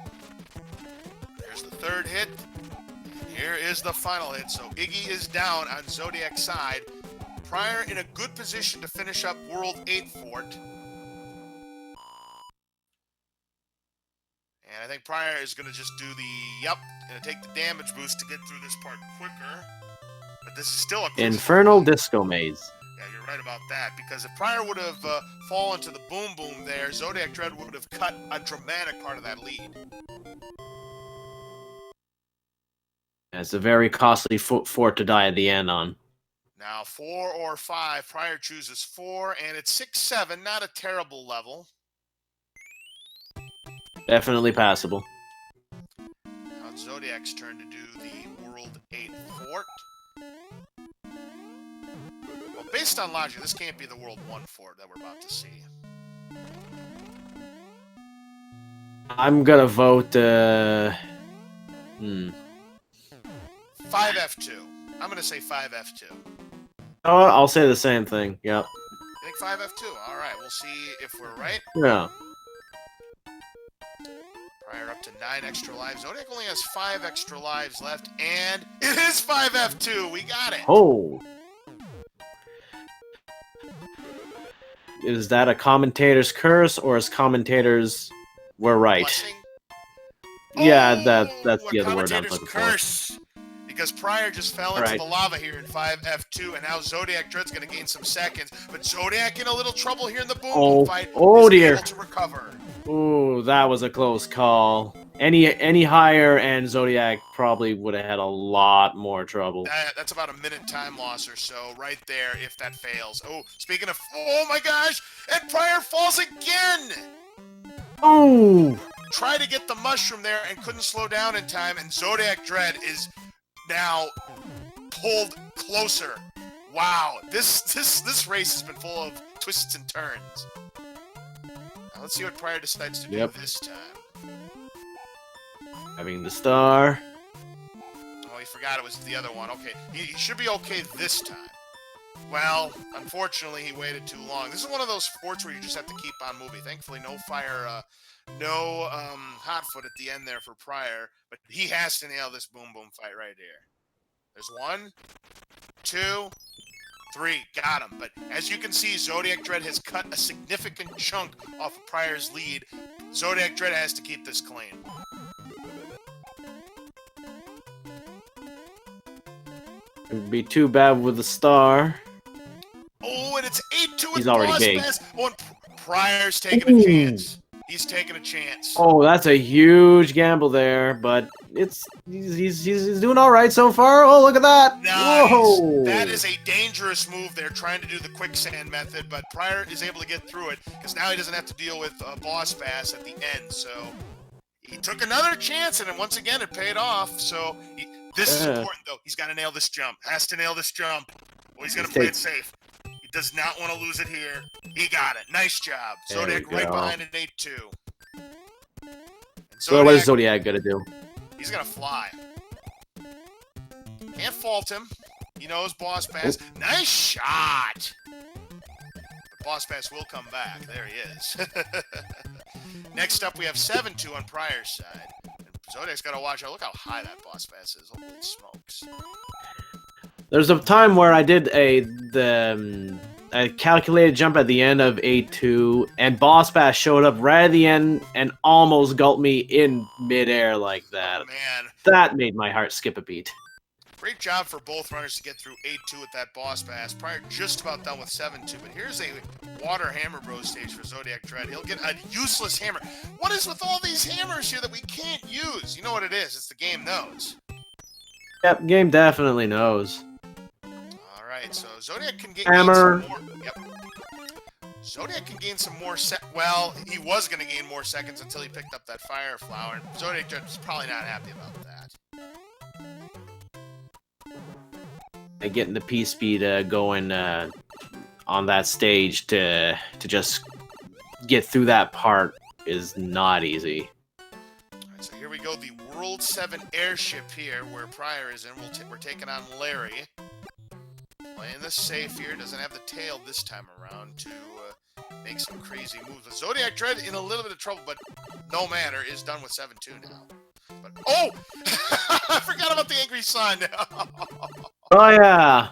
There's the third hit. And here is the final hit. So Iggy is down on Zodiac's side. prieR in a good position to finish up World 8 Fort. And I think prieR is going to just do the, going to take the damage boost to get through this part quicker. But this is still a Infernal Disco Maze. Yeah, you're right about that, because if prieR would have fallen to the boom boom there, ZodiacDredd would have cut a dramatic part of that lead. It's a very costly fort to die at the end on. Now, 4 or 5, prieR chooses 4, and it's 6-7, not a terrible level. Definitely passable. Now it's Zodiac's turn to do the World 8 Fort. Well, based on logic, this can't be the World 1 Fort that we're about to see. I'm gonna vote, 5F2. I'm gonna say 5F2. Oh, I'll say the same thing, yep. You think 5F2? Alright, we'll see if we're right. Yeah. prieR up to 9 extra lives. Zodiac only has 5 extra lives left, and it is 5F2! We got it! Oh! Is that a commentator's curse, or is commentators were right? Blessing? Yeah, that's the other word I'm looking curse. for. Because prieR just fell into the lava here in 5F2, and now ZodiacDredd's going to gain some seconds. But Zodiac in a little trouble here in the boom fight. Oh is dear! Able to recover. Ooh, that was a close call. Any higher, and Zodiac probably would have had a lot more trouble. That's about a minute time loss or so, right there, if that fails. Oh, speaking of, oh my gosh! And prieR falls again! Oh! Tried to get the mushroom there and couldn't slow down in time, and ZodiacDredd is now pulled closer. Wow, this race has been full of twists and turns. Now let's see what prieR decides to do this time. Having the star. Oh, he forgot it was the other one. Okay, he should be okay this time. Well, unfortunately, he waited too long. This is one of those forts where you just have to keep on moving. Thankfully, no fire, no hotfoot at the end there for prieR, but he has to nail this boom boom fight right here. There's 1, 2, 3, got him. But as you can see, ZodiacDredd has cut a significant chunk off of prieR's lead. ZodiacDredd has to keep this clean. It'd be too bad with the star. Oh, and it's 8-2 with He's already boss big. pass. Oh, and prieR's taking a chance. He's taking a chance. Oh, that's a huge gamble there, but he's doing all right so far. Oh, look at that! Nice. Whoa! That is a dangerous move there, trying to do the quicksand method, but prieR is able to get through it because now he doesn't have to deal with boss pass at the end. So he took another chance, and then once again it paid off. So this is important though. He's got to nail this jump. Has to nail this jump. Well, he's gonna play it safe. Does not want to lose it here. He got it. Nice job. Zodiac right behind at 8-2. So what is Zodiac gonna do? He's gonna fly. Can't fault him. He knows boss pass. Oh. Nice shot. The boss pass will come back. There he is. Next up, we have 7-2 on prieR's side. And Zodiac's got to watch out. Look how high that boss pass is. Holy smokes. There's a time where I did a calculated jump at the end of 8-2, and boss pass showed up right at the end and almost gulped me in midair like that. Oh, man. That made my heart skip a beat. Great job for both runners to get through 8-2 with that boss pass. prieR just about done with 7-2, but here's a water hammer bro stage for ZodiacDredd. He'll get a useless hammer. What is with all these hammers here that we can't use? You know what it is. It's the game knows. Yep, game definitely knows. Alright, so Zodiac can gain hammer. Some more. Yep. Zodiac can gain some more well, he was going to gain more seconds until he picked up that fire flower, and ZodiacDredd's probably not happy about that. Getting the P speed going on that stage to just get through that part is not easy. Alright, so here we go, the World 7 airship here, where prieR is in. We're taking on Larry. Playing this safe here, doesn't have the tail this time around to make some crazy moves. But ZodiacDredd in a little bit of trouble, but no matter, is done with 7-2 now. But oh, I forgot about the angry sun. Oh yeah,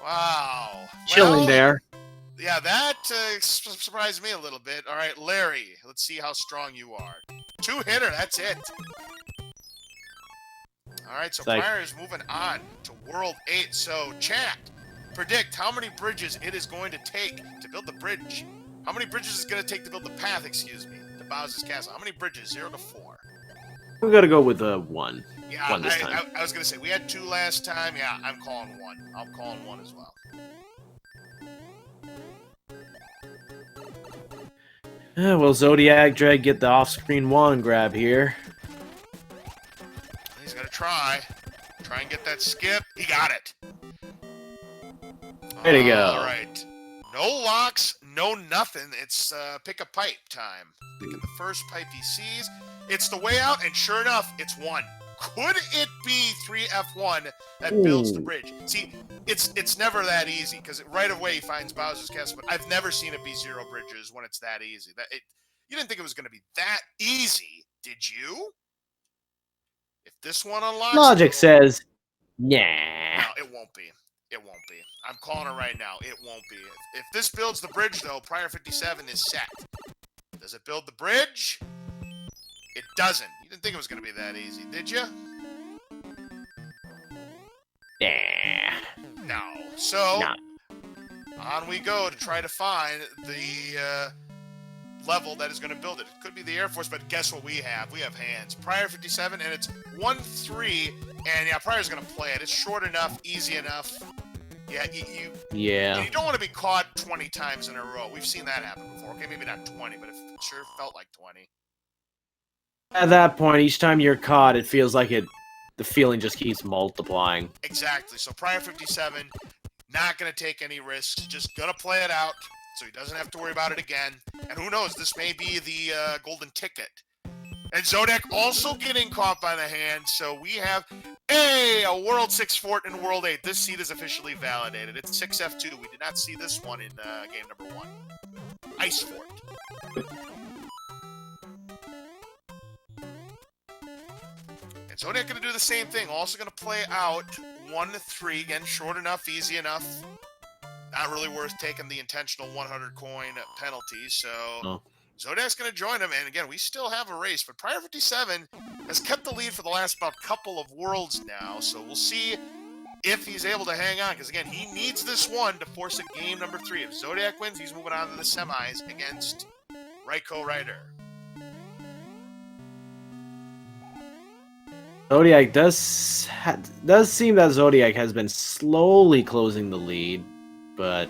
Wow. chilling Well, there. yeah, that surprised me a little bit. All right, Larry, let's see how strong you are. 2-hitter, that's it. All right, so It's like- prieR is moving on to World 8. So, chat, predict how many bridges it is going to take to build the bridge. How many bridges is it going to take to build the path, excuse me, to Bowser's Castle? How many bridges? 0 to 4. We're gonna go with a 1. Yeah, 1 this time. I was going to say, we had 2 last time. Yeah, I'm calling 1. I'm calling 1 as well. Will ZodiacDredd get the off-screen 1 grab here? He's going to try. Try and get that skip. He got it. There you go. All right. No locks, no nothing. It's pick a pipe time. Picking the first pipe he sees. It's the way out, and sure enough, it's 1. Could it be 3F1 that builds the bridge? See, it's never that easy, because right away he finds Bowser's Castle, but I've never seen it be 0 bridges when it's that easy. You didn't think it was going to be that easy, did you? If this one unlocks... Logic says, nah. No, it won't be. It won't be. I'm calling it right now. It won't be. If this builds the bridge, though, prieR57 is set. Does it build the bridge? It doesn't. You didn't think it was going to be that easy, did you? Nah. No. So, Nah. on we go to try to find the level that is going to build it. It could be the Air Force, but guess what we have? We have hands. prieR57, and it's 1-3, and yeah, prieR's going to play it. It's short enough, easy enough. Yeah, Yeah. you don't want to be caught 20 times in a row. We've seen that happen before. Okay, maybe not 20, but it sure felt like 20. At that point, each time you're caught, it feels like the feeling just keeps multiplying. Exactly. So prieR57, not going to take any risks. Just going to play it out so he doesn't have to worry about it again. And who knows, this may be the golden ticket. And Zodiac also getting caught by the hand. So we have a World 6 fort in World 8. This seed is officially validated. It's 6F2. We did not see this one in game number 1. Ice fort. And Zodiac going to do the same thing. Also going to play out 1-3. Again, short enough, easy enough. Not really worth taking the intentional 100 coin penalty. So No. Zodiac's going to join him. And again, we still have a race. But prieR57 has kept the lead for the last about couple of worlds now. So we'll see if he's able to hang on. Because again, he needs this one to force a game number 3. If Zodiac wins, he's moving on to the semis against Raiko Ryder. Zodiac does seem that Zodiac has been slowly closing the lead, but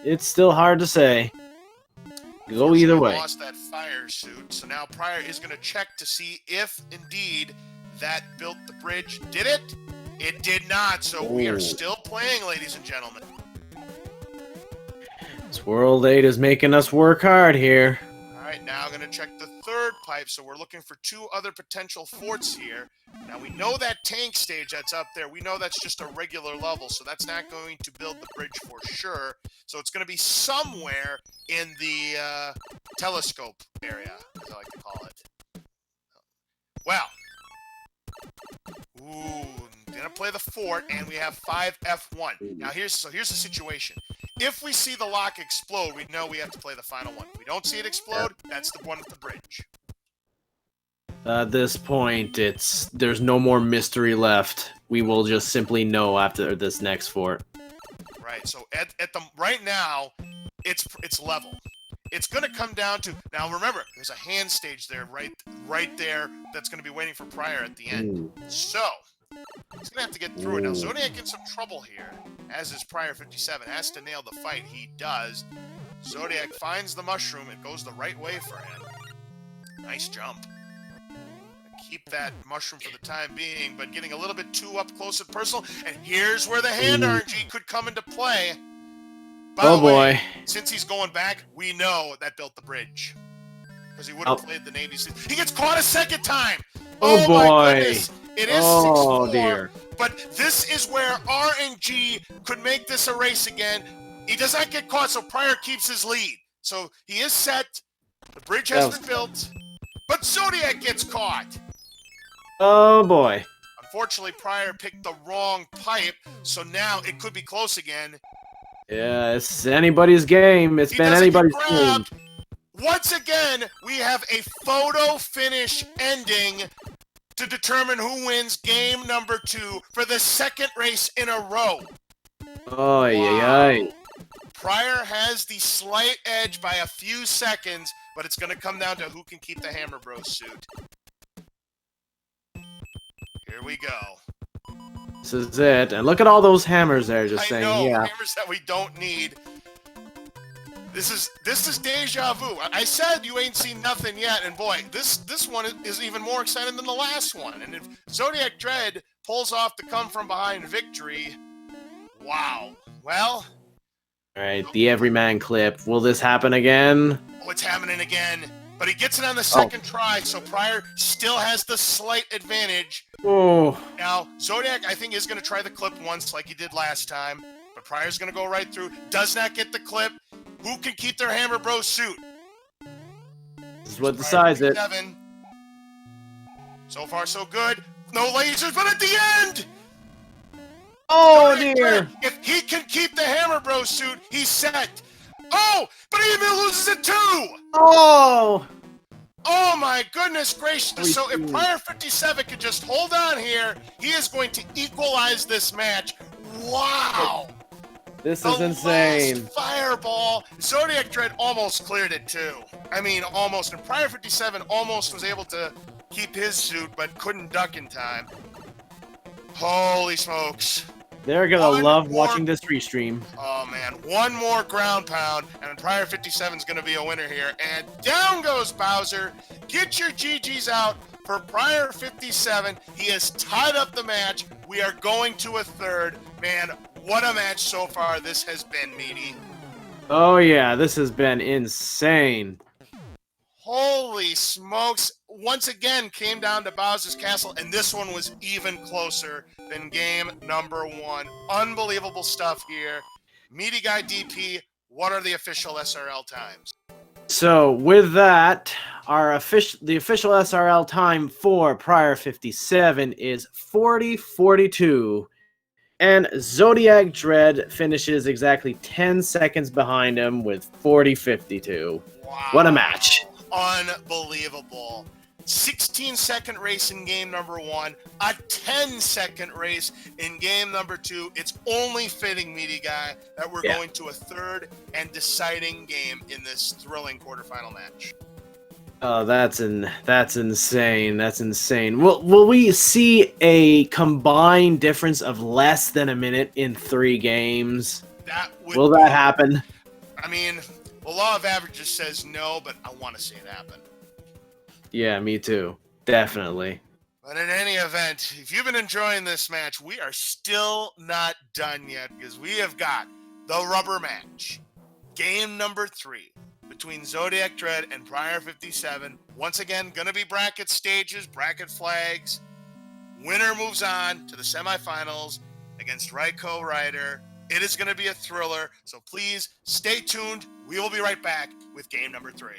it's still hard to say. Go either way. Lost that fire suit, so now prieR is going to check to see if indeed that built the bridge. Did it? It did not. So we are still playing, ladies and gentlemen. This World 8 is making us work hard here. All right, now I'm going to check the third pipe. So we're looking for 2 other potential forts here. Now we know that tank stage that's up there. We know that's just a regular level, so that's not going to build the bridge for sure. So it's going to be somewhere in the telescope area, as I like to call it. Well, gonna play the fort, and we have 5F1. Now here's the situation. If we see the lock explode, we know we have to play the final one. If we don't see it explode, that's the one with the bridge. At this point, there's no more mystery left. We will just simply know after this next fort. Right. So right now, it's level. It's going to come down to now. Remember, there's a hand stage there, right there. That's going to be waiting for prieR at the end. So he's going to have to get through it. Now Zodiac in some trouble here, as is prieR57. Has to nail the fight. He does. Zodiac finds the mushroom. It goes the right way for him. Nice jump. Keep that mushroom for the time being, but getting a little bit too up close and personal. And here's where the hand RNG could come into play. By the way, since he's going back, we know that built the bridge. Because he would have played the Navy SEAL. He gets caught a second time! Oh boy! My goodness. It is 6-4, dear. but this is where RNG could make this a race again. He does not get caught, so prieR keeps his lead. So he is set. The bridge has been built. But Zodiac gets caught. Oh, boy. Unfortunately, prieR picked the wrong pipe, so now it could be close again. Yeah, it's anybody's game. It's been anybody's game. Once again, we have a photo finish ending to determine who wins game number 2 for the second race in a row. Oh, yeah. prieR has the slight edge by a few seconds, but it's going to come down to who can keep the Hammer Bros suit. Here we go. This is it. And look at all those hammers there just saying, yeah. Hammers that we don't need. This is deja vu. I said you ain't seen nothing yet, and boy, this one is even more exciting than the last one. And if ZodiacDredd pulls off the come from behind victory, wow. Well, all right, the everyman clip. Will this happen again? Oh, it's happening again. But he gets it on the second try, so prieR still has the slight advantage. Oh. Now, Zodiac, I think, is going to try the clip once like he did last time. But prieR's going to go right through. Does not get the clip. Who can keep their Hammer Bros suit? This is what decides it. So far, so good. No lasers, but at the end! Oh, dear. If he can keep the Hammer Bros suit, he's set. Oh, but he even loses it too! Oh! Oh my goodness gracious. So if prieR57 could just hold on here, he is going to equalize this match. Wow! This is insane. Last fireball. ZodiacDredd almost cleared it too. I mean, almost. And prieR57 almost was able to keep his suit, but couldn't duck in time. Holy smokes. They're gonna love watching this restream. Oh man, one more ground pound, and prieR57 is gonna be a winner here. And down goes Bowser. Get your GGs out for prieR57. He has tied up the match. We are going to a third. Man, what a match so far this has been, Meaty. Oh yeah, this has been insane. Holy smokes. Once again, came down to Bowser's Castle, and this one was even closer than game number 1. Unbelievable stuff here. Meaty Guy DP, what are the official SRL times? So with that, the official SRL time for prieR57 is 40:42. And ZodiacDredd finishes exactly 10 seconds behind him with 40:52. Wow. What a match. Unbelievable. 16-second race in game number 1, a 10-second race in game number 2. It's only fitting, Meaty Guy, that we're going to a third and deciding game in this thrilling quarterfinal match. Oh, that's insane. That's insane. Will we see a combined difference of less than a minute in 3 games? Will that happen? I mean, the law of averages says no, but I want to see it happen. Yeah, me too. Definitely. But in any event, if you've been enjoying this match, we are still not done yet because we have got the rubber match. Game number 3 between ZodiacDredd and prieR57. Once again, going to be bracket stages, bracket flags. Winner moves on to the semifinals against Ryko Ryder. It is going to be a thriller, so please stay tuned. We will be right back with game number 3.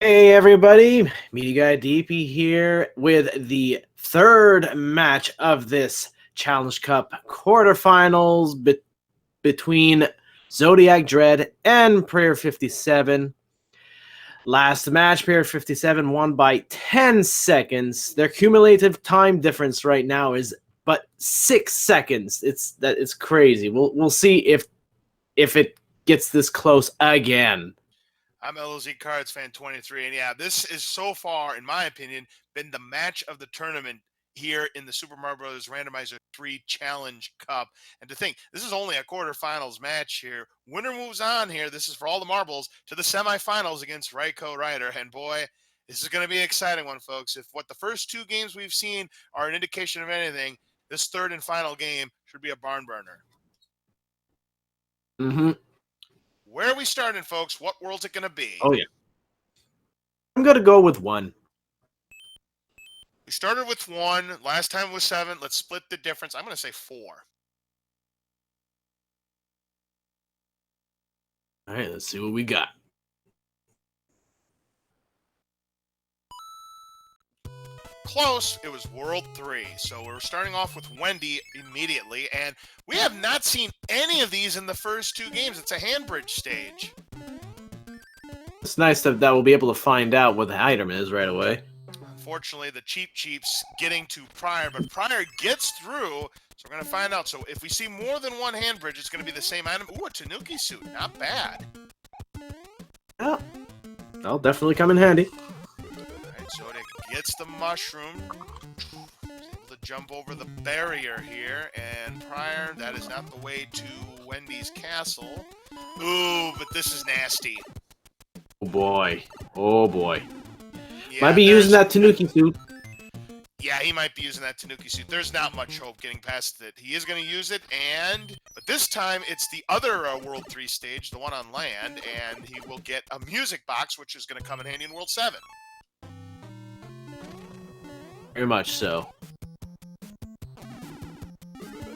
Hey everybody, Media Guy DP here with the third match of this Challenge Cup quarterfinals between ZodiacDredd and prieR57. Last match, prieR57 won by 10 seconds. Their cumulative time difference right now is but 6 seconds. It's crazy. We'll see if it gets this close again. I'm LOZ Cards Fan 23, and yeah, this is so far, in my opinion, been the match of the tournament here in the Super Mario Bros. Randomizer 3 Challenge Cup. And to think, this is only a quarterfinals match here. Winner moves on here. This is for all the marbles to the semifinals against Raiko Ryder. And boy, this is going to be an exciting one, folks. If what the first two games we've seen are an indication of anything, this third and final game should be a barn burner. Mm-hmm. Where are we starting, folks? What world's it going to be? Oh, yeah. I'm going to go with 1. We started with 1. Last time was 7. Let's split the difference. I'm going to say 4. All right, let's see what we got. Close. It was World 3. So we're starting off with Wendy immediately, and we have not seen any of these in the first 2 games. It's a hand bridge stage. It's nice that we'll be able to find out what the item is right away. Unfortunately, the cheap's getting to prieR, but prieR gets through, so we're going to find out. So if we see more than one hand bridge, it's going to be the same item. Ooh, a Tanuki suit. Not bad. Yeah, that'll definitely come in handy. Alright, Zodiac gets the mushroom. He's able to jump over the barrier here, and prieR, that is not the way to Wendy's castle. Ooh, but this is nasty. Oh boy. Oh boy. Yeah, Might be using that Tanuki suit. Yeah, he might be using that Tanuki suit. There's not much hope getting past it. He is going to use it, but this time it's the other World 3 stage, the one on land, and he will get a music box, which is going to come in handy in World 7. Very much so.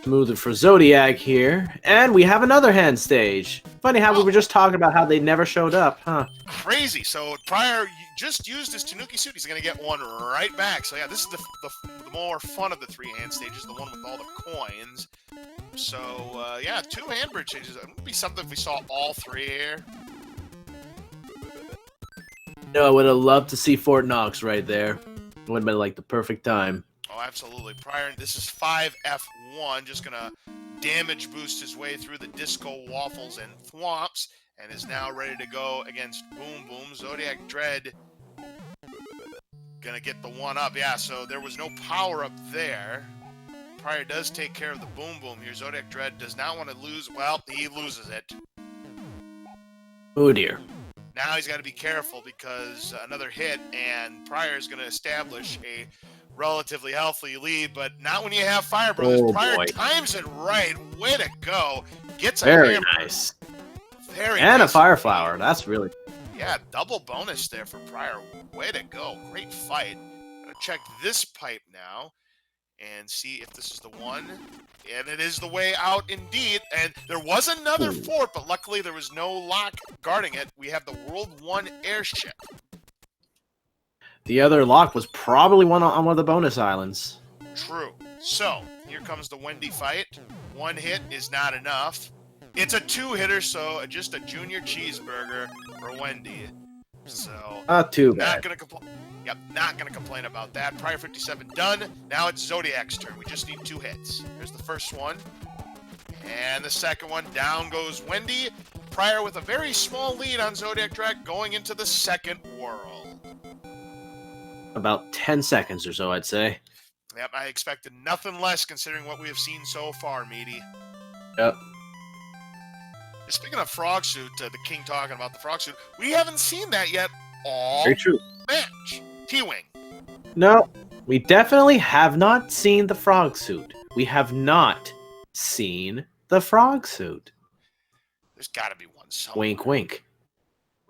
Smooth for Zodiac here, and we have another hand stage. Funny how we were just talking about how they never showed up, huh? Crazy. So prieR just used his Tanuki suit. He's going to get one right back. So yeah, this is the more fun of the 3 hand stages, the one with all the coins. So yeah, 2 hand bridge stages. It would be something if we saw all 3 here. No, I would have loved to see Fort Knox right there. It would have been like the perfect time. Oh, absolutely. prieR, this is 5F1, just going to damage boost his way through the disco waffles and thwomps, and is now ready to go against Boom Boom. ZodiacDredd going to get the 1-up. Yeah, so there was no power up there. prieR does take care of the Boom Boom here. ZodiacDredd does not want to lose. Well, he loses it. Oh dear. Now he's got to be careful because another hit, and prieR is going to establish a relatively healthy lead, but not when you have Fire Brothers. Oh, prieR boy. times it right. Way to go. Gets a Very hammer. nice. Very And nice. a Fire Flower. That's really... Yeah, double bonus there for prieR. Way to go. Great fight. Gonna check this pipe now and see if this is the one. And it is the way out indeed. And there was another fort, but luckily there was no lock guarding it. We have the World 1 airship. The other lock was probably on one of the bonus islands. True. So, here comes the Wendy fight. 1 hit is not enough. It's a 2-hitter, so just a junior cheeseburger for Wendy. So, Not too bad. not gonna complain. Yep, not gonna complain about that. prieR57 done. Now it's Zodiac's turn. We just need 2 hits. Here's the first one. And the second one. Down goes Wendy. prieR with a very small lead on ZodiacDredd going into the second world. About 10 seconds or so, I'd say. Yep, I expected nothing less considering what we have seen so far, Meaty. Yep. Speaking of frog suit, the king talking about the frog suit, we haven't seen that yet all Very true. match. T-Wing. No, we definitely have not seen the frog suit. We have not seen the frog suit. There's got to be one somewhere. Wink, wink.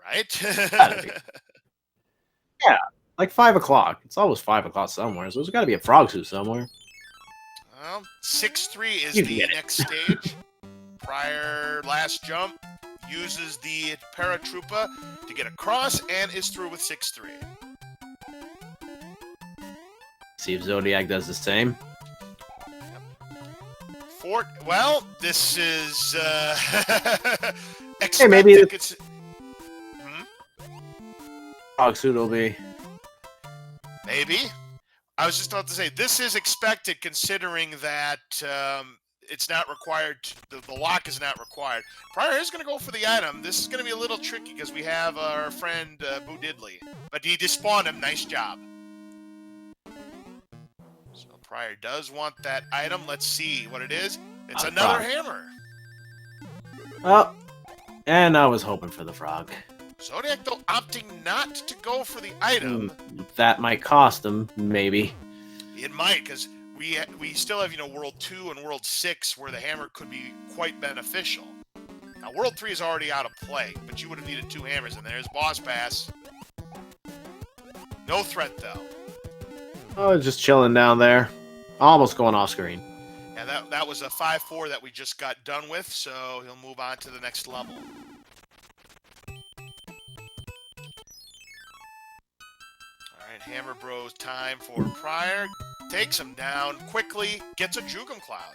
Right? Gotta be. Yeah, like 5 o'clock. It's always 5 o'clock somewhere, so there's got to be a frog suit somewhere. Well, 6-3 is You the get it. next stage. prieR last jump uses the paratroopa to get across and is through with 6-3. See if Zodiac does the same. Fort, well, this is expected. Hey, maybe the Hmm? frog suit will be. Maybe. I was just about to say, this is expected considering that it's not required. The lock is not required. prieR is going to go for the item. This is going to be a little tricky because we have our friend Boo Diddley. But he despawned him. Nice job. So prieR does want that item. Let's see what it is. It's another hammer. Oh, and I was hoping for the frog. Zodiac, though, opting not to go for the item. That might cost him, maybe. It might, because we still have, World 2 and World 6 where the hammer could be quite beneficial. Now, World 3 is already out of play, but you would have needed 2 hammers, and there's Boss Pass. No threat, though. Oh, just chilling down there. Almost going off screen. Yeah, that was a 5-4 that we just got done with, so he'll move on to the next level. Alright, Hammer Bros time for prieR. Takes him down quickly, gets a Jugum Cloud.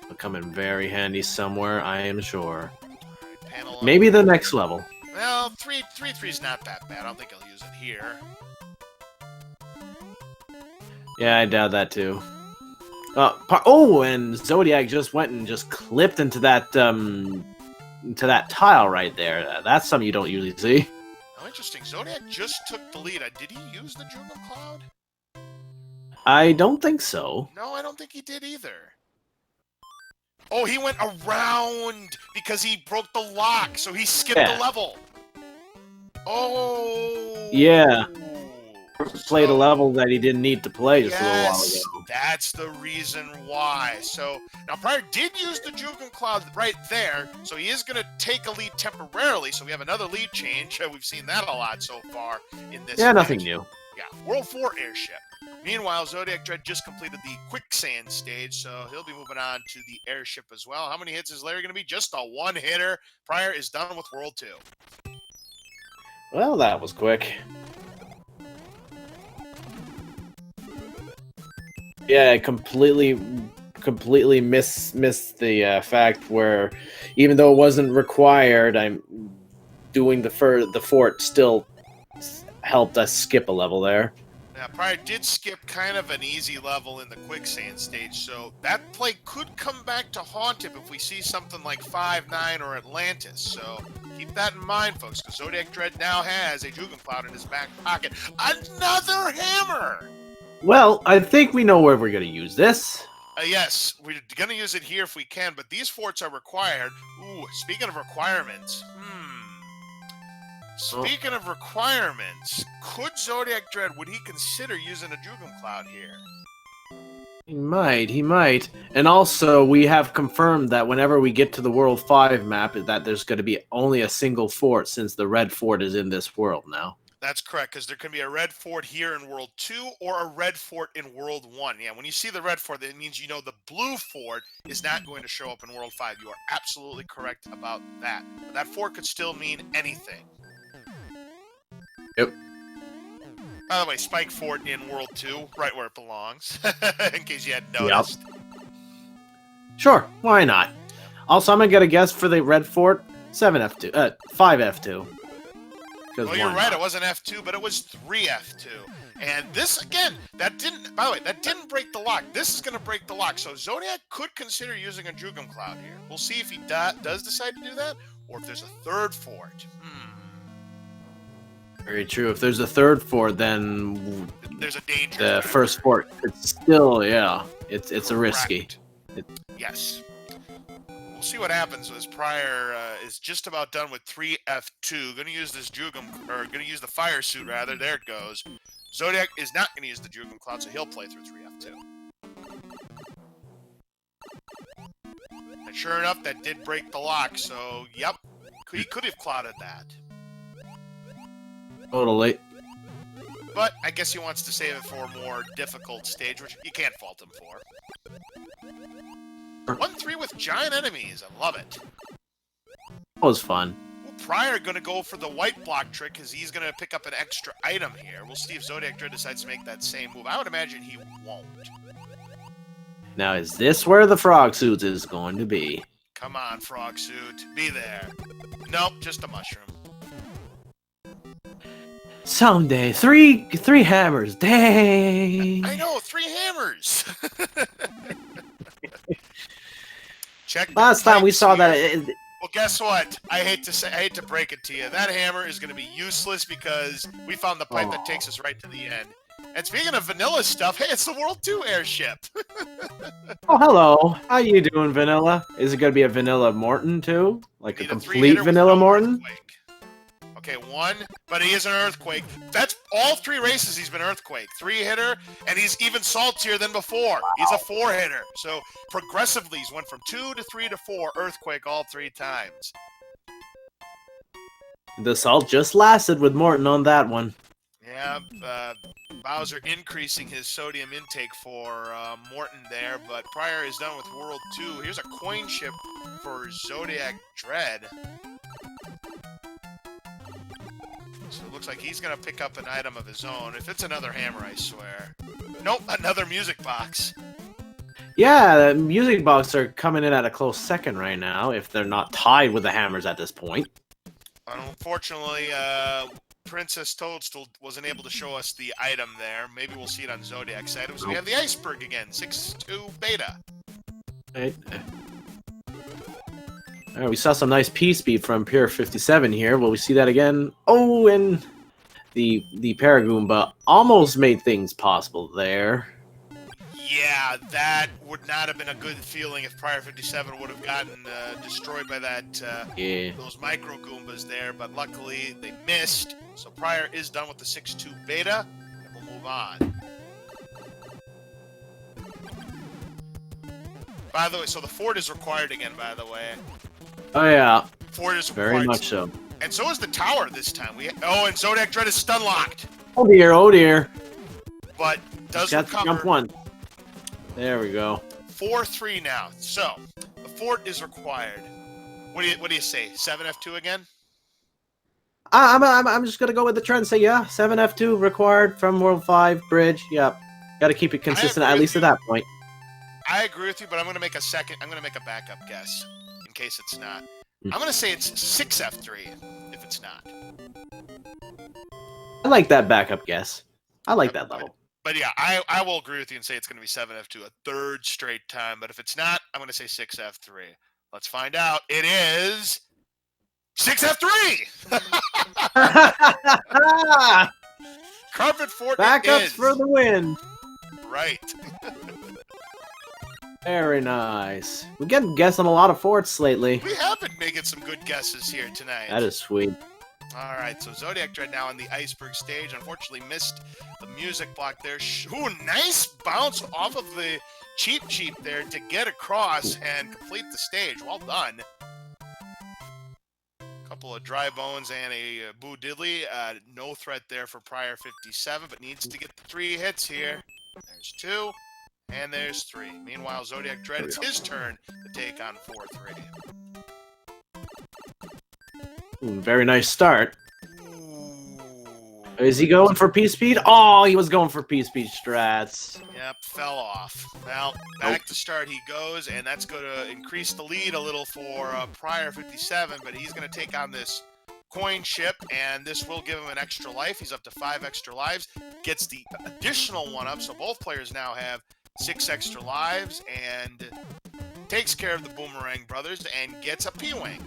Will come in very handy somewhere, I am sure. Alright, panel Maybe the next level. Well, 3-3's not that bad. I don't think he'll use it here. Yeah, I doubt that too. Oh, and Zodiac just went and just clipped into that tile right there. That's something you don't usually see. Oh, interesting. Zodiac just took the lead. Did he use the Jugum Cloud? I don't think so. No, I don't think he did either. Oh, he went around because he broke the lock, so he skipped the level. Oh. Yeah. Played a level that he didn't need to play just a little while ago. That's the reason why. So now prieR did use the Jugum Cloud right there, so he is going to take a lead temporarily. So we have another lead change. We've seen that a lot so far in this. Yeah, nothing new. Yeah, World 4 airship. Meanwhile, ZodiacDredd just completed the quicksand stage, so he'll be moving on to the airship as well. How many hits is Larry going to be? Just a one-hitter. prieR is done with World 2. Well, that was quick. Yeah, I completely missed the fact where, even though it wasn't required, I'm doing the fort still helped us skip a level there. Now, prieR did skip kind of an easy level in the quicksand stage, so that play could come back to haunt him if we see something like 5-9 or Atlantis. So keep that in mind, folks, because ZodiacDredd now has a Jugum Cloud in his back pocket. Another hammer! Well, I think we know where we're going to use this. Yes, we're going to use it here if we can, but these forts are required. Ooh, speaking of requirements. Speaking of requirements, could ZodiacDredd, would he consider using a Jugum Cloud here? He might. And also, we have confirmed that whenever we get to the World 5 map, that there's going to be only a single fort, since the red fort is in this world now. That's correct, because there can be a red fort here in World 2 or a red fort in World 1. Yeah, when you see the red fort, that means you know the blue fort is not going to show up in World 5. You are absolutely correct about that. But that fort could still mean anything. Yep. By the way, Spike Fort in World 2, right where it belongs, in case you hadn't noticed. Yep. Sure, why not? Also, I'm going to get a guess for the red fort, 7F2, 5F2. Well, you're right, it wasn't F2, but it was 3F2. And this, again, that didn't, by the way, that didn't break the lock. This is going to break the lock. So Zodiac could consider using a Jugum Cloud here. We'll see if he does decide to do that, or if there's a third fort. Very true. If there's a third fort, then there's a danger. The first fort, it's still, yeah, it's a risky. Yes. We'll see what happens as prieR is just about done with 3F2. Going to use this going to use the fire suit rather. There it goes. Zodiac is not going to use the Jugum Cloud, so he'll play through 3F2. And sure enough, that did break the lock. So, yep, he could have clouded that. Totally. But I guess he wants to save it for a more difficult stage, which you can't fault him for. 1-3 with giant enemies. I love it. That was fun. Well, prieR going to go for the white block trick because he's going to pick up an extra item here. We'll see if ZodiacDredd decides to make that same move. I would imagine he won't. Now, is this where the frog suit is going to be? Come on, frog suit. Be there. Nope, just a mushroom. Someday, three hammers. Dang. I know, 3 hammers. Check. Last time we saw that. Well, guess what? I hate to break it to you. That hammer is going to be useless because we found the pipe that takes us right to the end. And speaking of vanilla stuff, hey, it's the World 2 airship. Oh, hello. How you doing, Vanilla? Is it going to be a Vanilla Morton, too? Like a complete Vanilla Morton? Earthquake. Okay, 1, but he is an earthquake. That's all 3 races he's been earthquake. 3-hitter, and he's even saltier than before. Wow. He's a 4-hitter. So progressively, he's went from 2 to 3 to 4, earthquake all 3 times. The salt just lasted with Morton on that one. Yeah, Bowser increasing his sodium intake for Morton there, but prieR is done with World 2. Here's a coin ship for ZodiacDredd. So it looks like he's going to pick up an item of his own. If it's another hammer, I swear. Nope, another music box. Yeah, the music box are coming in at a close second right now, if they're not tied with the hammers at this point. Unfortunately, Princess Toadstool wasn't able to show us the item there. Maybe we'll see it on Zodiac's items. We have the iceberg again, 6-2 beta. Right. All right, we saw some nice P-speed from prieR57 here. Will we see that again? Oh, and the Paragoomba almost made things possible there. Yeah, that would not have been a good feeling if prieR57 would have gotten destroyed by that those micro Goombas there, but luckily they missed. So prieR is done with the 6-2 beta, and we'll move on. By the way, so the fort is required again, by the way. Oh, yeah. Fort is required. Very much so. And so is the tower this time. Oh, and ZodiacDredd is stun locked. Oh, dear. Oh, dear. But does recover. Jump one. There we go. 4-3 now. So, the fort is required. What do you say? 7F2 again? I'm just gonna go with the trend and say yeah. 7F2 required from World 5 bridge. Yep. Got to keep it consistent at least at that point. I agree with you, but I'm gonna make a backup guess in case it's not. I'm gonna say it's 6F3 if it's not. I like that backup guess. I like that level. But yeah, I will agree with you and say it's going to be 7F2 a third straight time. But if it's not, I'm going to say 6F3. Let's find out. It is 6F3! Carpet fort Backups is. for the win. Right. Very nice. We're getting guessing a lot of forts lately. We have been making some good guesses here tonight. That is sweet. Alright, so ZodiacDredd now on the iceberg stage. Unfortunately missed the music block there. Ooh, nice bounce off of the Cheap there to get across and complete the stage. Well done. Couple of dry bones and a Boo Diddley. No threat there for prieR57, but needs to get the 3 hits here. There's 2, and there's 3. Meanwhile, ZodiacDredd, it's his turn to take on 4-3. Very nice start. Is he going for P-speed? Oh, he was going for P-speed strats. Yep, fell off. Well, back to start he goes, and that's going to increase the lead a little for prieR57, but he's going to take on this coin ship, and this will give him an extra life. He's up to 5 extra lives, gets the additional 1 up, so both players now have 6 extra lives, and takes care of the Boomerang brothers and gets a P-Wing.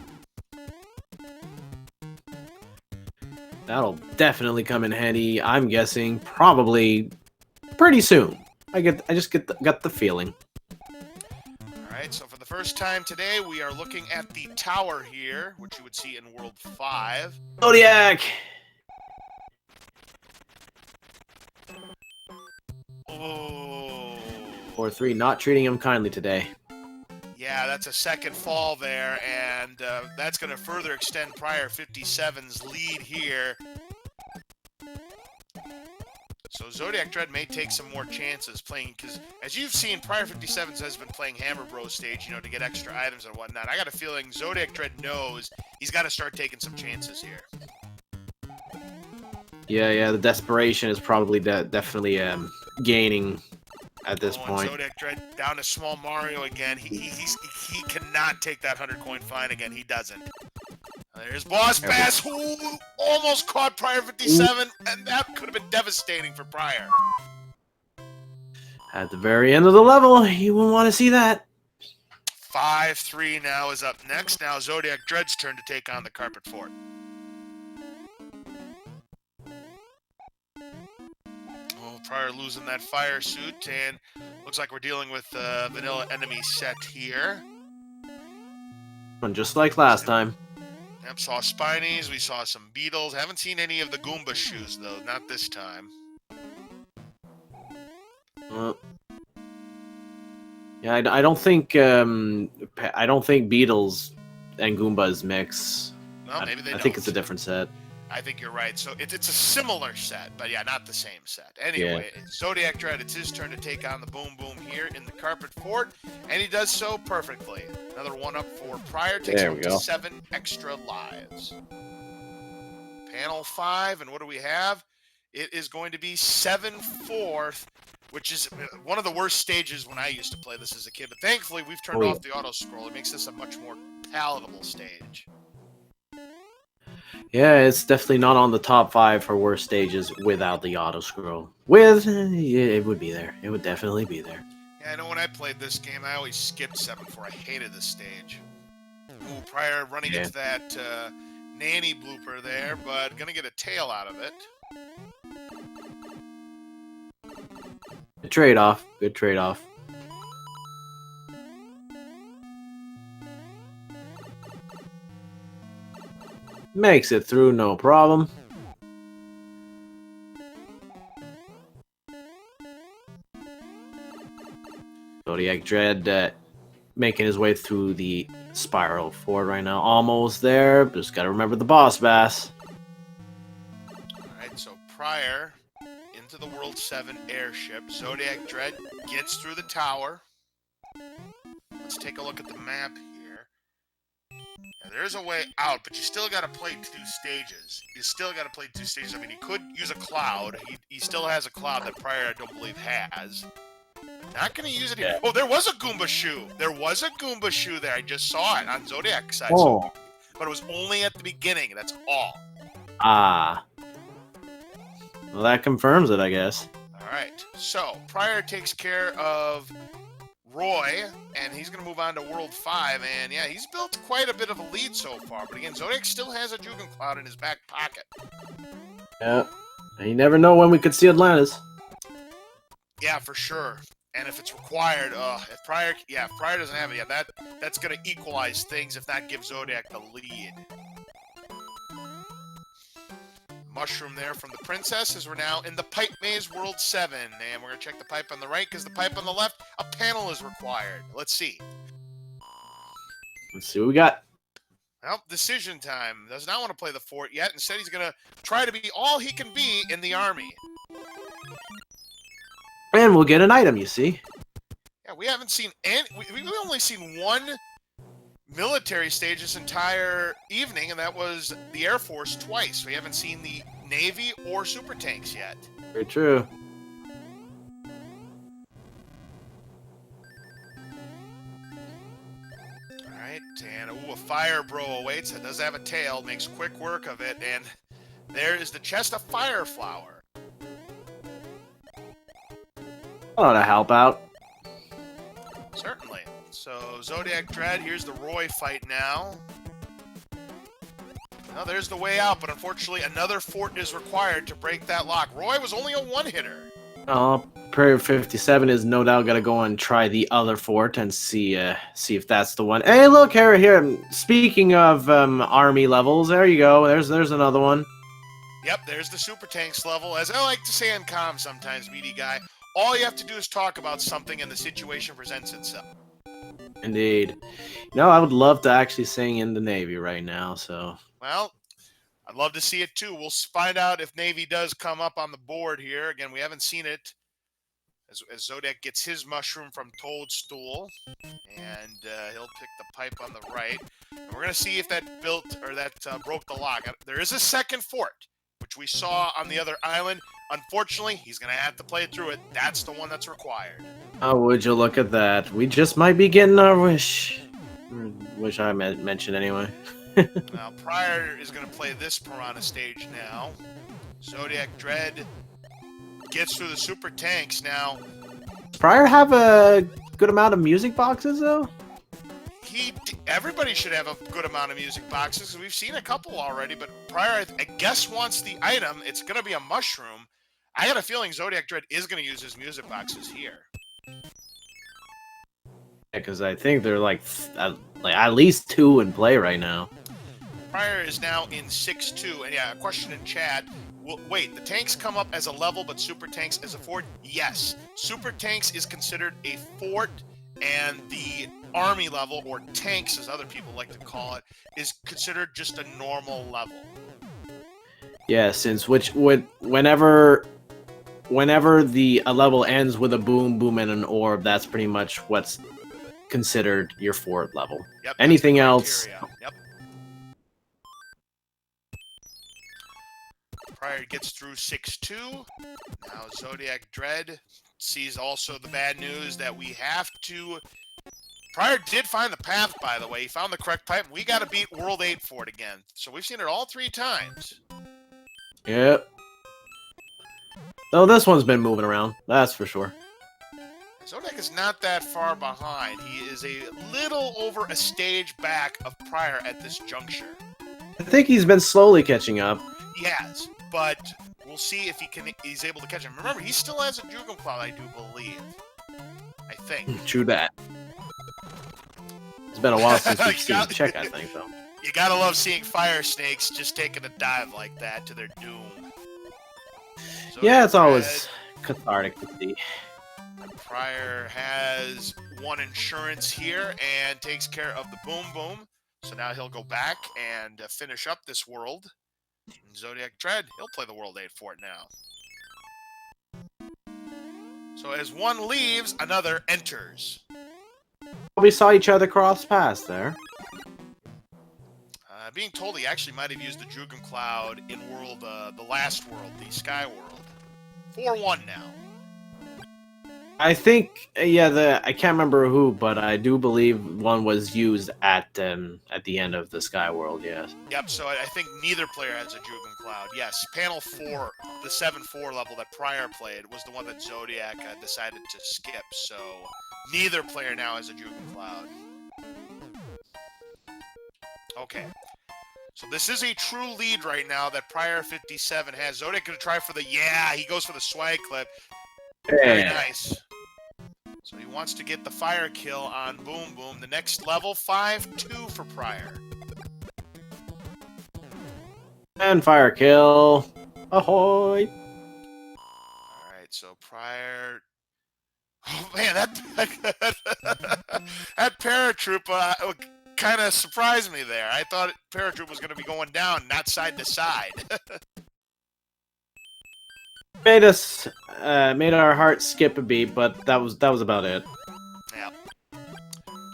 That'll definitely come in handy. I'm guessing probably pretty soon. I just got the feeling. All right, so for the first time today, we are looking at the tower here, which you would see in World 5. Zodiac. Oh. 4-3, not treating him kindly today. Yeah, that's a second fall there, and that's going to further extend prieR57's lead here. So ZodiacDredd may take some more chances playing, because as you've seen, prieR57 has been playing Hammer Bros stage, you know, to get extra items and whatnot. I got a feeling ZodiacDredd knows he's got to start taking some chances here. Yeah, the desperation is probably definitely gaining at this point. ZodiacDredd down to Small Mario again. He cannot take that 100 coin fine again. He doesn't. There's Boss Bass, who almost caught prieR57, and that could have been devastating for prieR. At the very end of the level, you wouldn't want to see that. 5-3 now is up next. Now ZodiacDredd's turn to take on the Carpet Fort. prieR losing that fire suit, and looks like we're dealing with vanilla enemy set here. And just like last time. Yep, saw Spinies, we saw some Beetles. Haven't seen any of the Goomba shoes, though. Not this time. Yeah, I don't think Beetles and Goombas mix. Well, maybe they don't. I think it's a different set. I think you're right. So it's a similar set, but yeah, not the same set. Anyway, ZodiacDredd, it's his turn to take on the Boom Boom here in the Carpet Fort, and he does so perfectly. Another one up for prieR, takes him to 7 extra lives. Panel 5, and what do we have? It is going to be 7/4, which is one of the worst stages when I used to play this as a kid. But thankfully, we've turned off the auto scroll. It makes this a much more palatable stage. Yeah, it's definitely not on the top 5 for worst stages without the auto scroll. With, yeah, it would be there. It would definitely be there. Yeah, I know when I played this game, I always skipped 7/4. I hated this stage. Ooh, prior running into that nanny blooper there, but gonna get a tail out of it. Good trade-off. Good trade-off. Makes it through, no problem. ZodiacDredd making his way through the spiral fort right now. Almost there. Just gotta remember the boss bass. Alright, so prior into the World 7 airship, ZodiacDredd gets through the tower. Let's take a look at the map here. Now, there's a way out, but you still got to play 2 stages. You still got to play 2 stages. I mean, he could use a cloud. He still has a cloud that prior I don't believe has. Not going to use it here. Oh, there was a Goomba shoe. There was a Goomba shoe there. I just saw it on Zodiac's side. Oh. So, but it was only at the beginning. That's all. Ah. Well, that confirms it, I guess. All right. So, prior takes care of Roy, and he's going to move on to World 5. And, yeah, he's built quite a bit of a lead so far. But, again, Zodiac still has a Jugen Cloud in his back pocket. Yeah. You never know when we could see Atlantis. Yeah, for sure. And if it's required, if prior doesn't have it, yeah, that's going to equalize things, if not give Zodiac the lead. Mushroom there from the princess, as we're now in the Pipe Maze World 7. And we're going to check the pipe on the right, because the pipe on the left, a panel is required. Let's see. Let's see what we got. Well, decision time. Does not want to play the fort yet. Instead, he's going to try to be all he can be in the army. And we'll get an item, you see. Yeah, we haven't seen any. We've only seen one military stage this entire evening, and that was the Air Force twice. We haven't seen the Navy or super tanks yet. Very true. All right, and a fire bro awaits. It does have a tail, makes quick work of it, and there is the chest of fire flower. Oh, to help out. Certainly. So, ZodiacDredd, here's the Roy fight now. Well, there's the way out, but unfortunately another fort is required to break that lock. Roy was only a one-hitter. Oh, prieR57 is no doubt gonna go and try the other fort and see if that's the one. Hey, look, here. Speaking of army levels, there you go. There's another one. Yep, there's the super tanks level. As I like to say in comm sometimes, meaty guy, all you have to do is talk about something and the situation presents itself. Indeed. I would love to actually sing in the Navy right now, so. Well, I'd love to see it too. We'll find out if Navy does come up on the board here. Again, we haven't seen it. As Zodiac gets his mushroom from Toadstool, and he'll pick the pipe on the right. And we're going to see if that broke the lock. There is a second fort, which we saw on the other island. Unfortunately, he's going to have to play through it. That's the one that's required. Oh, would you look at that? We just might be getting our wish. Wish I mentioned anyway. Now, prior is going to play this Piranha stage now. ZodiacDredd gets through the super tanks now. Does prior have a good amount of music boxes, though? Everybody should have a good amount of music boxes. We've seen a couple already, but prior, I guess, wants the item. It's going to be a mushroom. I got a feeling ZodiacDredd is going to use his music boxes here. Yeah, because I think they're like at least 2 in play right now. Prior is now in 6-2, and yeah, a question in chat. Wait, the tanks come up as a level, but super tanks as a fort? Yes. Super tanks is considered a fort, and the army level, or tanks as other people like to call it, is considered just a normal level. Yeah, since whenever the level ends with a boom, and an orb, that's pretty much what's considered your fort level. Yep, anything else? Yep. prieR gets through 6-2. Now ZodiacDredd sees also the bad news that we have to... prieR did find the path, by the way. He found the correct pipe. We got to beat World 8 for it again. So we've seen it all 3 times. Yep. Though this one's been moving around, that's for sure. Zodiac is not that far behind. He is a little over a stage back of prieR at this juncture. I think he's been slowly catching up. He has, but we'll see if he's able to catch him. Remember, he still has a Jugum Cloud, I do believe. I think. True that. It's been a while since we've seen check, I think, though. You gotta love seeing fire snakes just taking a dive like that to their doom. So yeah, it's always cathartic to see. prieR has 1 insurance here and takes care of the Boom Boom. So now he'll go back and finish up this world. And ZodiacDredd, he'll play the World 8 for it now. So as one leaves, another enters. We saw each other cross paths there. Being told he actually might have used the Jugum Cloud in world, the last world, the Sky World. 4-1 now. I think, yeah, I can't remember who, but I do believe one was used at the end of the Sky World, yes. Yep, so I think neither player has a Jugum Cloud. Yes, panel 4, the 7-4 level that prieR played was the one that Zodiac decided to skip, so neither player now has a Jugum Cloud. Okay. So this is a true lead right now that prieR57 has. Zodiac gonna try for the, yeah, he goes for the swag clip. Very nice. So he wants to get the fire kill on Boom Boom. The next level, 5-2 for prieR. And fire kill. Ahoy! Alright, so prieR... Oh man, that paratrooper kind of surprised me there. I thought paratroop was going to be going down, not side to side. Made our heart skip a beat, but that was about it. Yeah.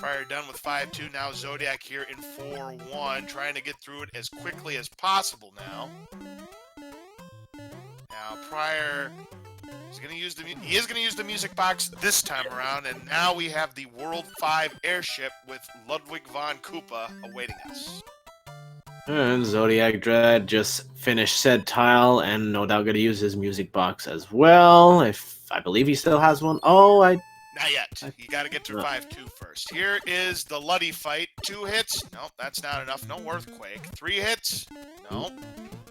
prieR done with 5-2. Now Zodiac here in 4-1, trying to get through it as quickly as possible now. Now prieR is going to use the music box this time around, and now we have the World 5 airship with Ludwig von Koopa awaiting us. And ZodiacDredd just finished said tile, and no doubt going to use his music box as well. I believe he still has one. Oh, Not yet. You got to get through 5-2 first. Here is the Luddy fight. 2 hits. Nope, that's not enough. No earthquake. 3 hits. Nope.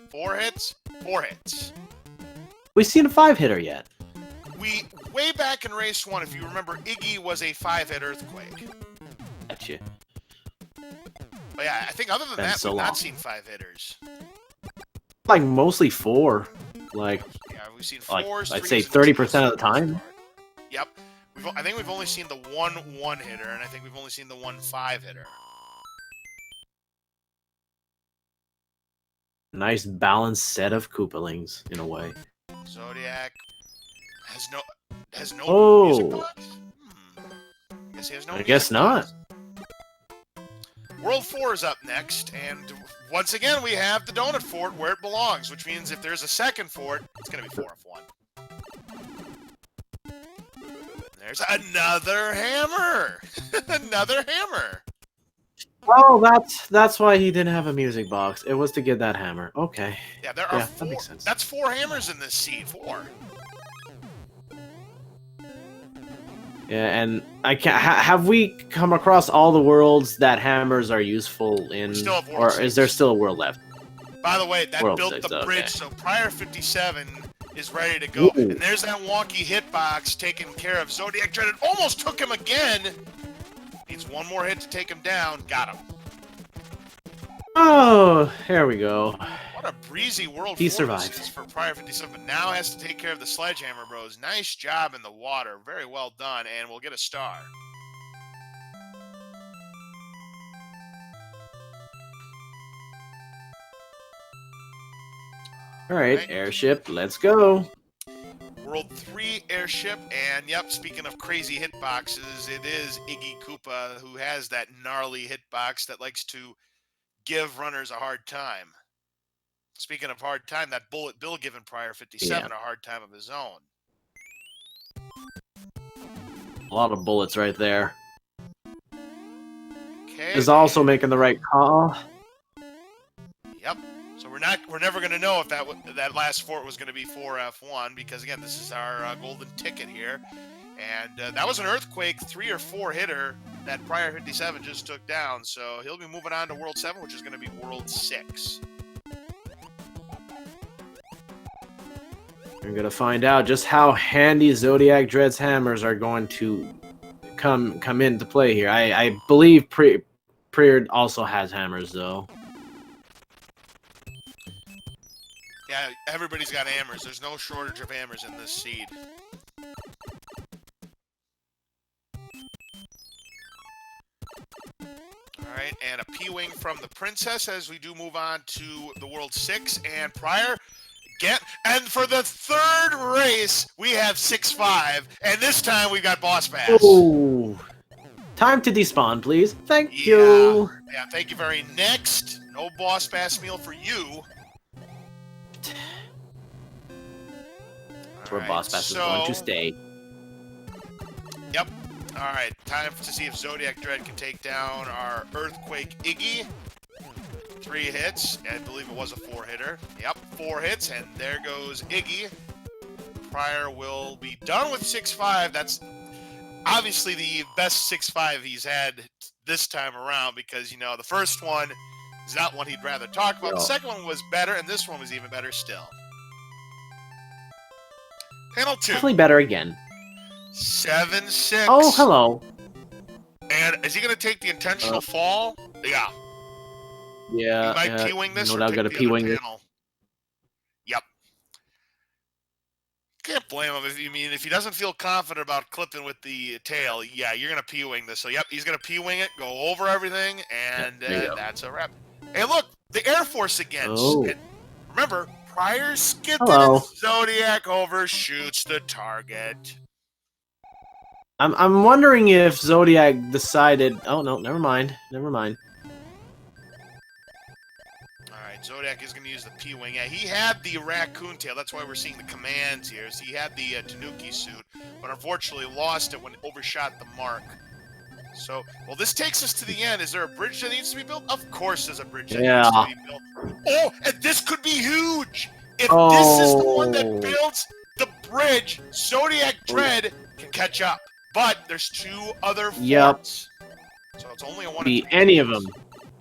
4 hits. 4 hits. We've seen a 5-hitter yet. Way back in race 1, if you remember, Iggy was a 5-hit earthquake. Gotcha. But yeah, I think other than that, we've not seen 5-hitters. Like mostly 4. Like, yeah, we've seen 4s. I'd say 30% of the time. Yep. I think we've only seen the 1 hitter, and I think we've only seen the 1 5-hitter. Nice balanced set of Koopalings in a way. Zodiac has no music box? Guess he has no I guess not. World 4 is up next, and once again we have the Donut Fort where it belongs, which means if there's a second fort, it's going to be 4F1. There's another hammer! Another hammer! Oh, that's why he didn't have a music box. It was to get that hammer. Okay. Yeah, there are 4. That makes sense. That's 4 hammers in this seed. 4. Yeah, and I can't. Have we come across all the worlds that hammers are useful in, or is there still a world left? By the way, that World built 6, the okay. bridge, so prieR57 is ready to go. Ooh. And there's that wonky hitbox taken care of. ZodiacDredd almost took him again. Needs 1 more hit to take him down. Got him. Oh, here we go. What a breezy world He this survived. is for prieR57, but now has to take care of the Sledgehammer Bros. Nice job in the water. Very well done, and we'll get a star. All right, airship, let's go. World 3 airship, and yep, speaking of crazy hitboxes, it is Iggy Koopa who has that gnarly hitbox that likes to give runners a hard time. Speaking of hard time, that bullet bill giving prieR57 a hard time of his own. A lot of bullets right there. Okay. Is also making the right call. Yep. So we're never going to know if that last fort was going to be 4F1 because again, this is our golden ticket here, and that was an earthquake 3 or 4 hitter that prieR57 just took down. So he'll be moving on to World 7, which is going to be World 6. We're gonna find out just how handy ZodiacDredd's hammers are going to come into play here. I believe prieR also has hammers though. Yeah, everybody's got hammers. There's no shortage of hammers in this seed. Alright, and a P-Wing from the Princess as we do move on to the World 6. And prieR, and for the 3rd race, we have 6-5. And this time we've got Boss Pass. Ooh. Time to despawn, please. Thank you. Yeah, thank you very next. No Boss Pass meal for you. That's where Boss Pass is going to stay. Yep. Alright, time to see if ZodiacDredd can take down our Earthquake Iggy. 3 hits. I believe it was a 4-hitter. Yep, 4 hits, and there goes Iggy. prieR will be done with 6-5. That's obviously the best 6-5 he's had this time around because, you know, the first one is not one he'd rather talk about. The second one was better, and this one was even better still. Panel 2. Definitely better again. 7-6. Oh, hello. And is he going to take the intentional fall? Yeah. Yeah. He might P-wing this no or doubt pick gonna the P-wing other this. panel. Yep. Can't blame him. If he doesn't feel confident about clipping with the tail, yeah, you're going to P-wing this. So, yep, he's going to P-wing it, go over everything, and that's a wrap. Hey, look, the Air Force again. And remember, prieR skipped it, and Zodiac overshoots the target. I'm wondering if Zodiac decided. Oh no, never mind. Never mind. All right, Zodiac is going to use the P-wing. Yeah, he had the raccoon tail. That's why we're seeing the commands here. So he had the Tanuki suit, but unfortunately lost it when it overshot the mark. So, well, this takes us to the end. Is there a bridge that needs to be built? Of course, there's a bridge that needs to be built. Oh, and this could be huge. If this is the one that builds the bridge, ZodiacDredd can catch up. But there's 2 other forts. So it's only a 1 Be any of them.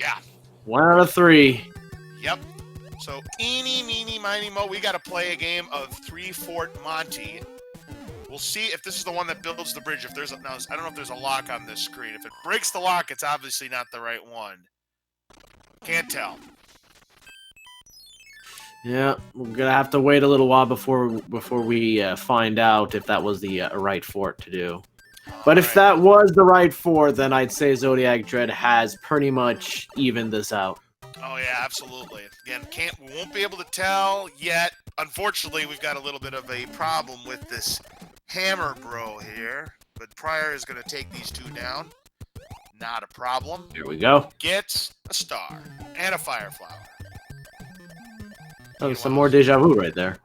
Yeah. 1 out of 3. Yep. So eeny, meeny, miny, mo. We got to play a game of 3-Fort Monty. We'll see if this is the one that builds the bridge. If there's I don't know if there's a lock on this screen. If it breaks the lock, it's obviously not the right one. Can't tell. Yeah, we're gonna have to wait a little while before we find out if that was the right fort to do. But if that was the right fort, then I'd say ZodiacDredd has pretty much evened this out. Oh yeah, absolutely. Again, we won't be able to tell yet. Unfortunately, we've got a little bit of a problem with this hammer bro here. But prieR is going to take these 2 down. Not a problem. Here we go. Gets a star and a fire flower. Oh, some more deja vu right there.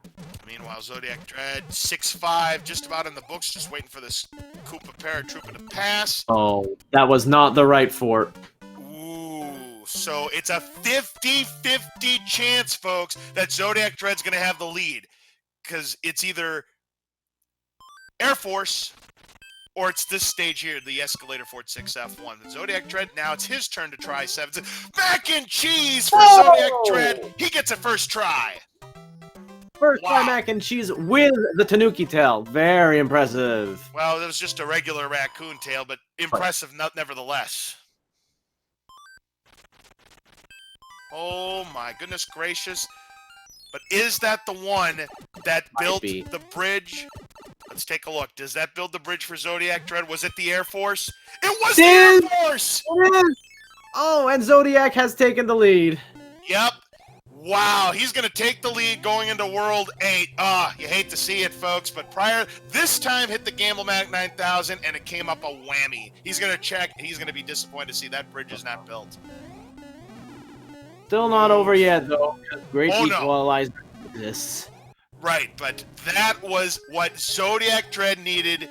Meanwhile, ZodiacDredd 6-5, just about in the books, just waiting for this Koopa paratrooper to pass. Oh, that was not the right fort. Ooh, so it's a 50-50 chance, folks, that ZodiacDredd's going to have the lead. Because it's either Air Force or it's this stage here, the Escalator Fort 6F1. The ZodiacDredd, now it's his turn to try 7. Mac and cheese for ZodiacDredd. He gets a first try. First try mac and cheese with the Tanuki tail. Very impressive. Well, it was just a regular raccoon tail, but impressive nevertheless. Oh my goodness gracious. But is that the one that built the bridge? Let's take a look. Does that build the bridge for ZodiacDredd? Was it the Air Force? It was the Air Force! Oh, and Zodiac has taken the lead. Yep. Wow, he's going to take the lead going into World 8. You hate to see it, folks, but prieR this time hit the Gamblematic 9000, and it came up a whammy. He's going to check, and he's going to be disappointed to see that bridge is not built. Still not over yet, though. Great Oh, no. equalizer exists. Right, but that was what ZodiacDredd needed.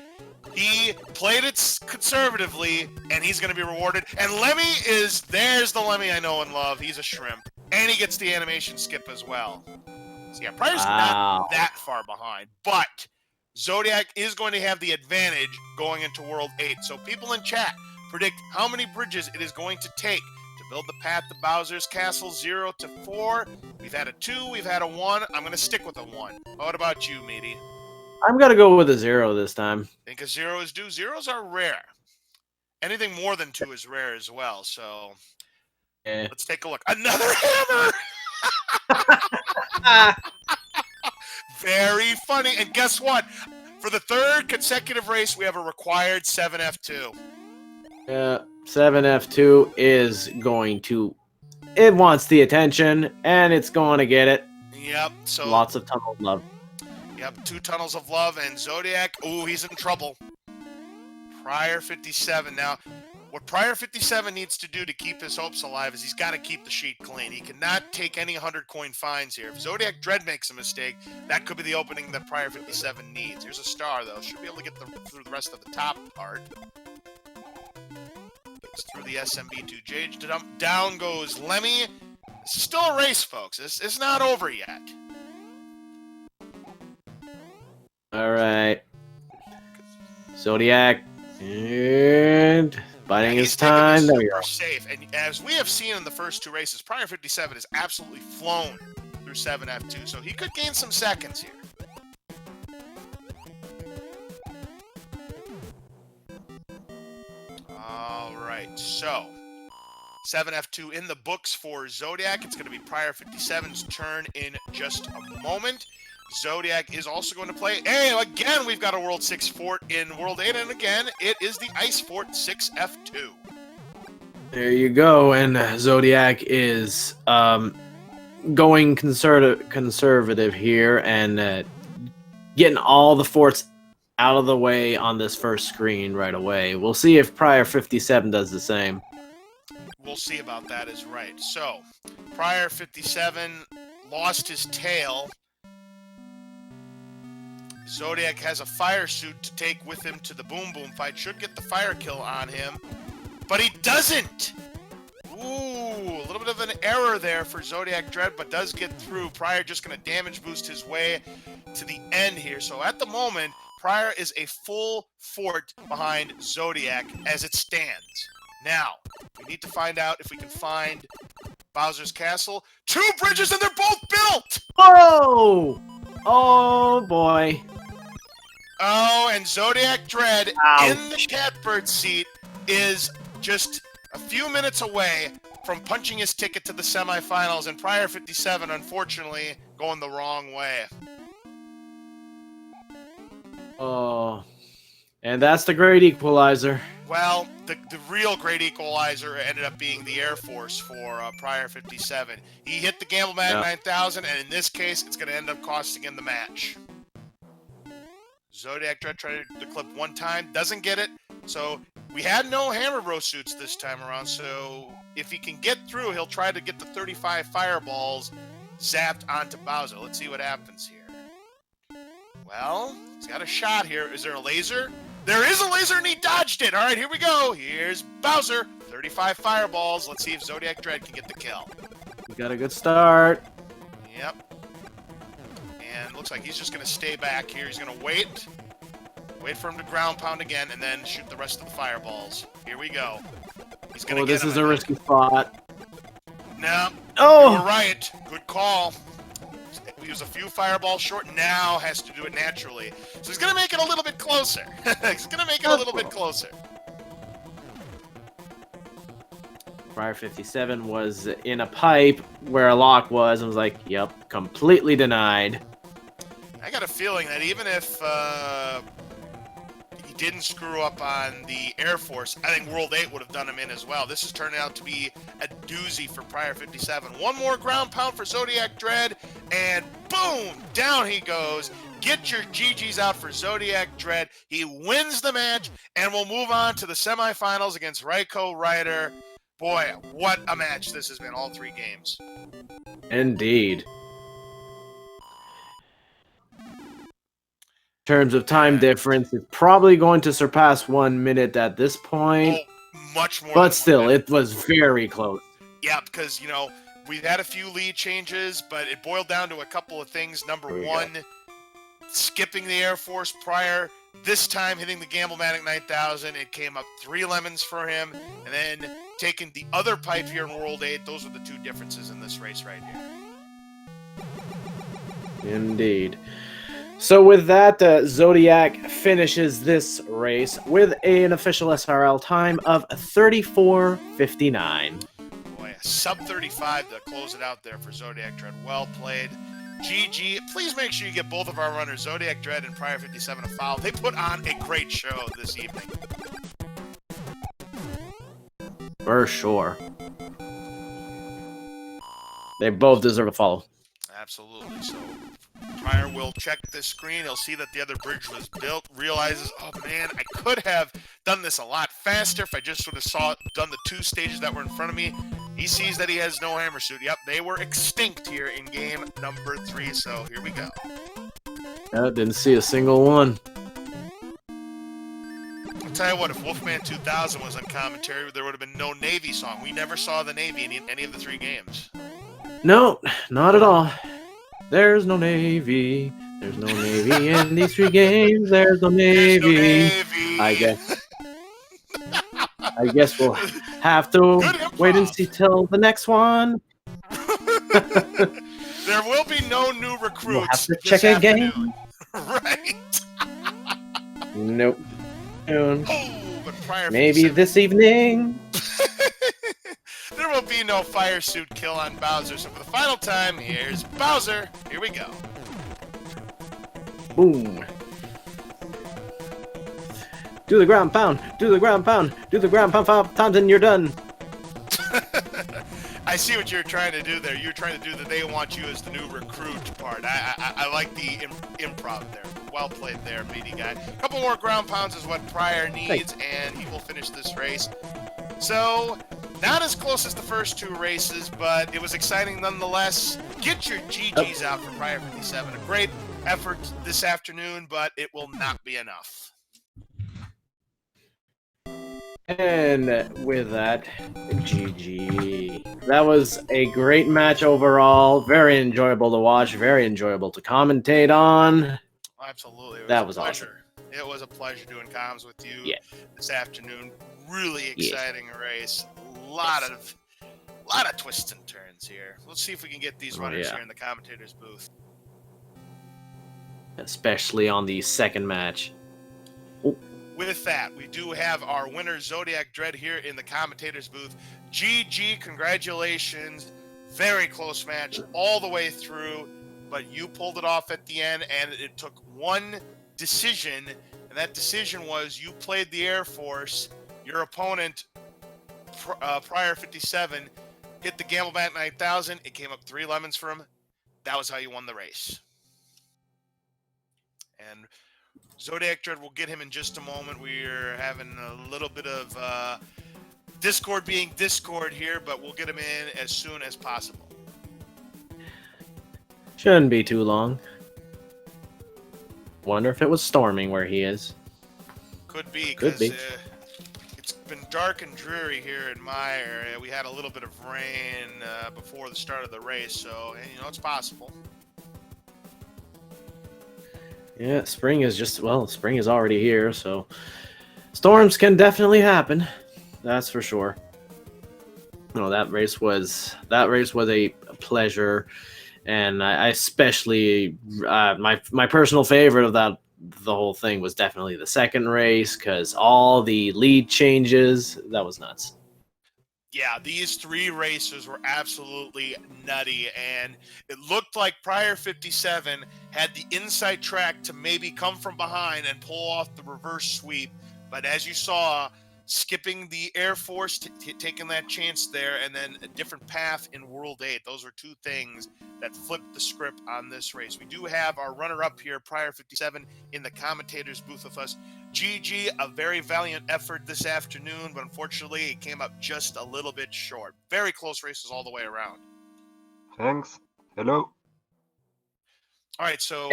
He played it conservatively, and he's going to be rewarded. And there's the Lemmy I know and love. He's a shrimp. And he gets the animation skip as well. So yeah, prieR's not that far behind, but Zodiac is going to have the advantage going into World 8. So people in chat, predict how many bridges it is going to take to build the path to Bowser's Castle 0 to 4. We've had a 2, we've had a 1. I'm going to stick with a 1. What about you, Meaty? I'm going to go with a 0 this time. Think a 0 is due? Zeros are rare. Anything more than 2 is rare as well, so let's take a look. Another hammer! Very funny. And guess what? For the 3rd consecutive race, we have a required 7F2. Yeah, 7F2 is going to... It wants the attention, and it's going to get it. Yep. So lots of tunnel love. Yep, 2 tunnels of love, and Zodiac, ooh, he's in trouble. prieR57. Now, what prieR57 needs to do to keep his hopes alive is he's got to keep the sheet clean. He cannot take any 100-coin fines here. If ZodiacDredd makes a mistake, that could be the opening that prieR57 needs. Here's a star, though. Should be able to get through the rest of the top part. It's through the SMB3R. Down goes Lemmy. This is still a race, folks. It's not over yet. All right. Zodiac. And biding his time. There we go. Safe. And as we have seen in the first 2 races, prieR57 has absolutely flown through 7F2, so he could gain some seconds here. All right, so 7F2 in the books for Zodiac. It's going to be prieR57's turn in just a moment. Zodiac is also going to play. Hey, again, we've got a World 6 fort in World 8, and again, it is the Ice Fort 6F2. There you go, and Zodiac is going conservative here and getting all the forts out of the way on this first screen right away. We'll see if prieR57 does the same. We'll see about that is right. So, prieR57 lost his tail. Zodiac has a fire suit to take with him to the Boom Boom fight. Should get the fire kill on him, but he doesn't. Ooh, a little bit of an error there for ZodiacDredd, but does get through. prieR just going to damage boost his way to the end here. So at the moment, prieR is a full fort behind Zodiac as it stands. Now, we need to find out if we can find Bowser's Castle. 2 bridges and they're both built! Whoa! Oh, boy. Oh, and ZodiacDredd in the catbird seat is just a few minutes away from punching his ticket to the semifinals, and prieR57, unfortunately, going the wrong way. Oh, and that's the great equalizer. Well, the real great equalizer ended up being the Air Force for prieR57. He hit the Gamble Mag 9000, and in this case, it's going to end up costing him the match. ZodiacDredd tried to clip 1 time, doesn't get it. So we had no Hammer Bro suits this time around, so if he can get through, he'll try to get the 35 fireballs zapped onto Bowser. Let's see what happens here. Well, he's got a shot here. Is there a laser? There is a laser, and he dodged it. All right, here we go. Here's Bowser. 35 fireballs. Let's see if ZodiacDredd can get the kill. We got a good start. Yep. And looks like he's just going to stay back here. He's going to wait. Wait for him to ground pound again, and then shoot the rest of the fireballs. Here we go. He's going to get this is a risky spot. No. Oh! You were right. Good call. He was a few fireballs short. Now has to do it naturally. So he's going to make it a little bit closer. He's going to make it a little bit closer. prieR57 was in a pipe where a lock was and was like, yep, completely denied. I got a feeling that even if he didn't screw up on the Air Force, I think World 8 would have done him in as well. This is turning out to be a doozy for prieR57. 1 more ground pound for ZodiacDredd, and boom! Down he goes. Get your GGs out for ZodiacDredd. He wins the match, and we'll move on to the semifinals against Ryko Ryder. Boy, what a match this has been, all 3 games. Indeed. In terms of time difference, it's probably going to surpass 1 minute at this point. Oh, much more. But still, it was very close. Yeah, because, you know, we've had a few lead changes, but it boiled down to a couple of things. Number one, skipping the Air Force prior, this time hitting the Gamblematic 9000. It came up 3 lemons for him, and then taking the other pipe here in World 8. Those are the 2 differences in this race right here. Indeed. So with that, Zodiac finishes this race with an official SRL time of 34:59. Boy, a sub 35 to close it out there for ZodiacDredd. Well played. GG. Please make sure you get both of our runners, ZodiacDredd and prieR57, a foul. They put on a great show this evening. For sure. They both deserve a follow. Absolutely. So prior will check this screen. He'll see that the other bridge was built, realizes, oh man, I could have done this a lot faster if I just sort of done the 2 stages that were in front of me. He sees that he has no hammer suit. Yep, they were extinct here in game number 3, so here we go. I didn't see a single one. I'll tell you what, if Wolfman 2000 was on commentary, there would have been no Navy song. We never saw the Navy in any of the 3 games. No, not at all. There's no Navy. There's no Navy in these 3 games. There's no Navy. There's no Navy. I guess we'll have to wait and see till the next one. There will be no new recruits. We'll have to check again. Right. Nope. Oh, but prior maybe this evening. There will be no fire suit kill on Bowser. So for the final time, here's Bowser. Here we go. Boom. Do the ground pound. Do the ground pound. Do the ground pound 5 times and you're done. I see what you're trying to do there. You're trying to do the they want you as the new recruit part. I like the improv there. Well played there, BD guy. A couple more ground pounds is what prior needs, and he will finish this race. So, not as close as the first 2 races, but it was exciting nonetheless. Get your GGs out for prieR57. A great effort this afternoon, but it will not be enough. And with that, GG. That was a great match overall. Very enjoyable to watch. Very enjoyable to commentate on. Absolutely. That was awesome. It was a pleasure doing comms with you this afternoon. Really exciting race. A lot of twists and turns here. Let's see if we can get these runners here in the commentator's booth. Especially on the second match. With that, we do have our winner, ZodiacDredd, here in the commentator's booth. GG, congratulations. Very close match all the way through, but you pulled it off at the end, and it took one decision, and that decision was you played the Air Force. Your opponent, prieR57, hit the Gamblematic 9000. It came up 3 lemons for him. That was how you won the race. And ZodiacDredd, will get him in just a moment. We're having a little bit of Discord being Discord here, but we'll get him in as soon as possible. Shouldn't be too long. Wonder if it was storming where he is. Could be, because it's been dark and dreary here in my area. We had a little bit of rain before the start of the race, so you know, it's possible. Yeah, spring is spring is already here, so storms can definitely happen. That's for sure. No, that race was a pleasure, and I especially my personal favorite of the whole thing was definitely the second race, because all the lead changes, that was nuts. Yeah, these 3 races were absolutely nutty, and it looked like prieR57 had the inside track to maybe come from behind and pull off the reverse sweep. But as you saw, skipping the Air Force, taking that chance there, and then a different path in World 8. Those were 2 things that flipped the script on this race. We do have our runner-up here, prieR57, in the commentator's booth with us. GG, a very valiant effort this afternoon, but unfortunately it came up just a little bit short. Very close races all the way around. Thanks. Hello. All right, so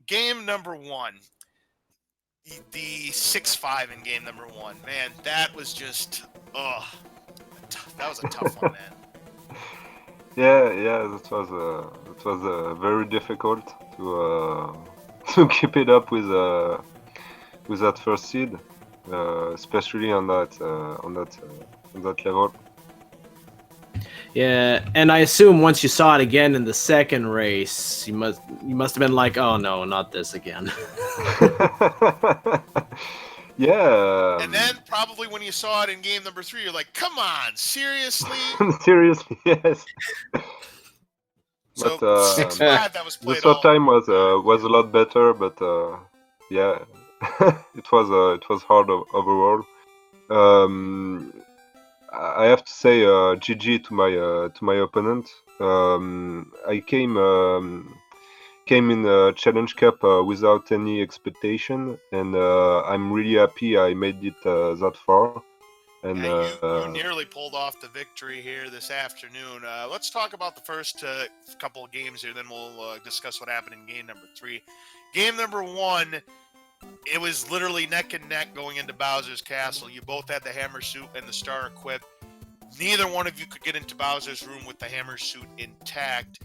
game number one. The 6-5 in game number one. Man, that was just, that was a tough one, man. Yeah, that was very difficult to to keep it up with that first seed, especially on that level. Yeah, and I assume once you saw it again in the second race, you must have been like, oh no, not this again. Yeah. And then probably when you saw it in game number 3, you're like, come on, seriously? Seriously, yes. So But 6-5, that was the played third all. time was a lot better, but yeah, it was hard overall. I have to say GG to my opponent. I came in a Challenge Cup without any expectation, and I'm really happy I made it that far. And Yeah, you nearly pulled off the victory here this afternoon. Let's talk about the first couple of games here, then we'll discuss what happened in game number 3. Game number 1, it was literally neck and neck going into Bowser's Castle. You both had the hammer suit and the star equipped. Neither one of you could get into Bowser's room with the hammer suit intact,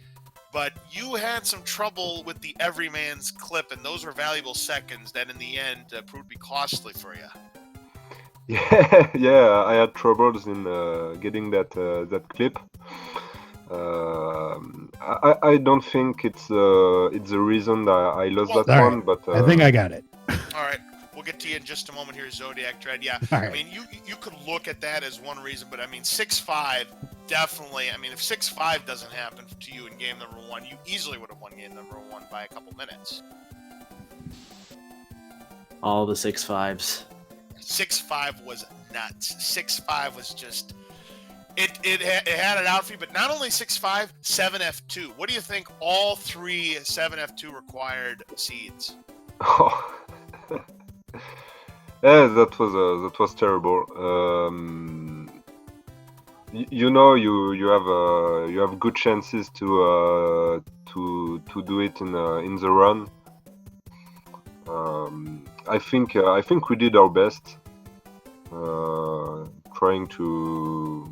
but you had some trouble with the everyman's clip, and those were valuable seconds that in the end proved to be costly for you. yeah, I had troubles in getting that clip. I don't think it's the reason that I lost that all one, right. but I think I got it. All right, we'll get to you in just a moment here, ZodiacDredd. Yeah, All I right. mean, you could look at that as one reason, but I mean, 6-5 definitely. I mean, if 6-5 doesn't happen to you in game number 1, you easily would have won game number 1 by a couple minutes. All the 6-5s. 6-5 was nuts. 6-5 was just it had it out for you. But not only 6-5, 7F2. What do you think? All 3 7F2 required seeds. Oh. Yeah, that was terrible. You know, you have good chances to do it in the run. I think we did our best, trying to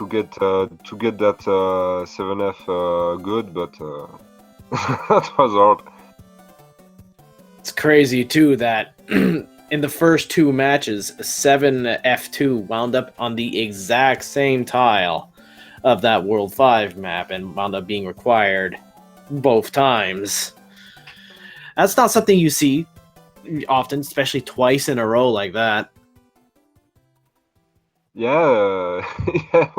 get that 7F good, but that was hard. It's crazy too that in the first 2 matches, 7F2 wound up on the exact same tile of that World 5 map and wound up being required both times. That's not something you see often, especially twice in a row like that. Yeah, yeah.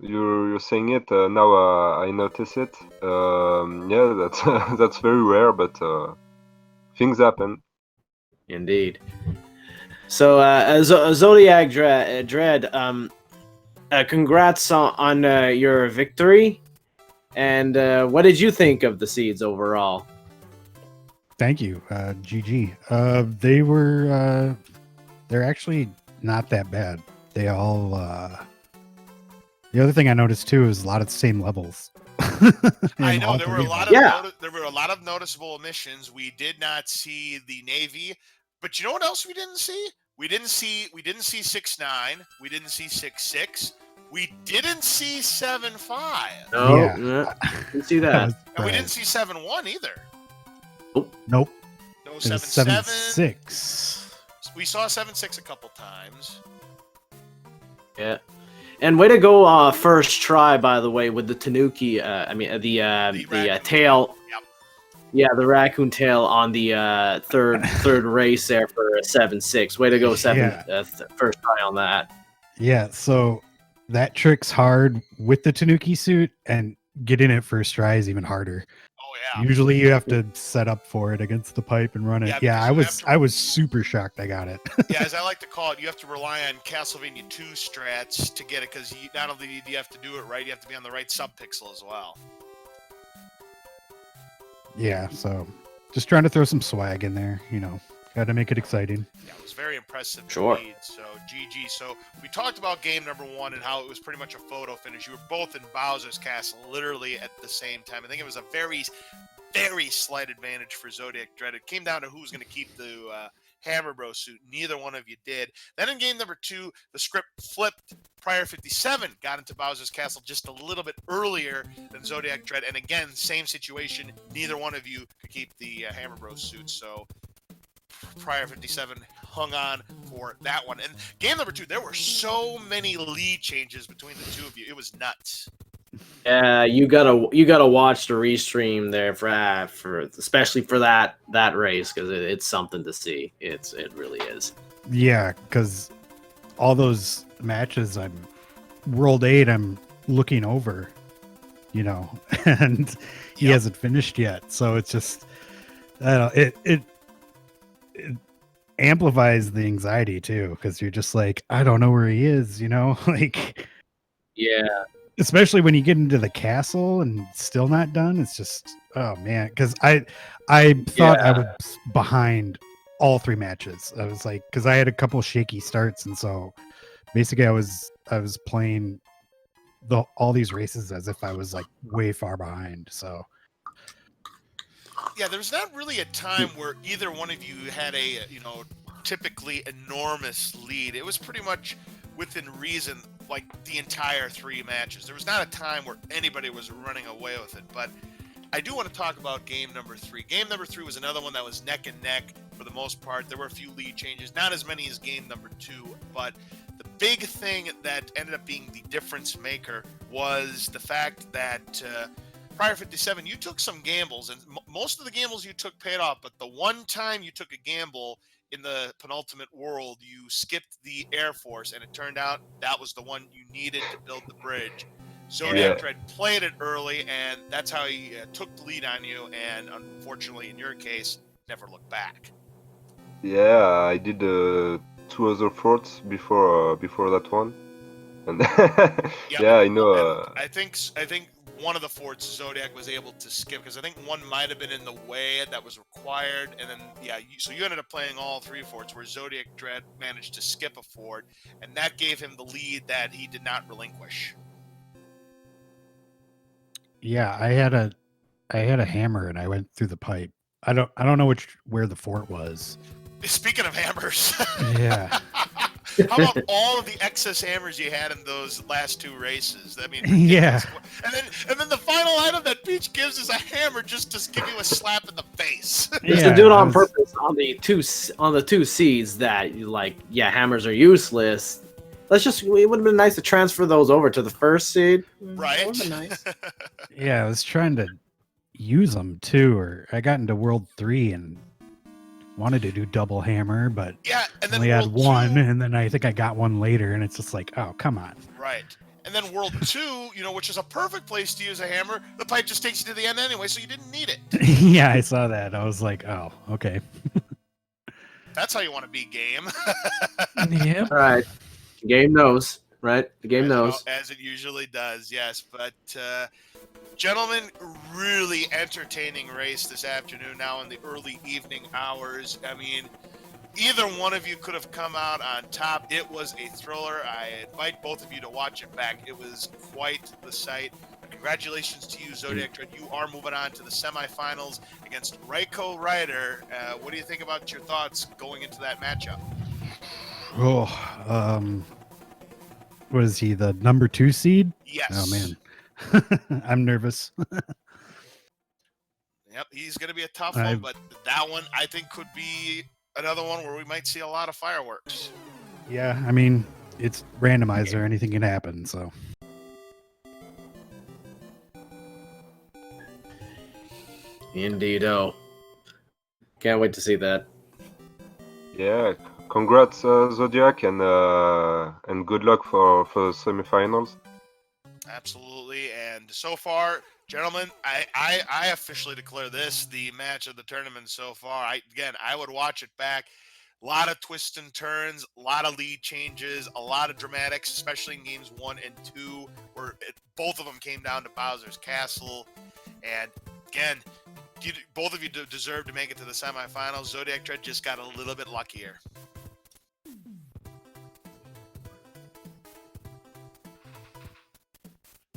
You're saying it now. I notice it. Yeah, that's that's very rare, but things happen. Indeed. So, ZodiacDredd, congrats on your victory. And what did you think of the seeds overall? Thank you, GG. They're actually not that bad. They all. The other thing I noticed too is a lot of the same levels. I know there were a lot of there were a lot of noticeable omissions. We did not see the Navy, but you know what else we didn't see? We didn't see 6-9. We didn't see 6-6. We didn't see 7-5. No, Yeah. didn't see that. And we didn't see 7-1 either. Nope. No It was 7-7. 7-6. We saw 7-6 a couple times. Yeah. And way to go first try, by the way, with the Tanuki, the tail. Yep. Yeah, the raccoon tail on the third race there for a 7-6. Way to go, first try on that. Yeah, so that trick's hard with the Tanuki suit, and getting it first try is even harder. Oh yeah. Usually you have to set up for it against the pipe and run it. Yeah, I was super shocked I got it. Yeah, as I like to call it, you have to rely on Castlevania 2 strats to get it, because not only do you have to do it right, you have to be on the right subpixel as well. Yeah, so Just trying to throw some swag in there, got to make it exciting. Yeah, it was very impressive Sure. indeed. So GG. So we talked about game number 1 and how it was pretty much a photo finish. You were both in Bowser's Castle literally at the same time. I think it was a very, very slight advantage for ZodiacDredd. It came down to who was going to keep the Hammer Bro suit. Neither one of you did. Then in game number 2, the script flipped. prieR57 got into Bowser's Castle just a little bit earlier than ZodiacDredd. And again, same situation. Neither one of you could keep the Hammer Bro suit. So prieR57 hung on for that one. And game number 2, there were so many lead changes between the two of you. It was nuts. Yeah, you gotta watch the restream there for especially for that race, because it's something to see. It really is. Yeah, because all those matches, World 8, I'm looking over, and he Yep. hasn't finished yet. So it's just, I don't know, it amplifies the anxiety too, because you're just like, I don't know where he is, like, Yeah. especially when you get into the castle and still not done. It's just, oh man, because I thought I was behind all 3 matches. I was like, because I had a couple shaky starts, and so basically I was playing all these races as if I was like way far behind. So Yeah, there's not really a time where either one of you had a, typically enormous lead. It was pretty much within reason, like the entire 3 matches. There was not a time where anybody was running away with it. But I do want to talk about game number 3. Game number 3 was another one that was neck and neck for the most part. There were a few lead changes, not as many as game number 2, but the big thing that ended up being the difference maker was the fact that prieR57, you took some gambles, and most of the gambles you took paid off, but the one time you took a gamble in the penultimate world, you skipped the Air Force, and it turned out that was the one you needed to build the bridge. ZodiacDredd played it early, and that's how he took the lead on you, and unfortunately, in your case, never looked back. Yeah, I did 2 other forts before that one, and Yep. yeah, I know. And I think one of the forts Zodiac was able to skip, because I think one might have been in the way that was required, and then so you ended up playing all 3 forts, where ZodiacDredd managed to skip a fort, and that gave him the lead that he did not relinquish. yeah, I had a hammer and I went through the pipe. I don't know where the fort was. Speaking of hammers, Yeah. how about all of the excess hammers you had in those last 2 races? I mean, Yeah. and then the final item that Peach gives is a hammer just to give you a slap in the face. Just to do it on purpose on the two seeds that you like. Yeah, hammers are useless. It would have been nice to transfer those over to the first seed. Right. That would have been nice. Yeah, I was trying to use them too, or I got into World 3 and wanted to do double hammer, but Yeah, and then only had World one, 2, and then I think I got one later, and it's just like, oh, come on. right. And then World 2, which is a perfect place to use a hammer, the pipe just takes you to the end anyway, so you didn't need it. Yeah, I saw that. I was like, oh, okay. That's how you want to be game. Yep. All right. The game knows, right? The game knows. As it usually does, yes. But, gentlemen, really entertaining race this afternoon now in the early evening hours. I mean, either one of you could have come out on top. It was a thriller. I invite both of you to watch it back. It was quite the sight. Congratulations to you, ZodiacDredd. You are moving on to the semifinals against Reiko Ryder. What do you think about your thoughts going into that matchup? Oh, what is he, the number 2 seed? Yes. Oh, man. I'm nervous. Yep, he's going to be a tough one, but that one I think could be another one where we might see a lot of fireworks. Yeah, I mean, it's randomizer. Anything can happen, so. Indeed-o. Can't wait to see that. Yeah, congrats Zodiac, and good luck for the semifinals. Absolutely, and so far, gentlemen, I officially declare this the match of the tournament so far. I would watch it back. A lot of twists and turns, a lot of lead changes, a lot of dramatics, especially in games 1 and 2, where both of them came down to Bowser's Castle. And again, both of you deserve to make it to the semifinals. ZodiacDredd just got a little bit luckier.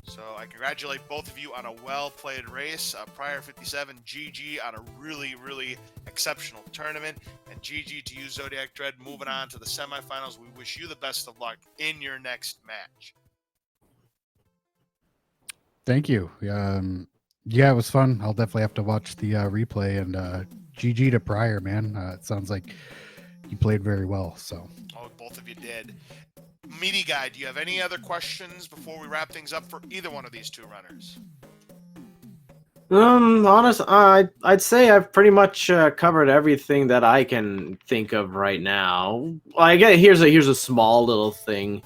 So I congratulate both of you on a well-played race. prieR57, GG on a really, really exceptional tournament. And GG to you, ZodiacDredd, moving on to the semifinals. We wish you the best of luck in your next match. Thank you. Yeah, it was fun. I'll definitely have to watch the replay. And GG to prieR, man. It sounds like you played very well. So. Oh, both of you did. Meaty Guy, do you have any other questions before we wrap things up for either one of these two runners? Honest, I'd say I've pretty much covered everything that I can think of right now. I get here's a small little thing.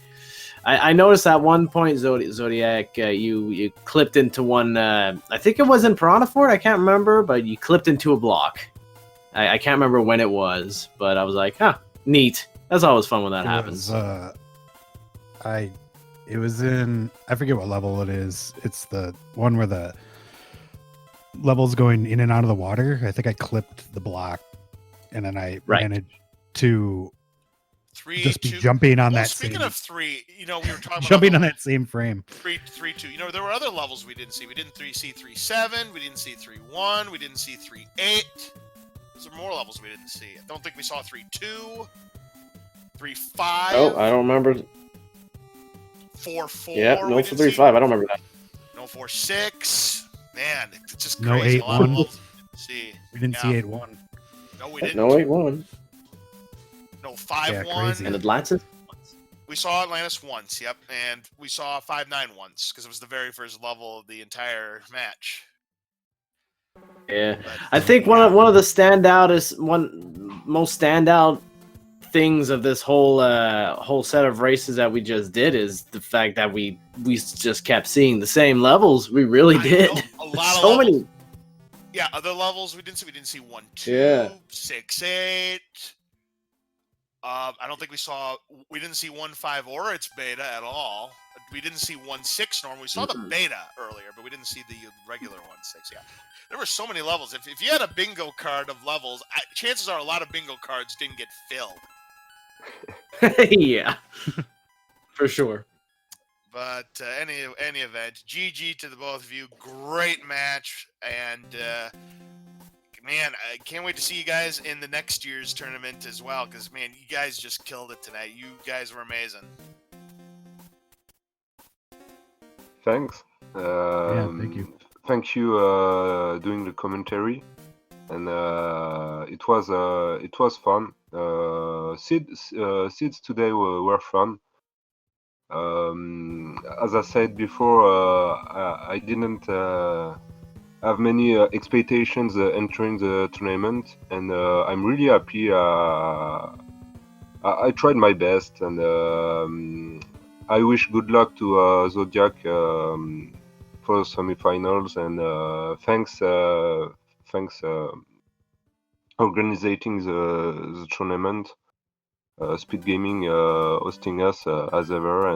I noticed at one point, Zodiac, you clipped into one. I think it was in Piranha Fort. I can't remember, but you clipped into a block. I can't remember when it was, but I was like, huh, neat. That's always fun when that happens. It was in, I forget what level it is. It's the one where the level's going in and out of the water. I think I clipped the block, and then I managed to be jumping on that. Speaking of three, we were talking about jumping on that same frame. 3-2. There were other levels we didn't see. We didn't see 3-7. We didn't see 3-1. We didn't see 3-8. Those are more levels we didn't see. I don't think we saw 3-2, 3-5. Oh, I don't remember. 4-4. Yeah, no 3-5. I don't remember that. No 4-6. Man, it's just no crazy. 8-1. We didn't see 8-1. No, we didn't. No 8-1. No 5-1. And Atlantis? We saw Atlantis once, yep. And we saw 5-9 once, because it was the very first level of the entire match. Yeah. But, I think one of the most standout things of this whole set of races that we just did is the fact that we just kept seeing the same levels. We really did. A lot so of levels. many. Yeah, other levels we didn't see. We didn't see 1-2, yeah. 6-8. I don't think we didn't see 1-5 or its beta at all. We didn't see 1-6 norm. We saw the beta earlier, but we didn't see the regular 1-6. Yeah, there were so many levels. If you had a bingo card of levels, chances are a lot of bingo cards didn't get filled. Yeah, for sure. But any event, GG to the both of you. Great match, and man, I can't wait to see you guys in the next year's tournament as well. Because man, you guys just killed it tonight. You guys were amazing. Thanks. Thank you. Thank you doing the commentary, and it was fun. Seeds today were fun. As I said before, I didn't have many expectations entering the tournament, and I'm really happy. I tried my best, and I wish good luck to Zodiac for semifinals, and thanks organizing the tournament, SpeedGaming hosting us as ever,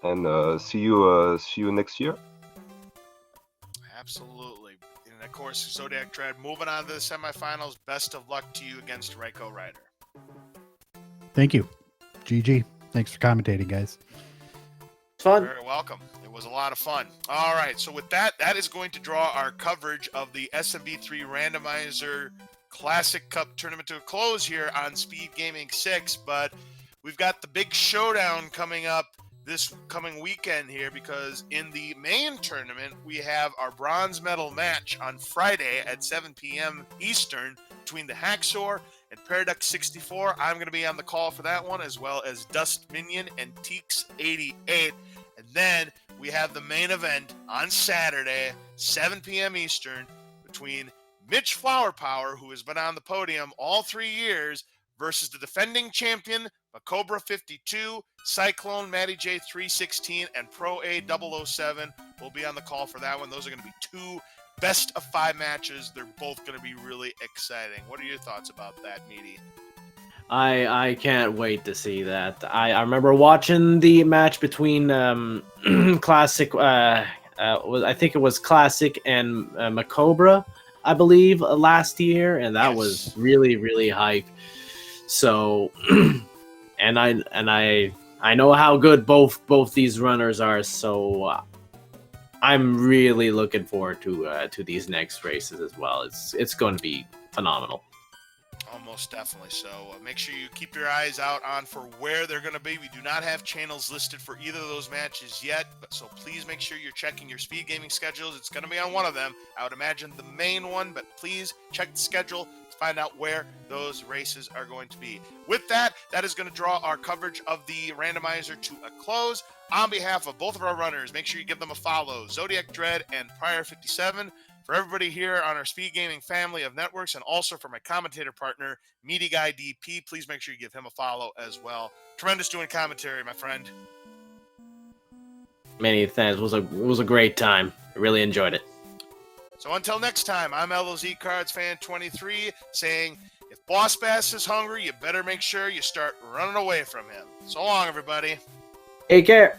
and see you next year. Absolutely, and of course, ZodiacDredd moving on to the semifinals. Best of luck to you against Reiko Rider. Thank you, GG. Thanks for commentating, guys. Fun. Very welcome. It was a lot of fun. All right, so with that is going to draw our coverage of the SMB3 Randomizer Classic Cup tournament to a close here on SpeedGaming 6, but we've got the big showdown coming up this coming weekend here, because in the main tournament, we have our bronze medal match on Friday at 7 p.m. Eastern between the Hacksaw and prieR57. I'm going to be on the call for that one, as well as Dust Minion and Teeks88. And then we have the main event on Saturday, 7 p.m. Eastern, between Mitch Flower Power, who has been on the podium all 3 years, versus the defending champion, prieR57, Cyclone, Matty J316, and prieR007 will be on the call for that one. Those are going to be 2 best of 5 matches. They're both going to be really exciting. What are your thoughts about that, Meaty? I can't wait to see that. I remember watching the match between Classic I think it was Classic and Macobra, I believe, last year, and that was really, really hype. So, and I know how good both these runners are, so I'm really looking forward to these next races as well. It's going to be phenomenal. Almost definitely. So make sure you keep your eyes out on for where they're going to be. We do not have channels listed for either of those matches yet, but so please make sure you're checking your Speed Gaming schedules. It's going to be on one of them. I would imagine the main one, but please check the schedule to find out where those races are going to be. With that, that is going to draw our coverage of the randomizer to a close. On behalf of both of our runners, make sure you give them a follow, ZodiacDredd and prieR57. For everybody here on our Speed Gaming family of networks, and also for my commentator partner, Meaty Guy DP, please make sure you give him a follow as well. Tremendous doing commentary, my friend. Many thanks. It was a great time. I really enjoyed it. So until next time, I'm LOZ Cards Fan 23 saying, if Boss Bass is hungry, you better make sure you start running away from him. So long, everybody. Take care.